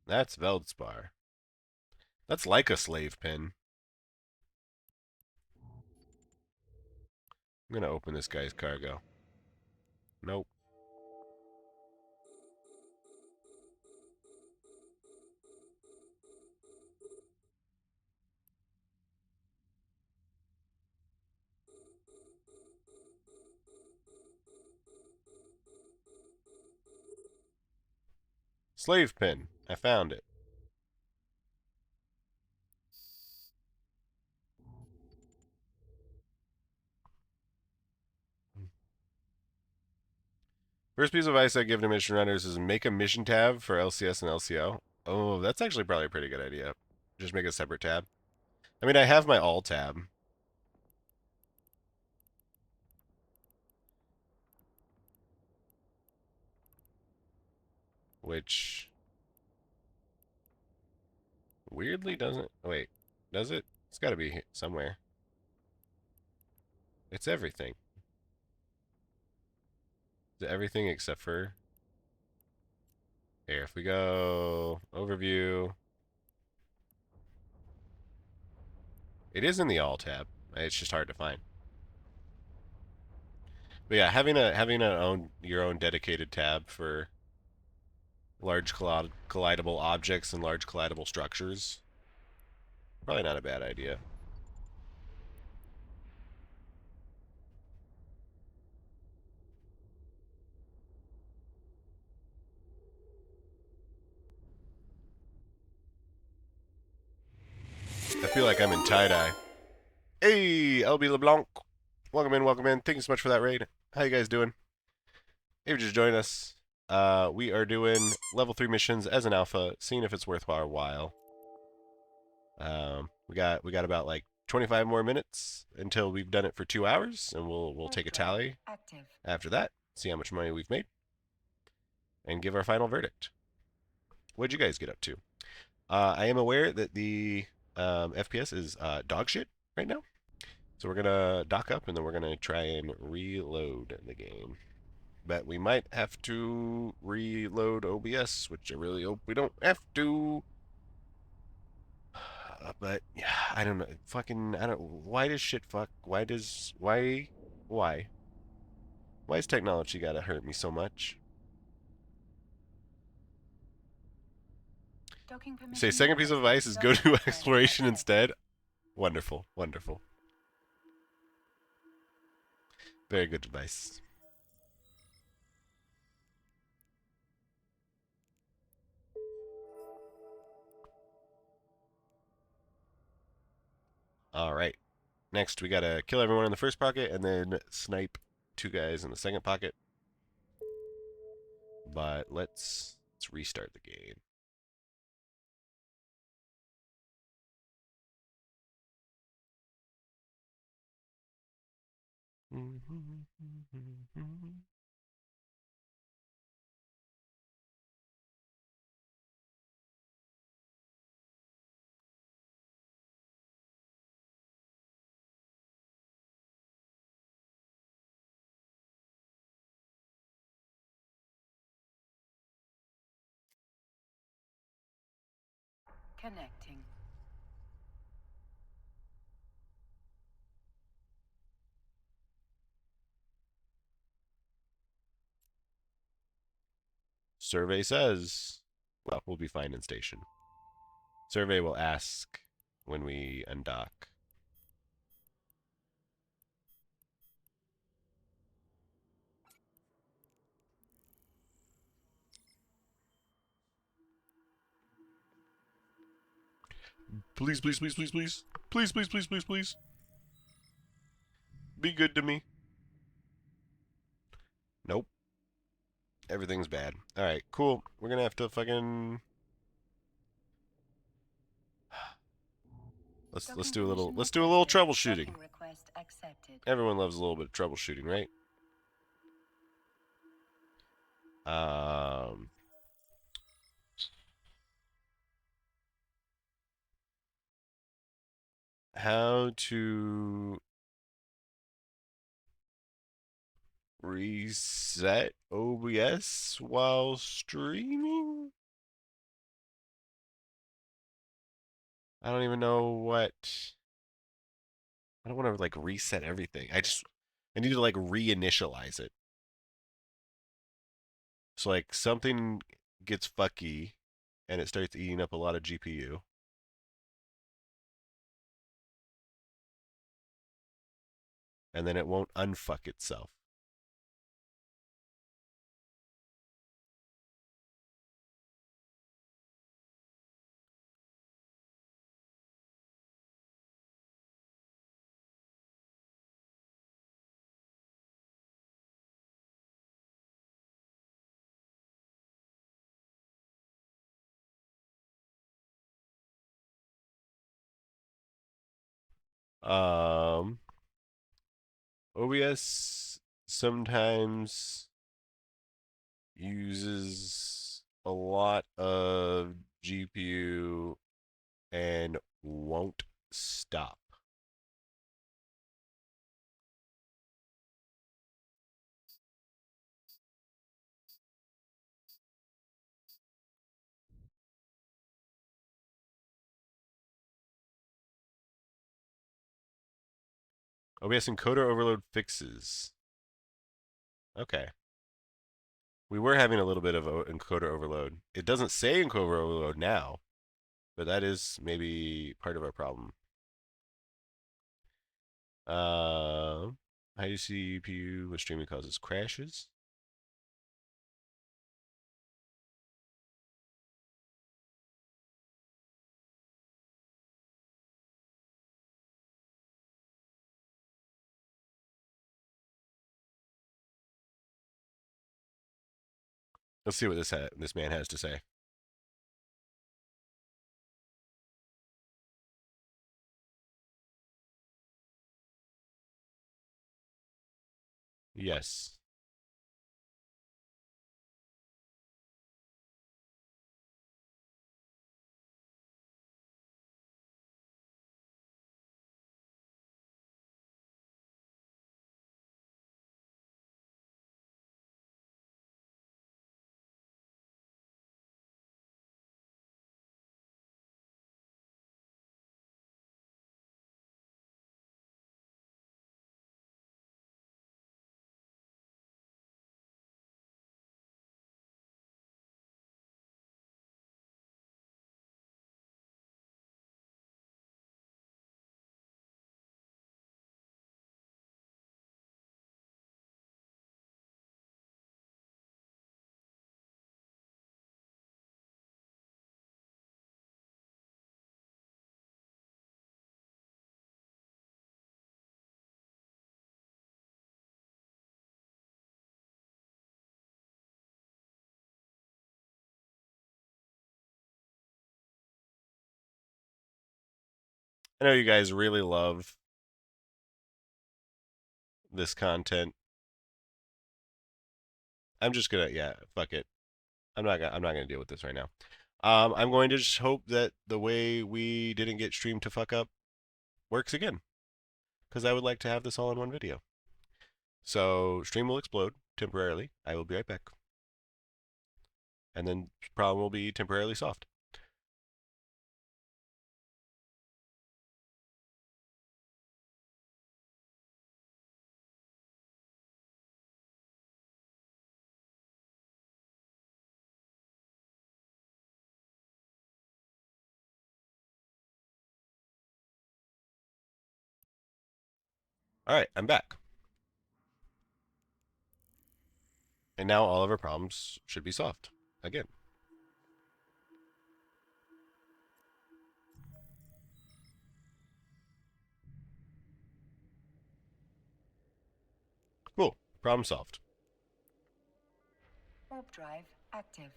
That's Veldspar. That's like a slave pin. I'm gonna open this guy's cargo. Nope. Slave pin. I found it. First piece of advice I give to mission runners is make a mission tab for LCS and LCO. Oh, that's actually probably a pretty good idea. Just make a separate tab. I mean, I have my all tab. Which weirdly doesn't... Wait, does it? It's gotta be somewhere. It's everything. It's everything except for... Here, if we go... Overview... It is in the all tab. It's just hard to find. But yeah, having your own dedicated tab for large collidable objects and large collidable structures, probably not a bad idea. I feel like I'm in tie-dye. Hey, LB LeBlanc. Welcome in, welcome in. Thank you so much for that raid. How you guys doing? If you just joined us, we are doing level 3 missions as an alpha, seeing if it's worth our while. We got about like 25 more minutes until we've done it for 2 hours, and we'll take a tally after that, see how much money we've made, and give our final verdict. What'd you guys get up to? I am aware that the FPS is dog shit right now. So we're going to dock up and then we're going to try and reload the game. But we might have to reload OBS, which I really hope we don't have to. But yeah, I don't know. Why does shit fuck? Why does, why? Why is technology gotta hurt me so much? Say second piece of advice is go to exploration instead. Wonderful, wonderful. Very good advice. All right. Next, we gotta kill everyone in the first pocket and then snipe 2 guys in the second pocket. But let's restart the game. Connecting. Survey says, well, we'll be fine in station. Survey will ask when we undock. Please, please, please, please, please. Please, please, please, please, please. Be good to me. Nope. Everything's bad. Alright, cool. We're gonna have to fucking let's do a little troubleshooting. Docking request accepted. Everyone loves a little bit of troubleshooting, right? How to reset OBS while streaming? I don't even know what. I don't want to like reset everything. I need to like reinitialize it. So like something gets fucky and it starts eating up a lot of GPU. And then it won't unfuck itself. OBS sometimes uses a lot of GPU and won't stop. OBS encoder overload fixes. Okay. We were having a little bit of encoder overload. It doesn't say encoder overload now, but that is maybe part of our problem. High CPU with streaming causes crashes. Let's see what this man has to say. Yes. I know you guys really love this content. I'm just gonna, yeah, fuck it. I'm not gonna deal with this right now. I'm going to just hope that the way we didn't get stream to fuck up works again, because I would like to have this all in one video. So stream will explode temporarily. I will be right back, and then problem will be temporarily soft. All right, I'm back. And now all of our problems should be solved again. Cool. Problem solved. Warp drive active.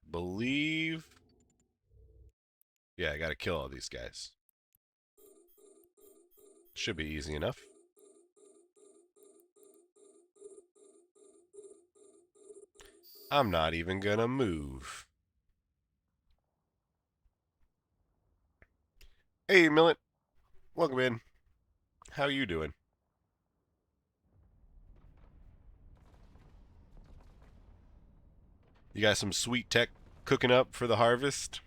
Believe. Yeah, I gotta kill all these guys. Should be easy enough. I'm not even gonna move. Hey, Millet. Welcome in. How you doing? You got some sweet tech cooking up for the harvest?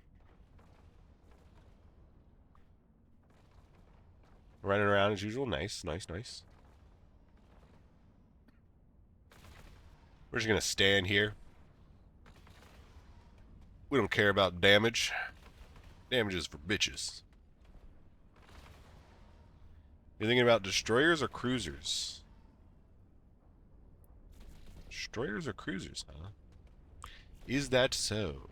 Running around as usual. Nice, nice, nice. We're just gonna stand here. We don't care about damage. Damage is for bitches. You thinking about destroyers or cruisers? Destroyers or cruisers, huh? Is that so?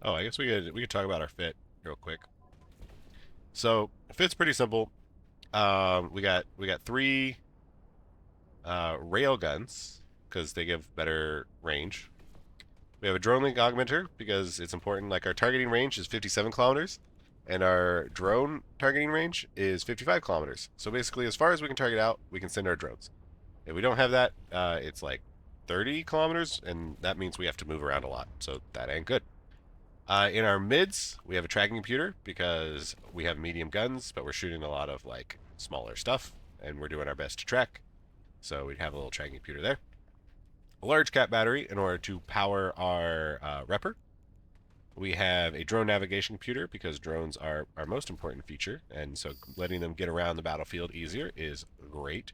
Oh, I guess we could talk about our fit real quick. So fit's pretty simple. We got three rail guns because they give better range. We have a drone link augmenter because it's important. Like our targeting range is 57 kilometers, and our drone targeting range is 55 kilometers. So basically, as far as we can target out, we can send our drones. If we don't have that, it's like 30 kilometers, and that means we have to move around a lot. So that ain't good. In our mids, we have a tracking computer because we have medium guns, but we're shooting a lot of like smaller stuff, and we're doing our best to track. So we'd have a little tracking computer there. A large cap battery in order to power our repper. We have a drone navigation computer because drones are our most important feature, and so letting them get around the battlefield easier is great.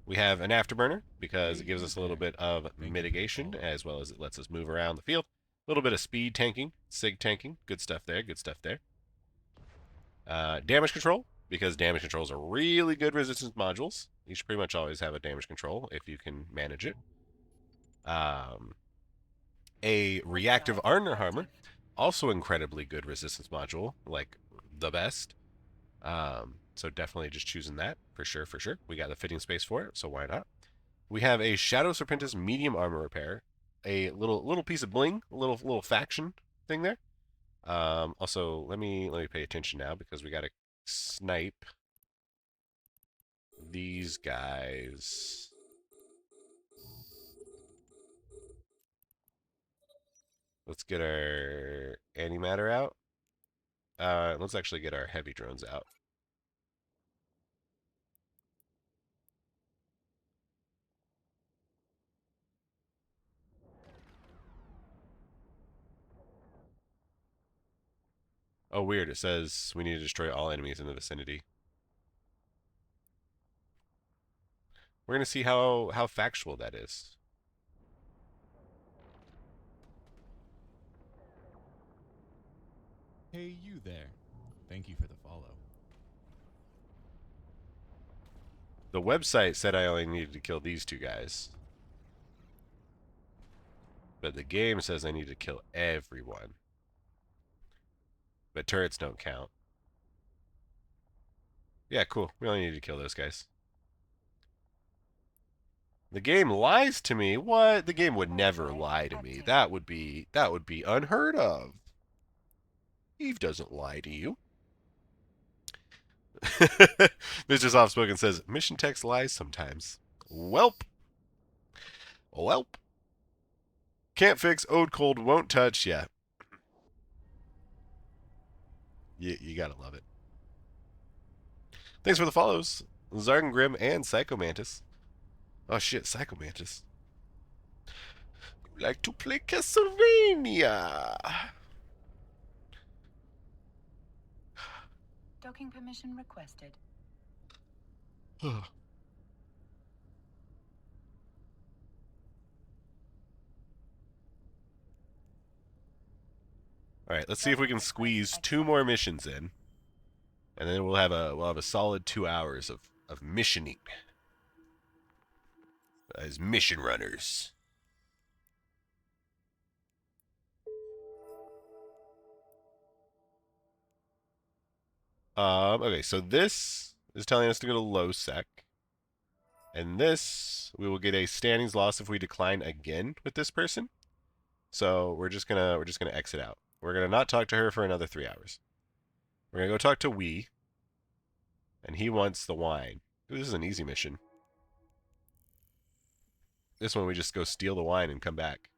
We have an afterburner because it gives us a little bit of mitigation as well as it lets us move around the field. A little bit of speed tanking, sig tanking, good stuff there, good stuff there. Damage control, because damage controls are really good resistance modules. You should pretty much always have a damage control if you can manage it. A reactive armor, also incredibly good resistance module, like the best. So definitely just choosing that for sure, for sure. We got the fitting space for it, so why not? We have a Shadow Serpentis medium armor repair, a little piece of bling, a little faction thing there. Also, let me pay attention now because we got to snipe these guys. Let's get our antimatter out. Let's actually get our heavy drones out. Oh, weird. It says we need to destroy all enemies in the vicinity. We're going to see how factual that is. Hey, you there. Thank you for the follow. The website said I only needed to kill these two guys. But the game says I need to kill everyone. But turrets don't count. Yeah, cool. We only need to kill those guys. The game lies to me. What? The game would never lie to me. That would be unheard of. Eve doesn't lie to you. Mr. Softspoken says, mission text lies sometimes. Welp. Welp. Can't fix, ode cold, won't touch. Yeah. You gotta love it. Thanks for the follows. Zargengrim and Psychomantis. Oh shit, Psychomantis. You like to play Castlevania. Docking permission requested. Alright, let's see if we can squeeze 2 more missions in. And then we'll have a solid 2 hours of missioning. As mission runners. Okay, so this is telling us to go to low sec. And this, we will get a standings loss if we decline again with this person. So we're just gonna exit out. We're gonna not talk to her for another 3 hours. We're gonna go talk to Wee. And he wants the wine. Ooh, this is an easy mission. This one we just go steal the wine and come back.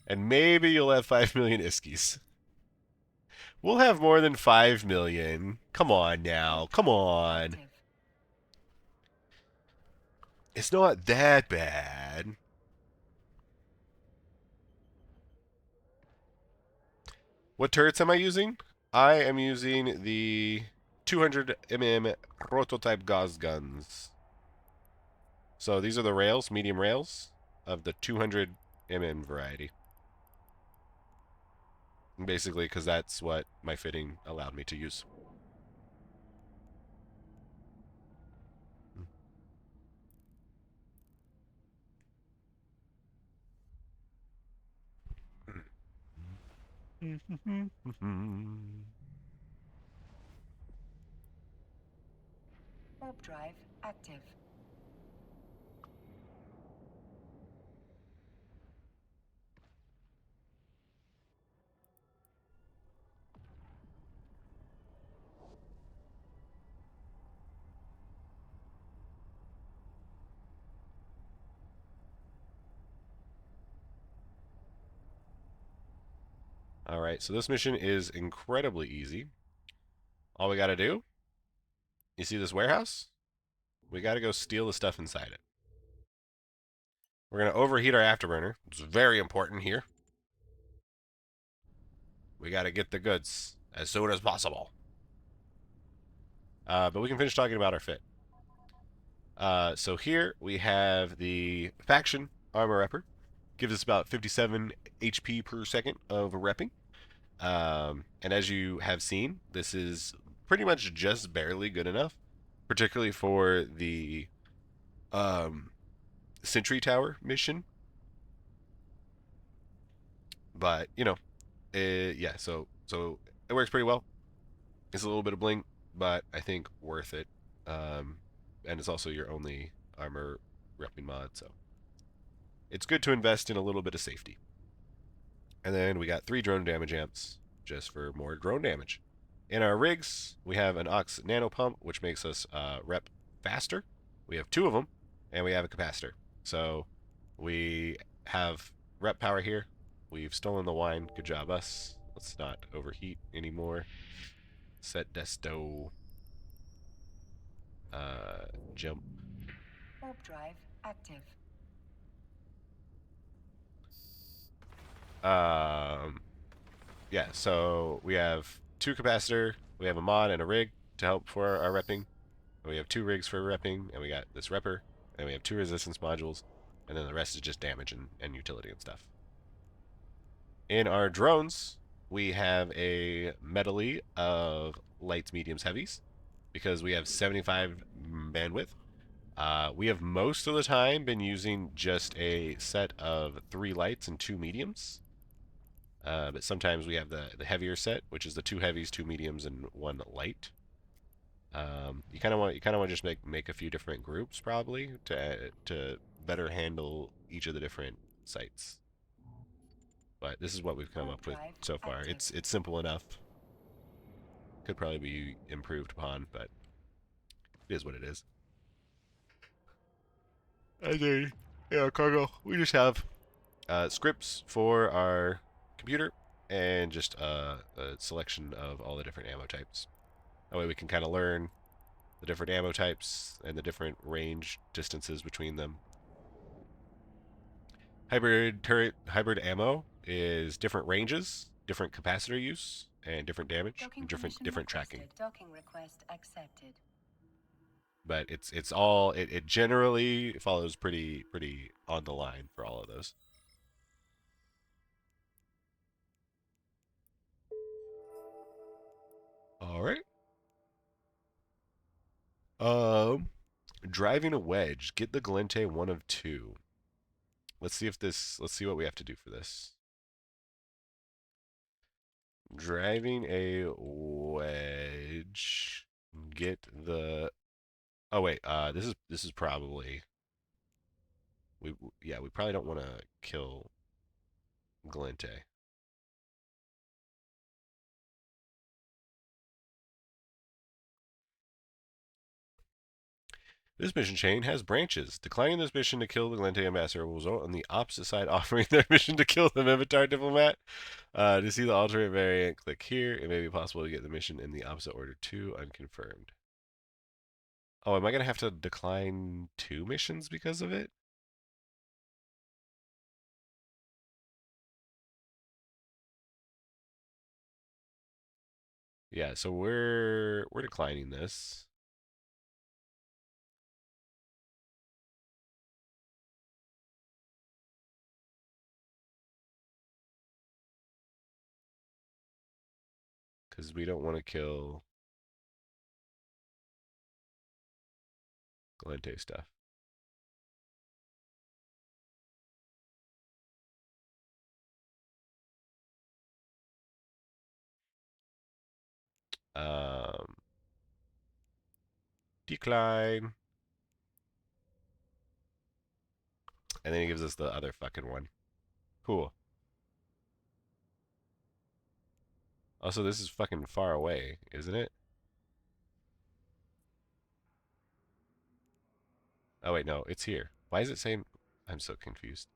And maybe you'll have 5 million Iskies. We'll have more than 5 million. Come on now. Come on. It's not that bad. What turrets am I using? I am using the 200 mm prototype gauze guns. So these are the rails, medium rails, of the 200 mm variety. Basically, because that's what my fitting allowed me to use. Warp drive active. Alright, so this mission is incredibly easy. All we gotta do, you see this warehouse? We gotta go steal the stuff inside it. We're gonna overheat our afterburner. It's very important here. We gotta get the goods as soon as possible. But we can finish talking about our fit. So here we have the faction armor repper. Gives us about 57 HP per second of repping. And as you have seen, this is pretty much just barely good enough, particularly for the Sentry Tower mission. But, you know, yeah, so it works pretty well. It's a little bit of bling, but I think worth it. And it's also your only armor repping mod, so it's good to invest in a little bit of safety. And then we got 3 drone damage amps just for more drone damage. In our rigs, we have an Ox Nano Pump, which makes us rep faster. We have 2 of them, and we have a capacitor. So we have rep power here. We've stolen the wine. Good job, us. Let's not overheat anymore. Set desto. Jump. Warp drive active. Yeah, so we have 2 capacitor, we have a mod and a rig to help for our repping. We have 2 rigs for repping, and we got this repper, and we have 2 resistance modules, and then the rest is just damage and utility and stuff. In our drones, we have a medley of lights, mediums, heavies, because we have 75 bandwidth. We have most of the time been using just a set of 3 lights and 2 mediums. But sometimes we have the heavier set, which is the 2 heavies, 2 mediums, and 1 light. You kind of want to just make a few different groups probably to better handle each of the different sites. But this is what we've come up with so far. It's simple enough. Could probably be improved upon, but it is what it is. And then, yeah, cargo. We just have scripts for our computer and just a selection of all the different ammo types. That way we can kind of learn the different ammo types and the different range distances between them. Hybrid ammo is different ranges, different capacitor use, and different damage, and different tracking. Docking request accepted. But it's all it generally follows pretty on the line for all of those. All right. Driving a wedge. Get the Galente 1 of 2. Let's see what we have to do for this. Driving a wedge. Get the. Oh wait. This is probably. We probably don't want to kill Galente. This mission chain has branches. Declining this mission to kill the Galente ambassador will result on the opposite side offering their mission to kill the Mimitar diplomat. To see the alternate variant, click here. It may be possible to get the mission in the opposite order too, unconfirmed. Oh, am I going to have to decline 2 missions because of it? Yeah, so we're declining this. Because we don't want to kill Galente stuff. Um, Decline. And then he gives us the other fucking one. Cool. Also, this is fucking far away, isn't it? Oh, wait, no, it's here. Why is it saying... I'm so confused.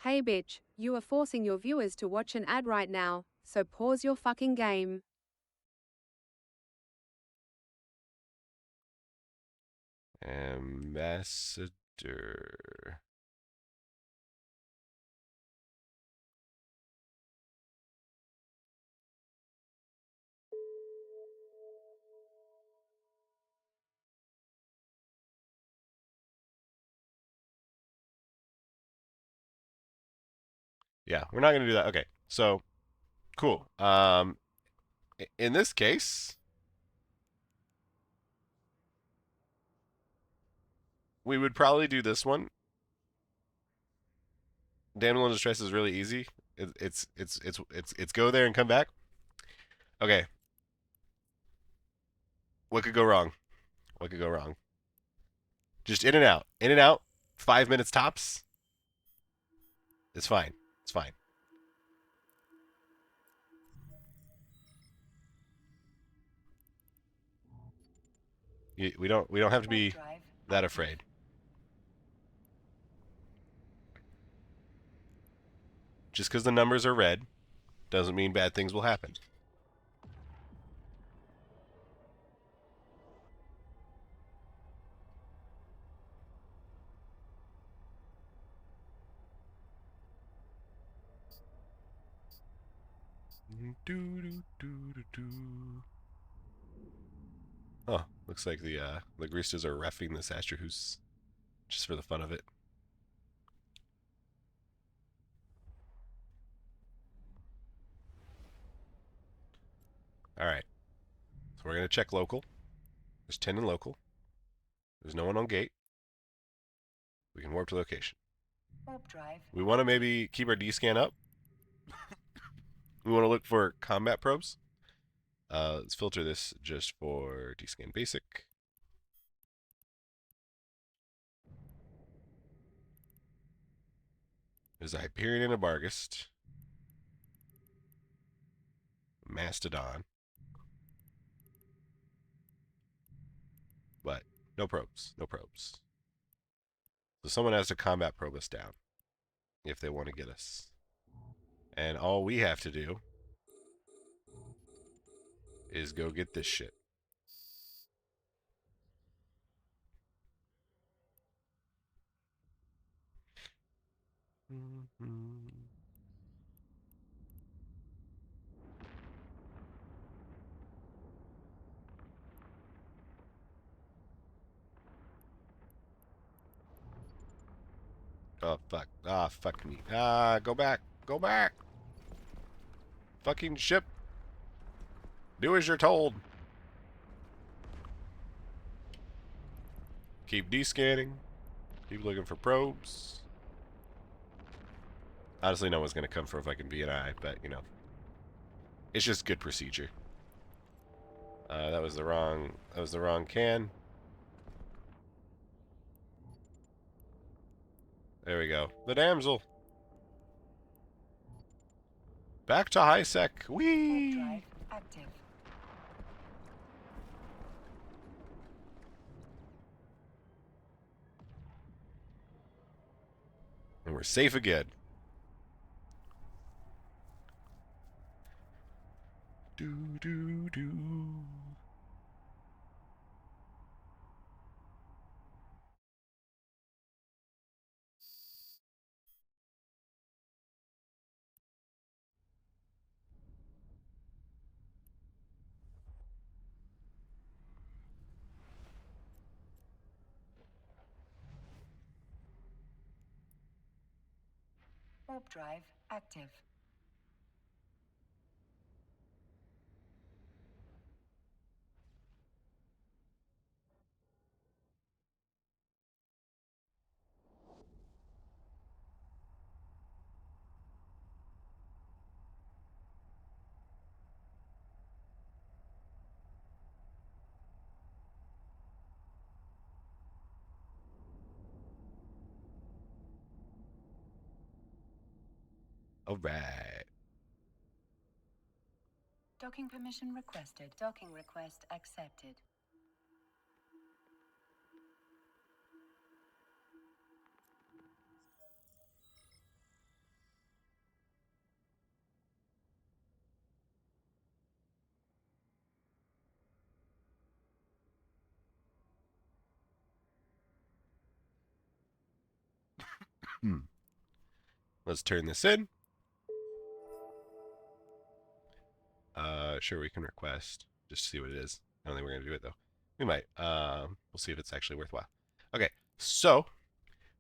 Hey bitch, you are forcing your viewers to watch an ad right now, so pause your fucking game. Ambassador. Yeah, we're not going to do that. Okay, so, cool. In this case, we would probably do this one. Damsel in Distress is really easy. It's go there and come back. Okay. What could go wrong? What could go wrong? Just in and out. In and out. 5 minutes tops. It's fine. It's fine. We don't have to be that afraid. Just because the numbers are red doesn't mean bad things will happen. Oh, looks like the Ligristas are reffing this Astrahoos just for the fun of it. Alright. So we're going to check local. There's 10 in local. There's no one on gate. We can warp to location. Warp drive. We want to maybe keep our D-scan up. We want to look for combat probes. Let's filter this just for D-scan basic. There's a Hyperion and a Bargist. Mastodon. But no probes. No probes. So someone has to combat probe us down if they want to get us. And all we have to do is go get this shit. Oh, fuck. Ah, fuck me. Ah, go back. Go back. Fucking ship. Do as you're told. Keep descanning. Keep looking for probes. Honestly, no one's going to come for a fucking VNI, but, you know. It's just good procedure. That was the wrong can. There we go. The damsel. Back to high sec. Warp Whee! drive active. And we're safe again. Do do do. Warp drive active. All right. Docking permission requested. Docking request accepted. Let's turn this in. Sure, we can request just to see what it is. I don't think we're gonna do it though. We might. We'll see if it's actually worthwhile. Okay, so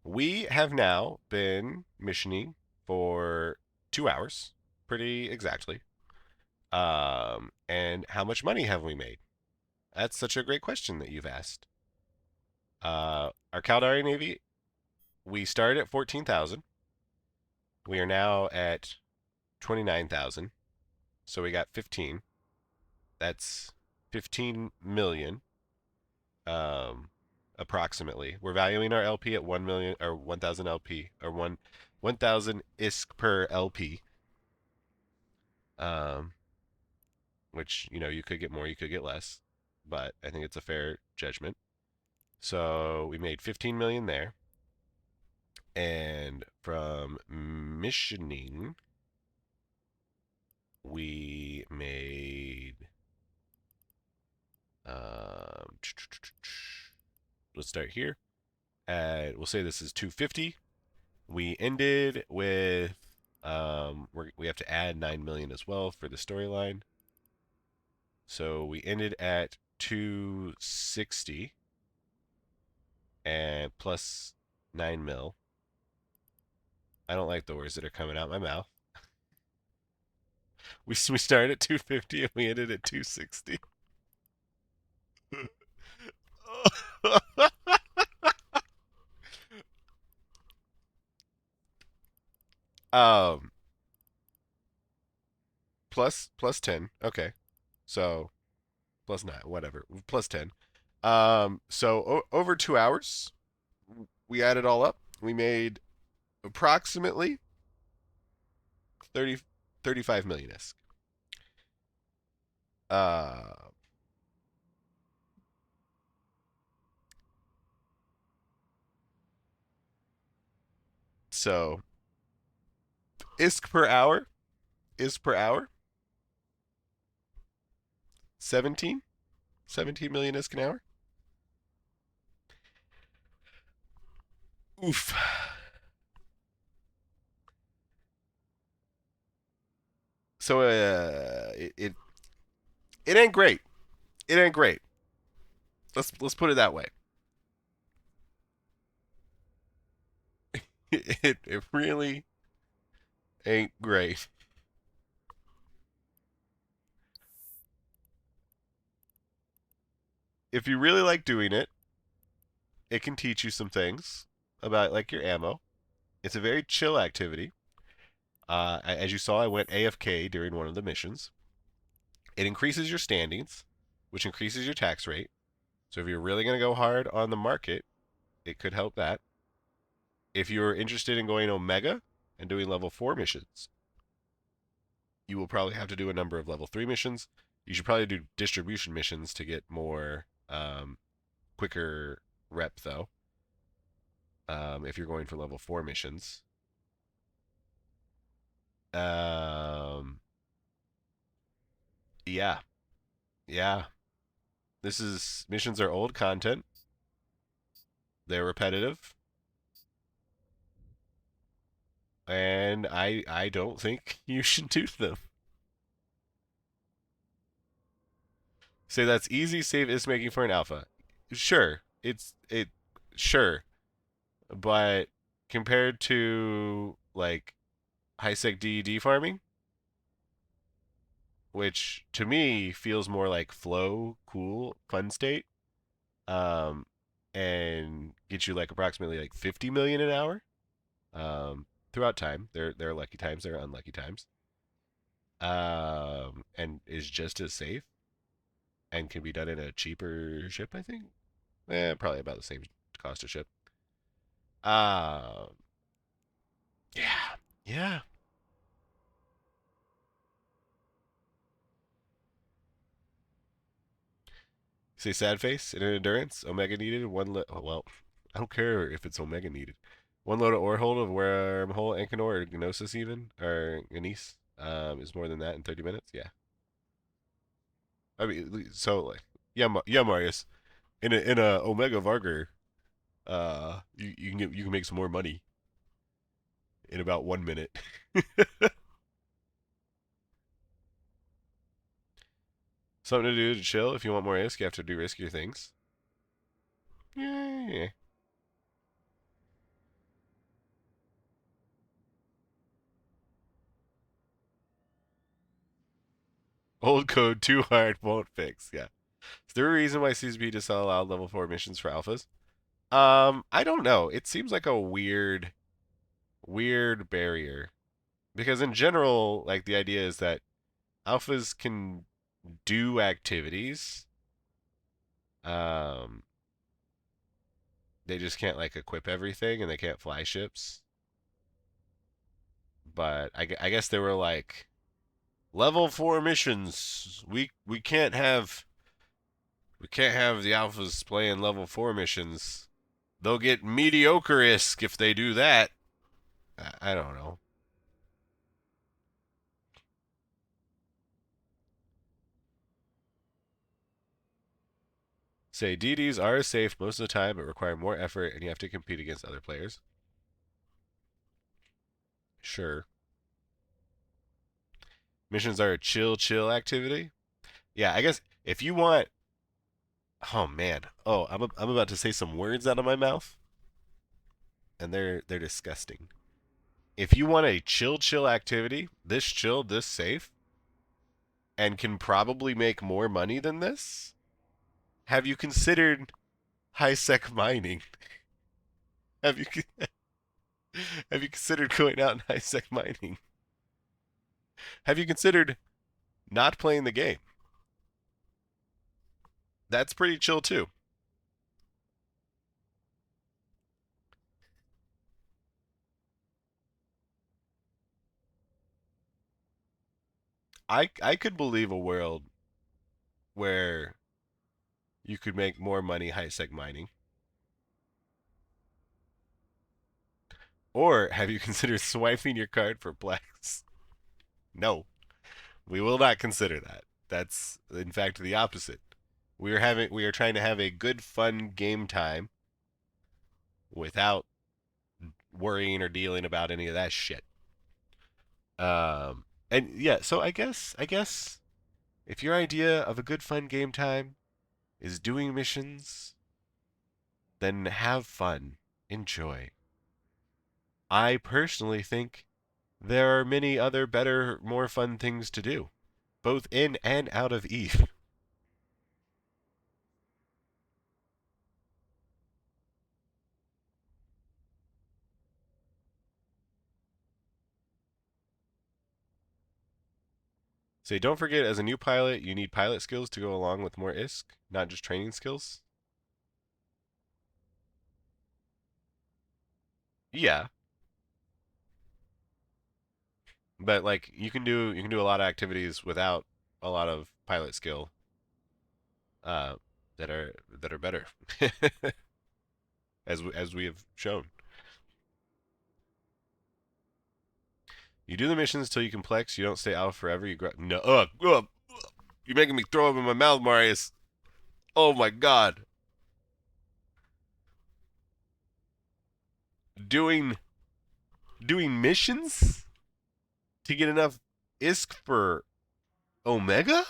we have now been missioning for 2 hours, pretty exactly. And how much money have we made? That's such a great question that you've asked. Our Caldari Navy, we started at 14,000. We are now at 29,000. So we got 15. That's 15 million, approximately. We're valuing our LP at 1 million or 1,000 LP or 1,000 ISK per LP. Which, you know, you could get more, you could get less, but I think it's a fair judgment. So we made 15 million there. And from missioning, we made let's start here. We'll say this is 250. We ended with We have to add 9 million as well for the storyline. So we ended at 260 and plus 9 mil. I don't like the words that are coming out my mouth. We started at 250 and we ended at 260. um plus 10. Okay. So plus 9, whatever. Plus 10. So over 2 hours, we added all up. We made approximately 30 35 million isk. So isk per hour is per hour 17 million isk an hour. Oof. So it ain't great. It ain't great. Let's put it that way. It really ain't great. If you really like doing it, it can teach you some things about like your ammo. It's a very chill activity. As you saw, I went AFK during one of the missions. It increases your standings, which increases your tax rate. So if you're really going to go hard on the market, it could help that. If you're interested in going Omega and doing level 4 missions, you will probably have to do a number of level 3 missions. You should probably do distribution missions to get more quicker rep, though, if you're going for level 4 missions. Yeah. Yeah. Missions are old content. They're repetitive. And I don't think you should do them. Say that's easy, save is making for an alpha. Sure. Sure. But compared to like high sec DED farming, which to me feels more like flow, cool, fun state, um, and get you like approximately like 50 million an hour, throughout time. There are lucky times, there are unlucky times, and is just as safe and can be done in a cheaper ship. I think, probably about the same cost of ship. Um, yeah, yeah. Say sad face in an endurance. Omega needed well, I don't care if it's Omega needed. One load of ore hold of wormhole, Ankinor, or Gnosis even, or Gnesis, is more than that in 30 minutes. Yeah. I mean, so like, yeah, Marius. In a Omega Varger, you can make some more money in about 1 minute. Something to do to chill. If you want more risk, you have to do riskier things. Yeah. Old code too hard won't fix. Yeah. Is there a reason why CSP disallowed level 4 missions for alphas? I don't know. It seems like a weird barrier. Because in general, like the idea is that alphas can do activities. Um, they just can't like equip everything and they can't fly ships. But I guess they were like level 4 missions. We can't have the alphas playing level 4 missions. They'll get mediocre-isk if they do that. I don't know. Say DDs are safe most of the time, but require more effort, and you have to compete against other players. Sure. Missions are a chill activity. Yeah, I guess if you want. Oh man. Oh, I'm about to say some words out of my mouth, and they're disgusting. If you want a chill activity, this safe, and can probably make more money than this, have you considered high sec mining? Have you have you considered going out and high sec mining? Have you considered not playing the game? That's pretty chill too. I could believe a world where you could make more money high sec mining. Or have you considered swiping your card for Plex? No, we will not consider that. That's in fact the opposite. We are trying to have a good fun game time without worrying or dealing about any of that shit. And yeah, so I guess if your idea of a good fun game time is doing missions, then have fun, enjoy. I personally think there are many other better, more fun things to do, both in and out of Eve. Say, don't forget, as a new pilot, you need pilot skills to go along with more ISK, not just training skills. Yeah, but like you can do a lot of activities without a lot of pilot skill, uh, that are better, as we have shown. You do the missions till you complex. You don't stay alpha forever. You grow. No, you're making me throw up in my mouth, Marius. Oh my God. Doing doing missions to get enough ISK for Omega?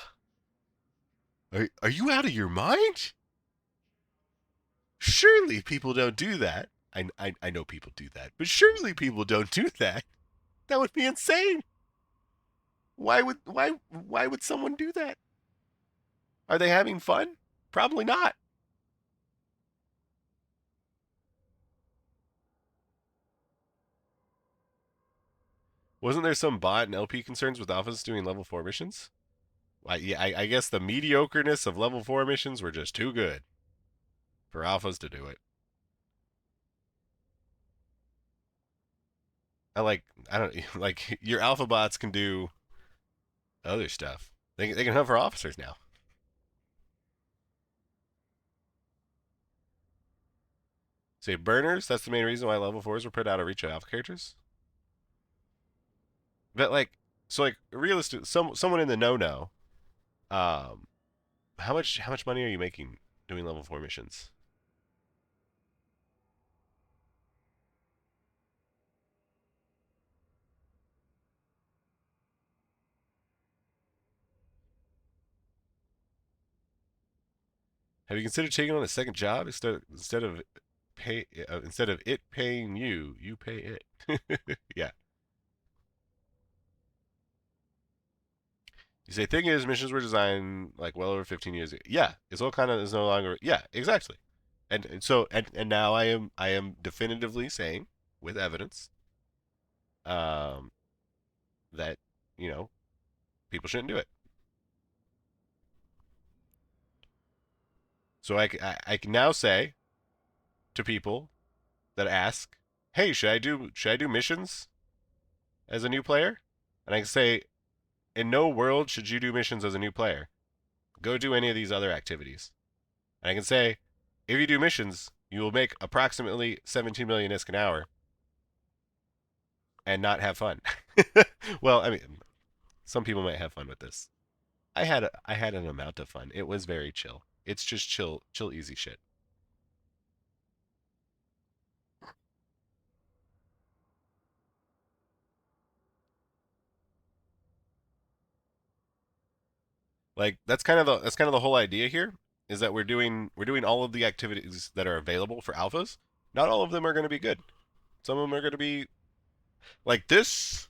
Are you out of your mind? Surely people don't do that. I know people do that, but surely people don't do that. That would be insane. Why would someone do that? Are they having fun? Probably not. Wasn't there some bot and LP concerns with alphas doing level 4 missions? I guess the mediocreness of level 4 missions were just too good for alphas to do it. I don't like your alpha bots can do other stuff. They can hunt for officers now. Say burners, that's the main reason why level 4s were put out of reach of alpha characters. But like so like realistic someone in the no um how much money are you making doing level 4 missions? Have you considered taking on a second job instead of it paying you, you pay it? Yeah. You say thing is missions were designed like well over 15 years ago. Yeah, it's all kind of is no longer. Yeah, exactly. And now I am definitively saying with evidence um that you know people shouldn't do it. So I can now say to people that ask, "Hey, should I do missions as a new player?" And I can say, "In no world should you do missions as a new player. Go do any of these other activities." And I can say, if you do missions, you will make approximately 17 million ISK an hour and not have fun. Well, I mean, some people might have fun with this. I had an amount of fun. It was very chill. It's just chill, easy shit. Like that's kind of the whole idea here is that we're doing all of the activities that are available for alphas. Not all of them are going to be good. Some of them are going to be like this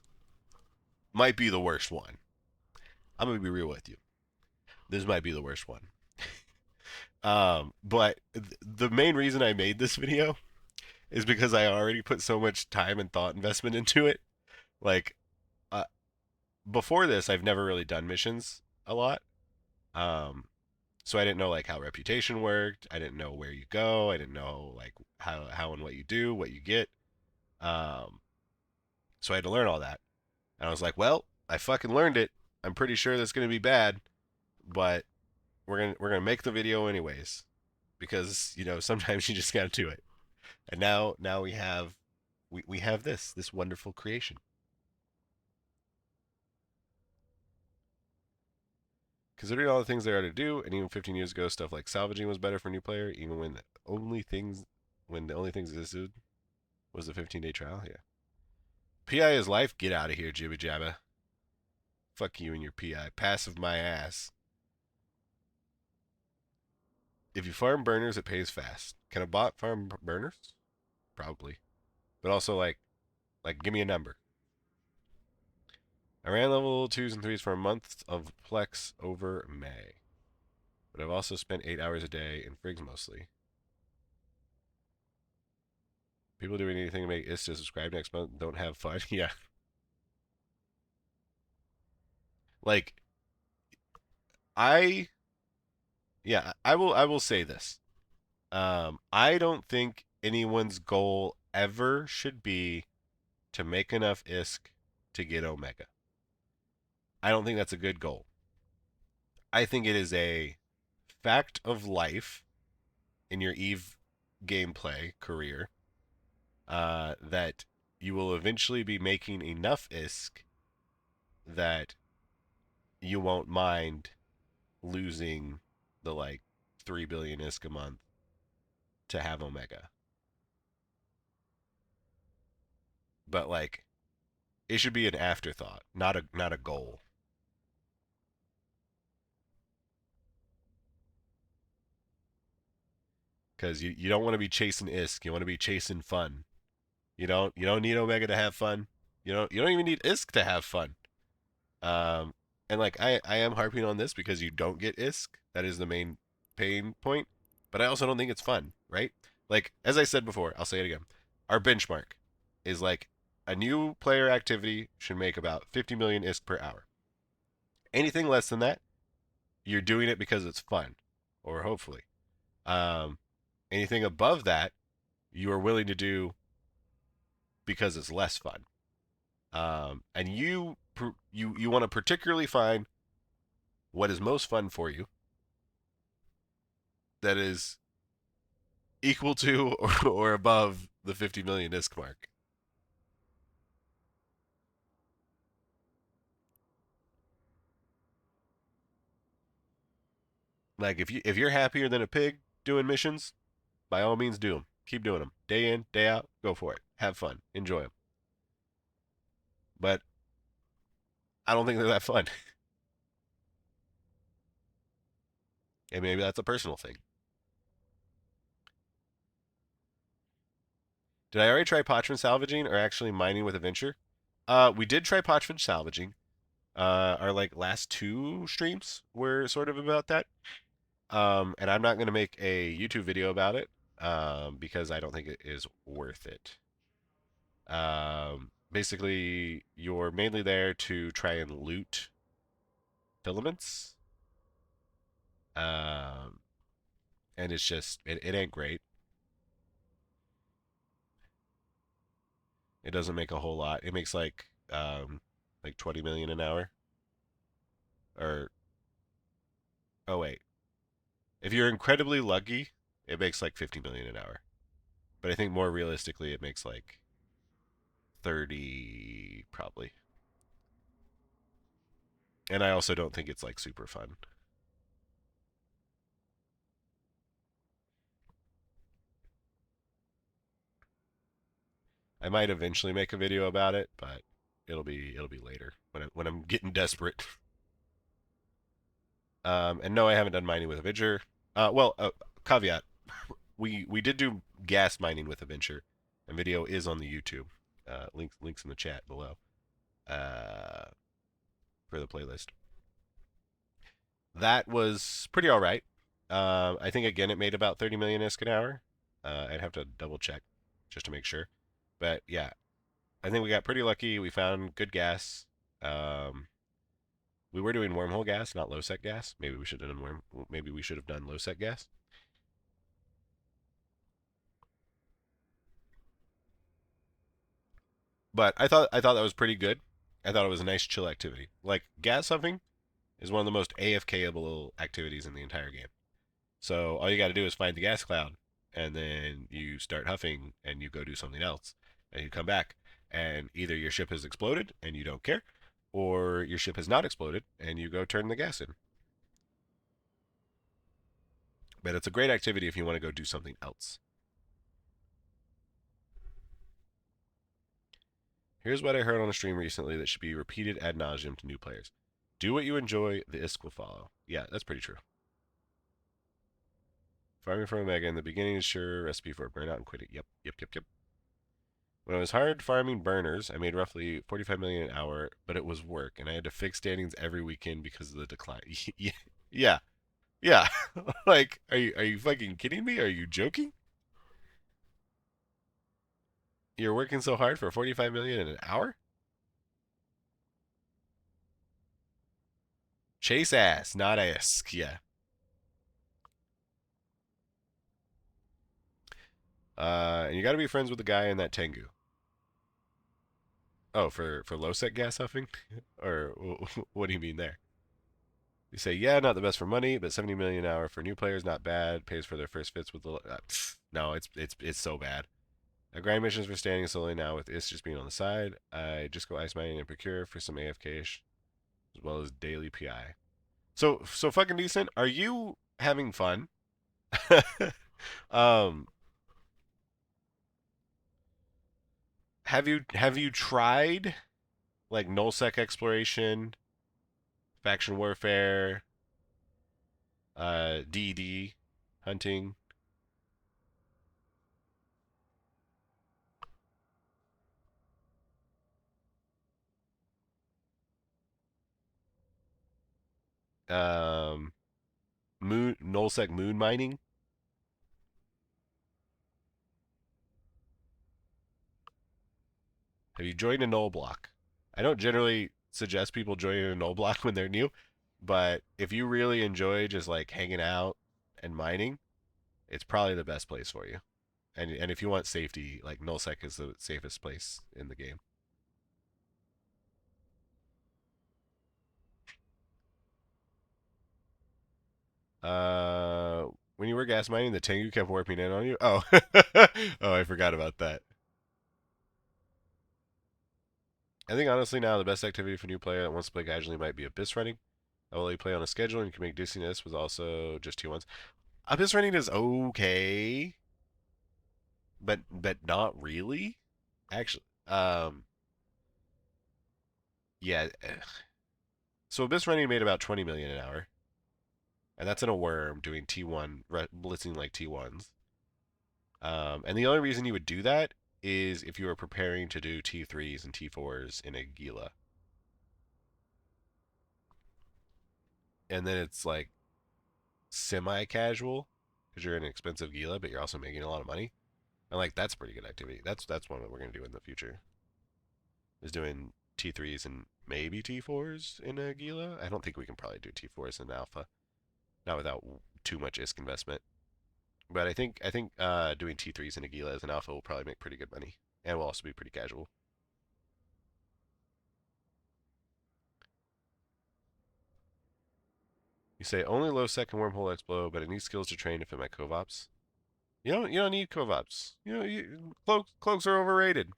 might be the worst one. I'm going to be real with you. This might be the worst one. But the main reason I made this video is because I already put so much time and thought investment into it. Like uh, before this, I've never really done missions a lot. Um, so I didn't know like how reputation worked. I didn't know where you go. I didn't know like how and what you do, what you get. Um, so I had to learn all that. And I was like, well, I fucking learned it. I'm pretty sure that's gonna be bad, but we're gonna make the video anyways because sometimes you just gotta do it. And now we have this wonderful creation. Considering all the things there are to do, and even 15 years ago, stuff like salvaging was better for a new player, even when the only things existed was the 15-day trial. Yeah. PI is life. Get out of here, Jibba Jabba. Fuck you and your PI. Passive my ass. If you farm burners, it pays fast. Can a bot farm burners? Probably. But also like give me a number. I ran level 2s and 3s for a month of Plex over May. But I've also spent 8 hours a day in Frigs mostly. People doing anything to make IS to subscribe next month don't have fun. Yeah. Like I I will say this. I don't think anyone's goal ever should be to make enough ISK to get Omega. I don't think that's a good goal. I think it is a fact of life in your EVE gameplay career that you will eventually be making enough ISK that you won't mind losing the like 3 billion ISK a month to have Omega. But like it should be an afterthought, not a goal. Because you don't want to be chasing ISK, you want to be chasing fun. You don't need Omega to have fun. You don't even need ISK to have fun. Um, and like I am harping on this because you don't get ISK. That is the main pain point. But I also don't think it's fun, right? Like as I said before, I'll say it again. Our benchmark is like a new player activity should make about 50 million ISK per hour. Anything less than that, you're doing it because it's fun, or hopefully. Um, anything above that, you are willing to do because it's less fun. And you want to particularly find what is most fun for you that is equal to or above the 50 million ISK mark. Like if you're happier than a pig doing missions, by all means do them. Keep doing them. Day in, day out, go for it. Have fun. Enjoy them. But I don't think they're that fun. And maybe that's a personal thing. Did I already try parchment salvaging or actually mining with a venture? We did try parchment salvaging. Our like last two streams were sort of about that. And I'm not going to make a YouTube video about it because I don't think it is worth it. Basically, you're mainly there to try and loot filaments. And it's just, it ain't great. It doesn't make a whole lot. It makes like 20 million an hour. Or, oh wait. If you're incredibly lucky, it makes like 50 million an hour. But I think more realistically, it makes like 30 probably. And I also don't think it's like super fun. I might eventually make a video about it, but it'll be later when I'm getting desperate. And no, I haven't done mining with a venture. Caveat: we did do gas mining with a venture, and video is on the YouTube. Links in the chat below. For the playlist. That was pretty all right. I think again it made about 30 million ISK an hour. I'd have to double check just to make sure. But yeah, I think we got pretty lucky. We found good gas. We were doing wormhole gas, not low sec gas. Maybe we should have done low sec gas. But I thought that was pretty good. I thought it was a nice chill activity. Like gas huffing is one of the most AFKable activities in the entire game. So all you got to do is find the gas cloud, and then you start huffing, and you go do something else, and you come back, and either your ship has exploded and you don't care, or your ship has not exploded and you go turn the gas in. But it's a great activity if you want to go do something else. Here's what I heard on a stream recently that should be repeated ad nauseum to new players. Do what you enjoy, the ISK will follow. Yeah, that's pretty true. Farming for Omega in the beginning is sure a recipe for a burnout and quitting. Yep. When I was hard farming burners, I made roughly 45 million an hour, but it was work, and I had to fix standings every weekend because of the decline. Yeah. Like, are you fucking kidding me? Are you joking? You're working so hard for 45 million in an hour? Chase ass, not ISK. Yeah. And you got to be friends with the guy in that Tengu. Oh, for low sec gas huffing, or what do you mean there? You say, yeah, not the best for money, but 70 million an hour for new players, not bad. Pays for their first fits with the. No, it's so bad. I grind missions for standing solely now with IS just being on the side. I just go ice mining and procure for some AFK-ish, as well as daily PI. So fucking decent. Are you having fun? um, have you tried like nullsec exploration, faction warfare, DD hunting? Um, nullsec moon mining. Have you joined a null block? I don't generally suggest people joining a null block when they're new, but if you really enjoy just like hanging out and mining, it's probably the best place for you. And if you want safety, like nullsec is the safest place in the game. When you were gas mining, the Tengu kept warping in on you. Oh, oh, I forgot about that. I think honestly now the best activity for a new player that wants to play casually might be abyss running. I will let you play on a schedule and you can make dizziness with also just T1s. Abyss running is okay, but not really. Actually, yeah. So abyss running made about 20 million an hour, and that's in a worm doing T1 blitzing like T1s. And the only reason you would do that is if you were preparing to do T3s and T4s in a Gila. And then it's like semi-casual because you're in an expensive Gila, but you're also making a lot of money. And like that's pretty good activity. That's one that we're gonna do in the future. Is doing T3s and maybe T4s in a Gila. I don't think we can probably do T4s in Alpha, not without too much ISK investment. But I think doing T3s in a Gila as an Alpha will probably make pretty good money, and will also be pretty casual. You say only low second wormhole explode, but it needs skills to train to fit my covops. You don't need covops. Cloaks are overrated.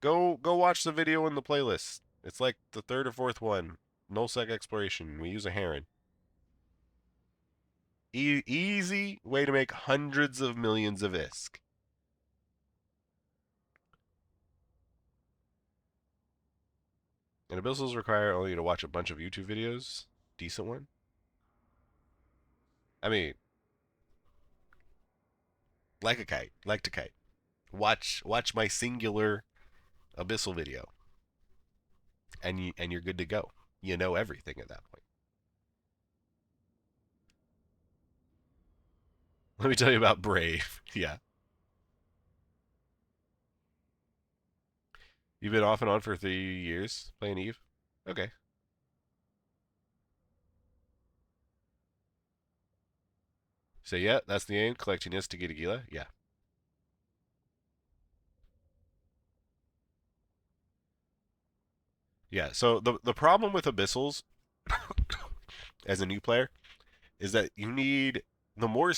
Go watch the video in the playlist. It's like the third or fourth one. Nullsec exploration. We use a heron. Easy way to make hundreds of millions of ISK. And abyssals require only to watch a bunch of YouTube videos. Decent one. I mean, like a kite, like to kite. Watch my singular abyssal video, and you're good to go. You know everything at that point. Let me tell you about Brave. Yeah. You've been off and on for 3 years playing Eve? Okay. So yeah, that's the aim, collecting this to get a Gila? Yeah. Yeah, so the problem with Abyssals as a new player is that you need the more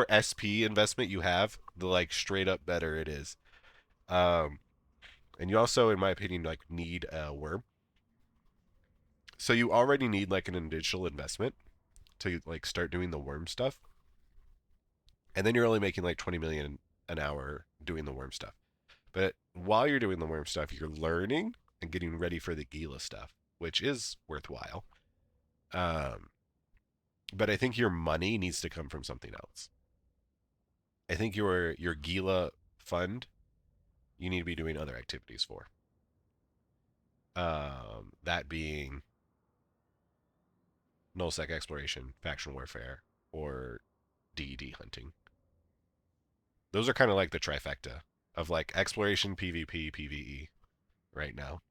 SP investment you have, the like straight up better it is. And you also, in my opinion, like need a worm. So you already need like an initial investment to like start doing the worm stuff. And then you're only making like 20 million an hour doing the worm stuff. But while you're doing the worm stuff, you're learning and getting ready for the Gila stuff, which is worthwhile. But I think your money needs to come from something else. I think your Gila fund, you need to be doing other activities for. That being nullsec exploration, faction warfare, or DD hunting. Those are kind of like the trifecta of like exploration, PvP, PvE right now.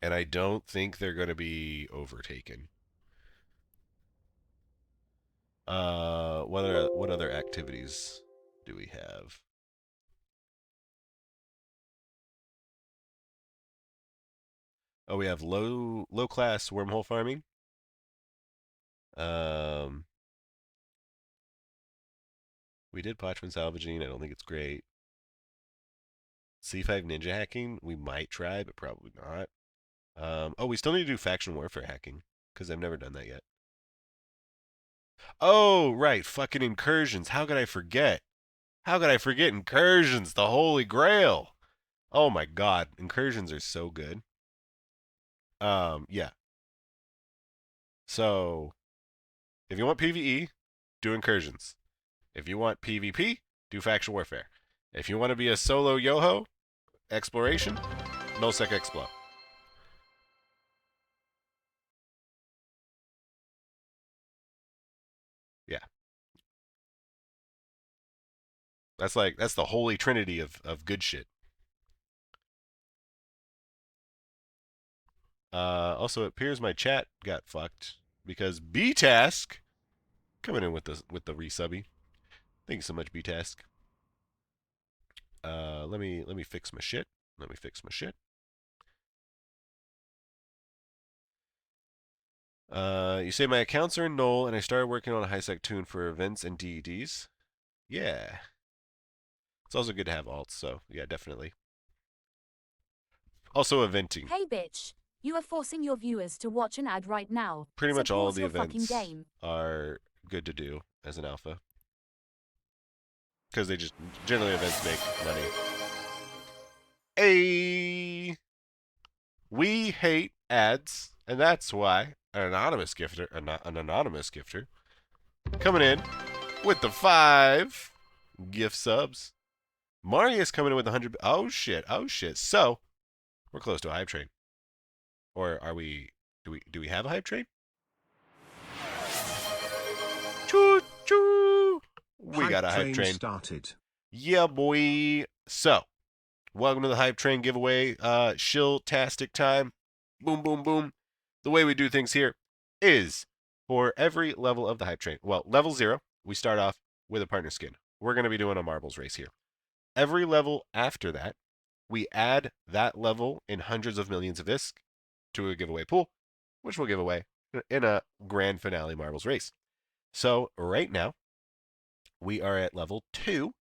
And I don't think they're going to be overtaken. What other activities do we have? Oh, we have low class wormhole farming. We did Potchman salvaging. I don't think it's great. C5 ninja hacking. We might try, but probably not. Oh, we still need to do faction warfare hacking because I've never done that yet. Oh, right, fucking incursions. How could I forget? How could I forget incursions? The holy grail. Oh my god, incursions are so good. Yeah. So, if you want PvE, do incursions. If you want PvP, do faction warfare. If you want to be a solo yoho, exploration, nullsec explo. Yeah. That's the holy trinity of good shit. Also, it appears my chat got fucked because B-Task coming in with the resubby. Thanks so much, B-Task. Let me fix my shit. Let me fix my shit. You say my accounts are in null, and I started working on a high-sec tune for events and DEDs. Yeah. It's also good to have alts, so yeah, definitely. Also eventing. Hey bitch, you are forcing your viewers to watch an ad right now. Pretty much all of Support the your fucking events game. are good to do as an alpha. Because they just, generally events make money. Hey! We hate ads, and that's why an anonymous gifter, coming in with the 5 gift subs. Marius coming in with 100. Oh shit! Oh shit! So we're close to a hype train, or are we? Do we have a hype train? Choo choo! We got a hype train started. Yeah, boy. So welcome to the hype train giveaway. Shill-tastic time. Boom, boom, boom. The way we do things here is for every level of the hype train. Well, level 0, we start off with a partner skin. We're going to be doing a marbles race here. Every level after that, we add that level in hundreds of millions of ISK to a giveaway pool, which we'll give away in a grand finale marbles race. So right now, we are at level 2,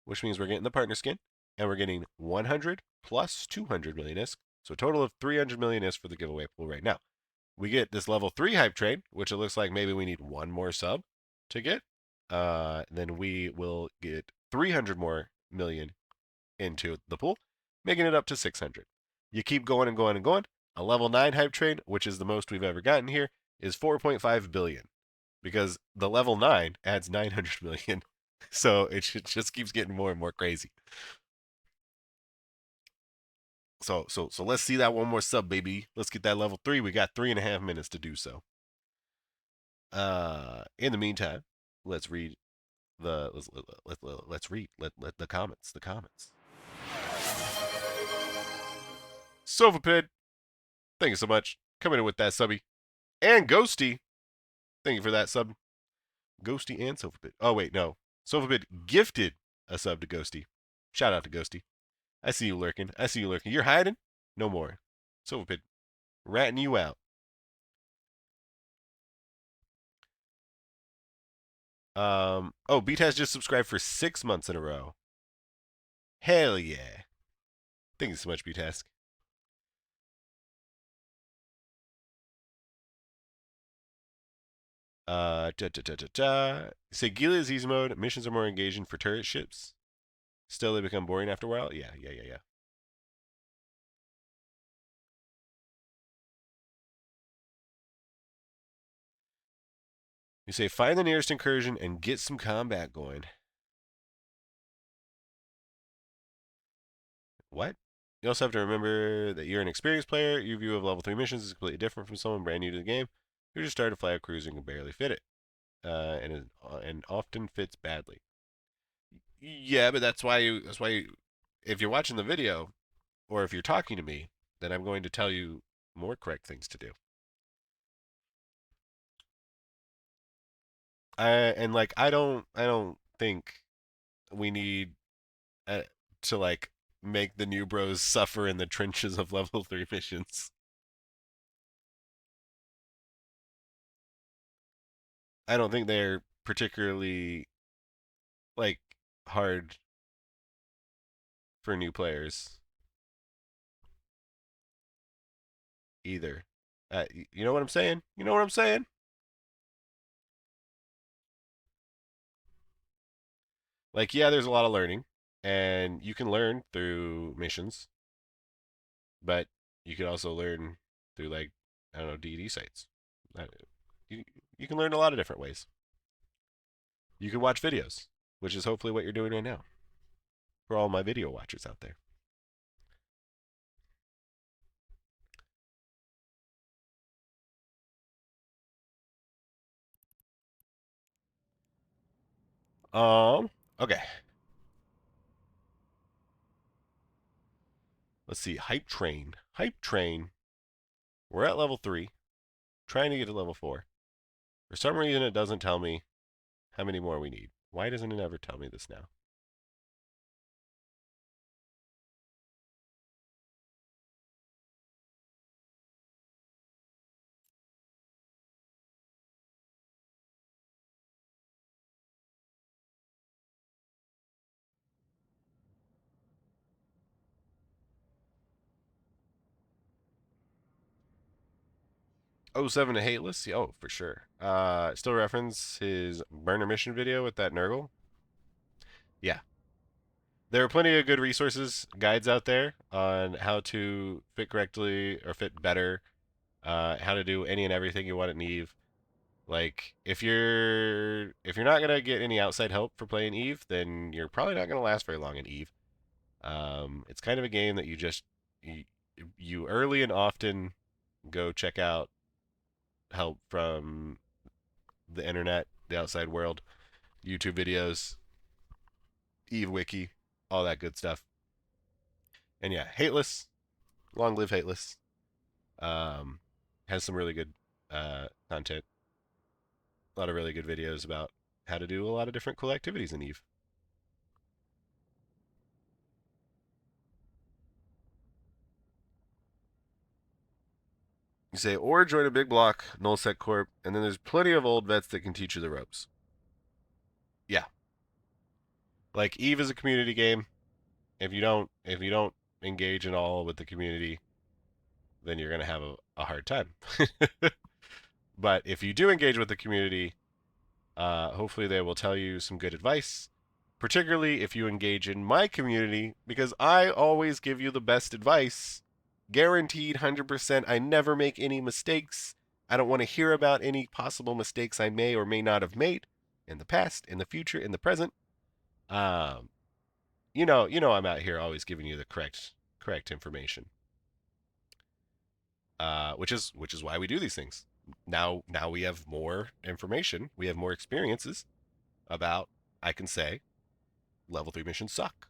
which means we're getting the partner skin, and we're getting 100 plus 200 million ISK, so a total of 300 million ISK for the giveaway pool right now. We get this level 3 hype train, which it looks like maybe we need one more sub to get. Then we will get 300 more million into the pool, making it up to 600. You keep going and going and going. A level 9 hype train, which is the most we've ever gotten here, is 4.5 billion because the level 9 adds 900 million. So it just keeps getting more and more crazy. So let's see that one more sub, baby. Let's get that level 3. We got 3.5 minutes to do so. In the meantime, let's read let's read the comments. The comments. Sofapid, thank you so much. Coming in with that subby. And Ghosty, thank you for that sub. Ghosty and Sofapid. Oh wait, no. Sofapid gifted a sub to Ghosty. Shout out to Ghosty. I see you lurking. You're hiding? No more. Sofapid, ratting you out. Beat has just subscribed for 6 months in a row. Hell yeah. Thank you so much, B-Task. Say Gilead's easy mode. Missions are more engaging for turret ships. Still, they become boring after a while. Yeah. You say find the nearest incursion and get some combat going. What? You also have to remember that you're an experienced player. Your view of level 3 missions is completely different from someone brand new to the game who just started to fly a cruiser and can barely fit it, and often fits badly. Yeah, but that's why if you're watching the video or if you're talking to me, then I'm going to tell you more correct things to do. I don't think we need to like make the new bros suffer in the trenches of level 3 missions. I don't think they're particularly like hard for new players either. You know what I'm saying? You know what I'm saying? Like, yeah, there's a lot of learning, and you can learn through missions, but you can also learn through like I don't know D&D sites. You can learn a lot of different ways. You can watch videos, which is hopefully what you're doing right now. For all my video watchers out there. Okay. Let's see. Hype train. Hype train. We're at level 3, trying to get to level 4. For some reason, it doesn't tell me how many more we need. Why doesn't it ever tell me this now? Oh, 07 to Hateless? Oh, for sure. Still reference his burner mission video with that Nurgle? Yeah. There are plenty of good resources, guides out there on how to fit correctly or fit better, how to do any and everything you want in Eve. Like if you're not gonna get any outside help for playing Eve, then you're probably not gonna last very long in Eve. It's kind of a game that you early and often go check out help from the internet, the outside world, YouTube videos, Eve Wiki, all that good stuff. And yeah, Hateless, long live Hateless. Has some really good content. A lot of really good videos about how to do a lot of different cool activities in Eve. You say, or join a big block, nullsec corp, and then there's plenty of old vets that can teach you the ropes. Yeah. Like Eve is a community game. If you don't engage in all with the community, then you're gonna have a hard time. But if you do engage with the community, hopefully they will tell you some good advice, particularly if you engage in my community, because I always give you the best advice. Guaranteed 100%. I never make any mistakes. I don't want to hear about any possible mistakes I may or may not have made in the past, in the future, in the present. Um, I'm out here always giving you the correct information. Which is why we do these things. Now we have more information, we have more experiences about, I can say, level 3 missions suck.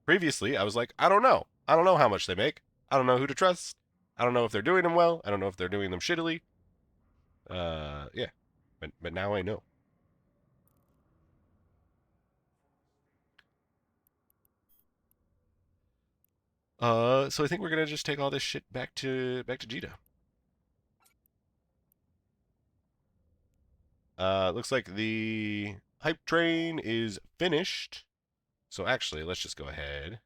Previously, I was like, I don't know. I don't know how much they make. I don't know who to trust. I don't know if they're doing them well. I don't know if they're doing them shittily. Yeah. But now I know. So I think we're gonna just take all this shit back to Jita. Looks like the hype train is finished. So actually, let's just go ahead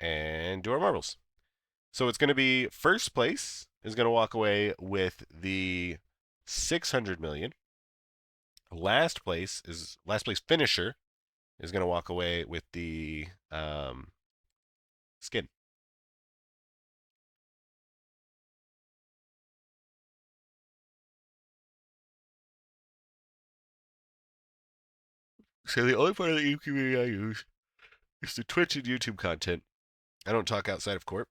and do our marbles. So it's going to be first place is going to walk away with the 600 million. Last place finisher is going to walk away with the skin. So the only part of the community I use is the Twitch and YouTube content. I don't talk outside of court.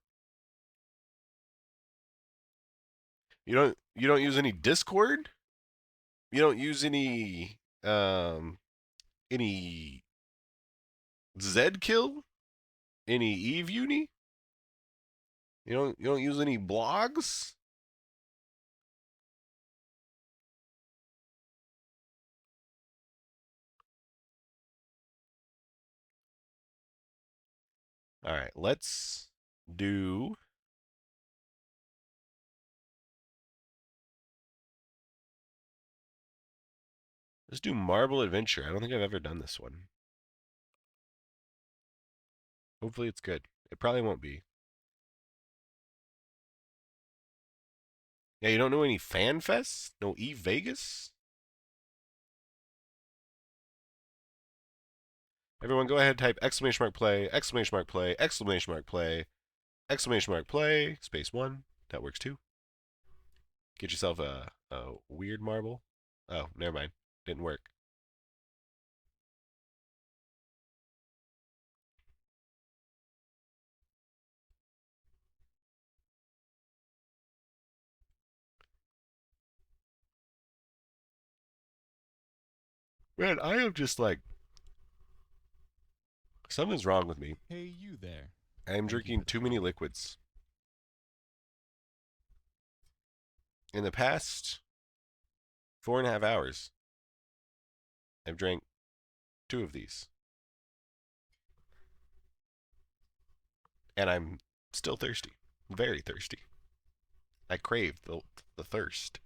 You don't use any Discord? You don't use any Zkill? Any Eve Uni? You don't use any blogs? All right, let's do Marble Adventure. I don't think I've ever done this one. Hopefully it's good. It probably won't be. Yeah, you don't know any fan fests? No Eve Vegas? Everyone go ahead and type exclamation mark play, exclamation mark play, exclamation mark play, exclamation mark play, space 1. That works too. Get yourself a weird marble. Oh, never mind. Didn't work. Man, I am just like, something's wrong with me. Hey, you there. I am Thank you drinking for the too many follow. liquids. In the past 4.5 hours, I've drank 2 of these. And I'm still thirsty. Very thirsty. I crave the thirst.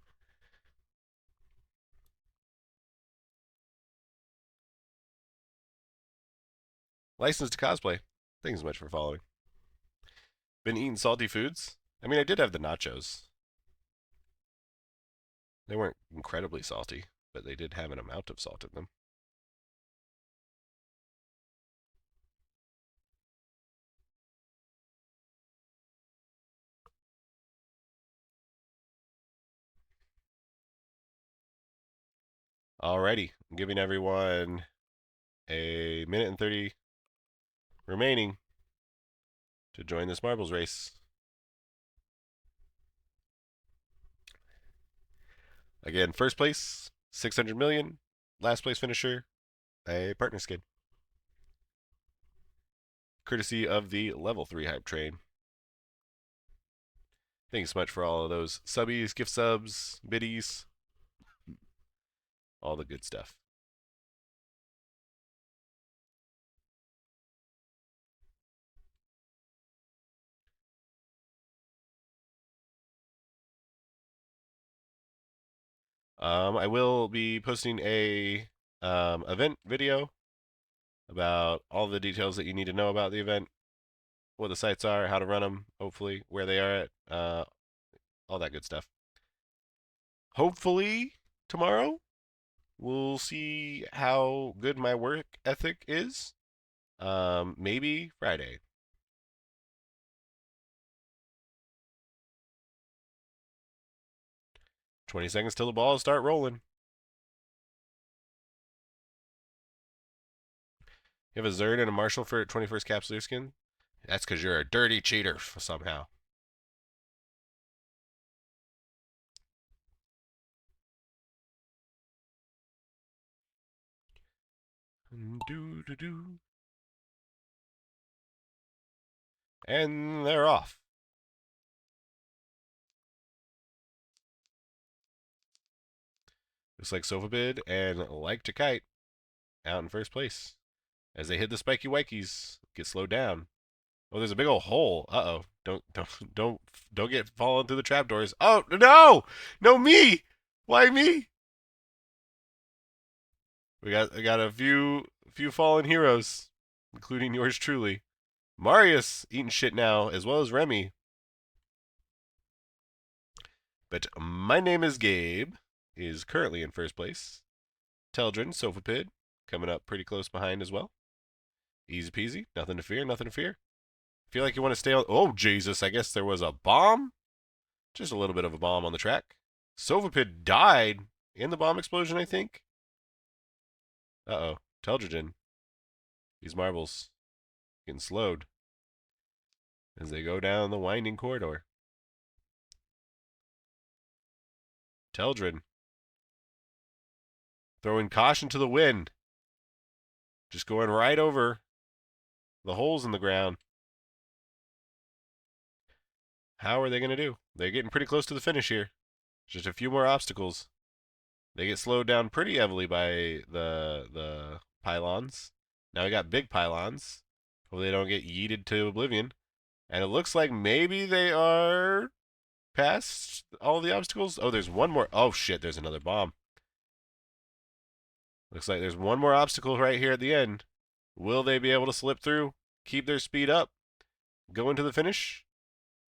Licensed to cosplay. Thanks so much for following. Been eating salty foods? I mean, I did have the nachos. They weren't incredibly salty, but they did have an amount of salt in them. Alrighty, I'm giving everyone a minute and 30 remaining to join this marbles race. Again, first place, 600 million. Last place finisher, a partner skin. Courtesy of the level 3 hype train. Thanks so much for all of those subbies, gift subs, biddies, all the good stuff. I will be posting a event video about all the details that you need to know about the event, what the sites are, how to run them, hopefully, where they are at, all that good stuff. Hopefully, tomorrow, we'll see how good my work ethic is. Maybe Friday. 20 seconds till the balls start rolling. You have a Zerd and a Marshall for 21st Capsuleer skin? That's because you're a dirty cheater somehow. Do. And they're off. Looks like Sofabid and Like to Kite out in first place. As they hit the spiky wikies, get slowed down. Oh, there's a big old hole. Uh-oh. Don't get falling through the trapdoors. Oh, no! No, me! Why me? I got a few fallen heroes, including yours truly. Marius eating shit now, as well as Remy. But my name is Gabe, is currently in first place. Teldrin, Sofapid, coming up pretty close behind as well. Easy peasy, nothing to fear, nothing to fear. Feel like you want to stay on. Oh, Jesus, I guess there was a bomb? Just a little bit of a bomb on the track. Sofapid died in the bomb explosion, I think. Uh-oh, Teldrin. These marbles getting slowed as they go down the winding corridor. Teldrin throwing caution to the wind. Just going right over the holes in the ground. How are they going to do? They're getting pretty close to the finish here. Just a few more obstacles. They get slowed down pretty heavily by the pylons. Now we got big pylons. Hopefully they don't get yeeted to oblivion. And it looks like maybe they are past all the obstacles. Oh, there's one more. Oh, shit, there's another bomb. Looks like there's one more obstacle right here at the end. Will they be able to slip through, keep their speed up, go into the finish?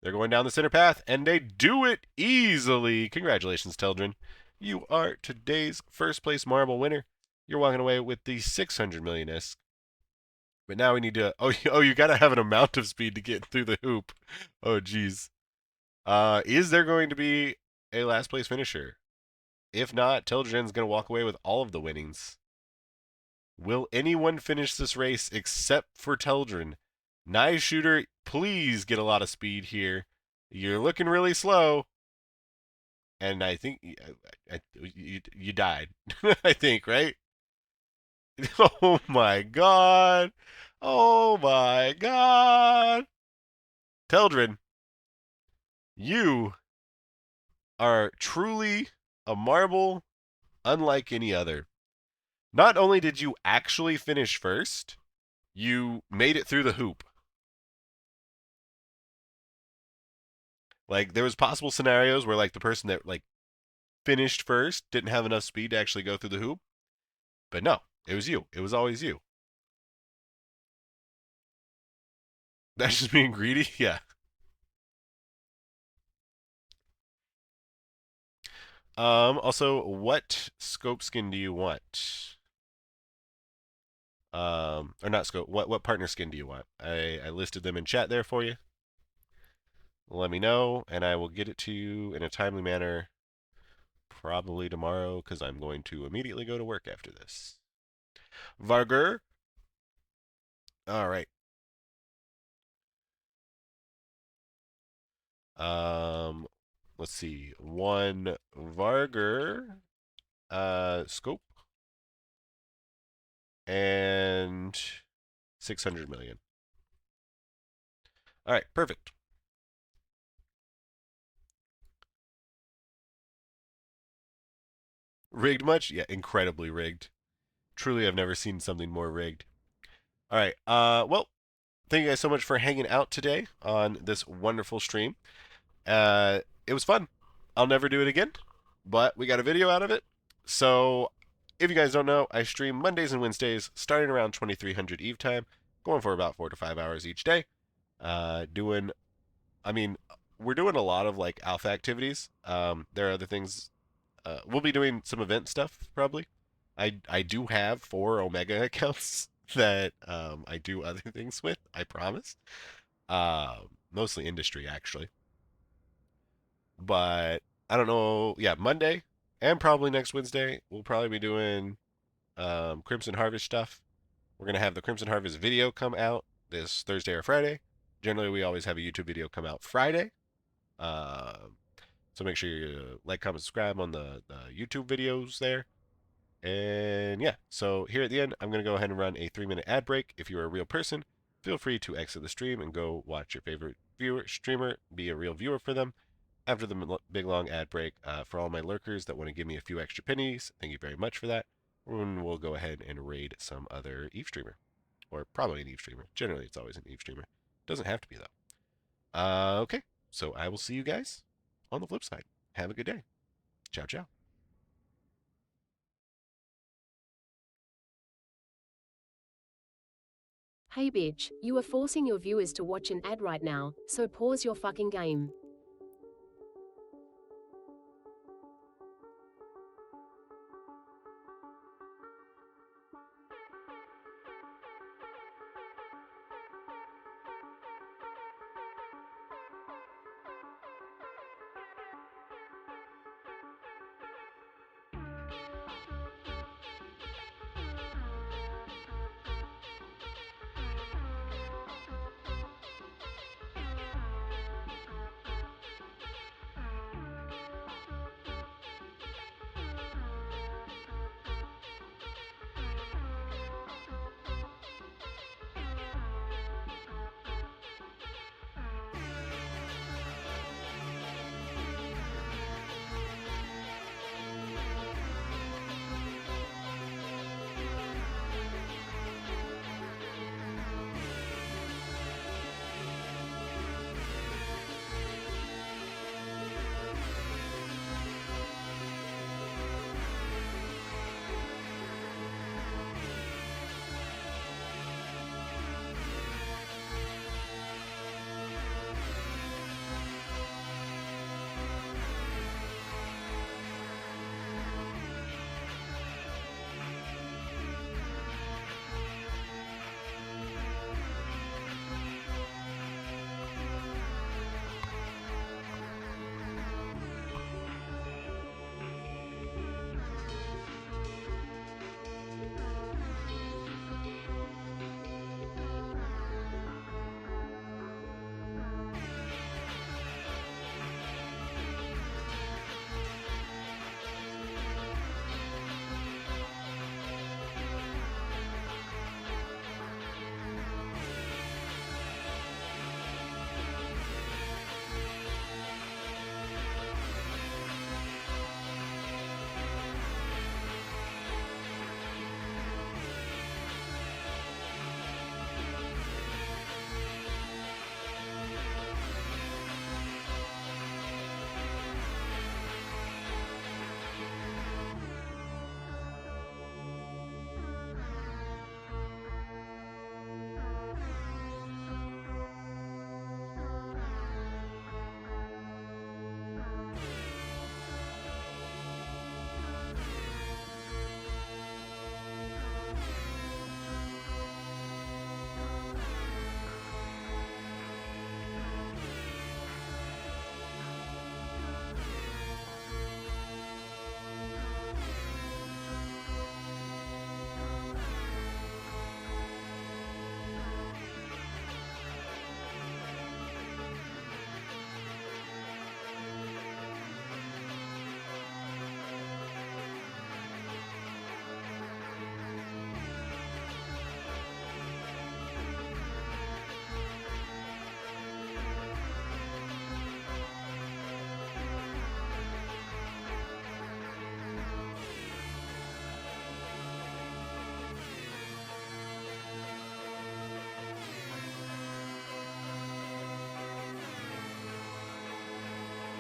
They're going down the center path, and they do it easily. Congratulations, Teldrin. You are today's first place marble winner. You're walking away with the 600 million ISK. But now we need to... Oh, you got to have an amount of speed to get through the hoop. Oh, geez. Is there going to be a last place finisher? If not, Teldrin's going to walk away with all of the winnings. Will anyone finish this race except for Teldrin? Knife Shooter, please get a lot of speed here. You're looking really slow. And I think you died. I think, right? Oh my god. Oh my god. Teldrin, you are truly a marble unlike any other. Not only did you actually finish first, you made it through the hoop. Like, there was possible scenarios where, like, the person that, like, finished first didn't have enough speed to actually go through the hoop. But no, it was you. It was always you. That's just being greedy? Yeah. Also, what scope skin do you want? Or not scope, what partner skin do you want? I listed them in chat there for you. Let me know, and I will get it to you in a timely manner, probably tomorrow, because I'm going to immediately go to work after this. Vargur. All right. Let's see. One Vargur scope and 600 million. All right, perfect. Rigged much? Yeah, incredibly rigged. Truly, I've never seen something more rigged. All right. Well, thank you guys so much for hanging out today on this wonderful stream. It was fun. I'll never do it again, but we got a video out of it. So, if you guys don't know, I stream Mondays and Wednesdays starting around 2300 Eve time, going for about 4 to 5 hours each day. We're doing a lot of like alpha activities. There are other things. We'll be doing some event stuff probably. I do have 4 Omega accounts that I do other things with. I promise. Mostly industry actually. But I don't know. Yeah, Monday and probably next Wednesday, we'll probably be doing Crimson Harvest stuff. We're going to have the Crimson Harvest video come out this Thursday or Friday. Generally, we always have a YouTube video come out Friday. So make sure you like, comment, subscribe on the YouTube videos there. And yeah, so here at the end, I'm going to go ahead and run a 3-minute ad break. If you're a real person, feel free to exit the stream and go watch your favorite streamer, be a real viewer for them. After the big long ad break, for all my lurkers that want to give me a few extra pennies, thank you very much for that. And we'll go ahead and raid some other Eve streamer, or probably an Eve streamer. Generally, it's always an Eve streamer. Doesn't have to be though. Okay, so I will see you guys on the flip side. Have a good day. Ciao, ciao. Hey bitch, you are forcing your viewers to watch an ad right now, so pause your fucking game.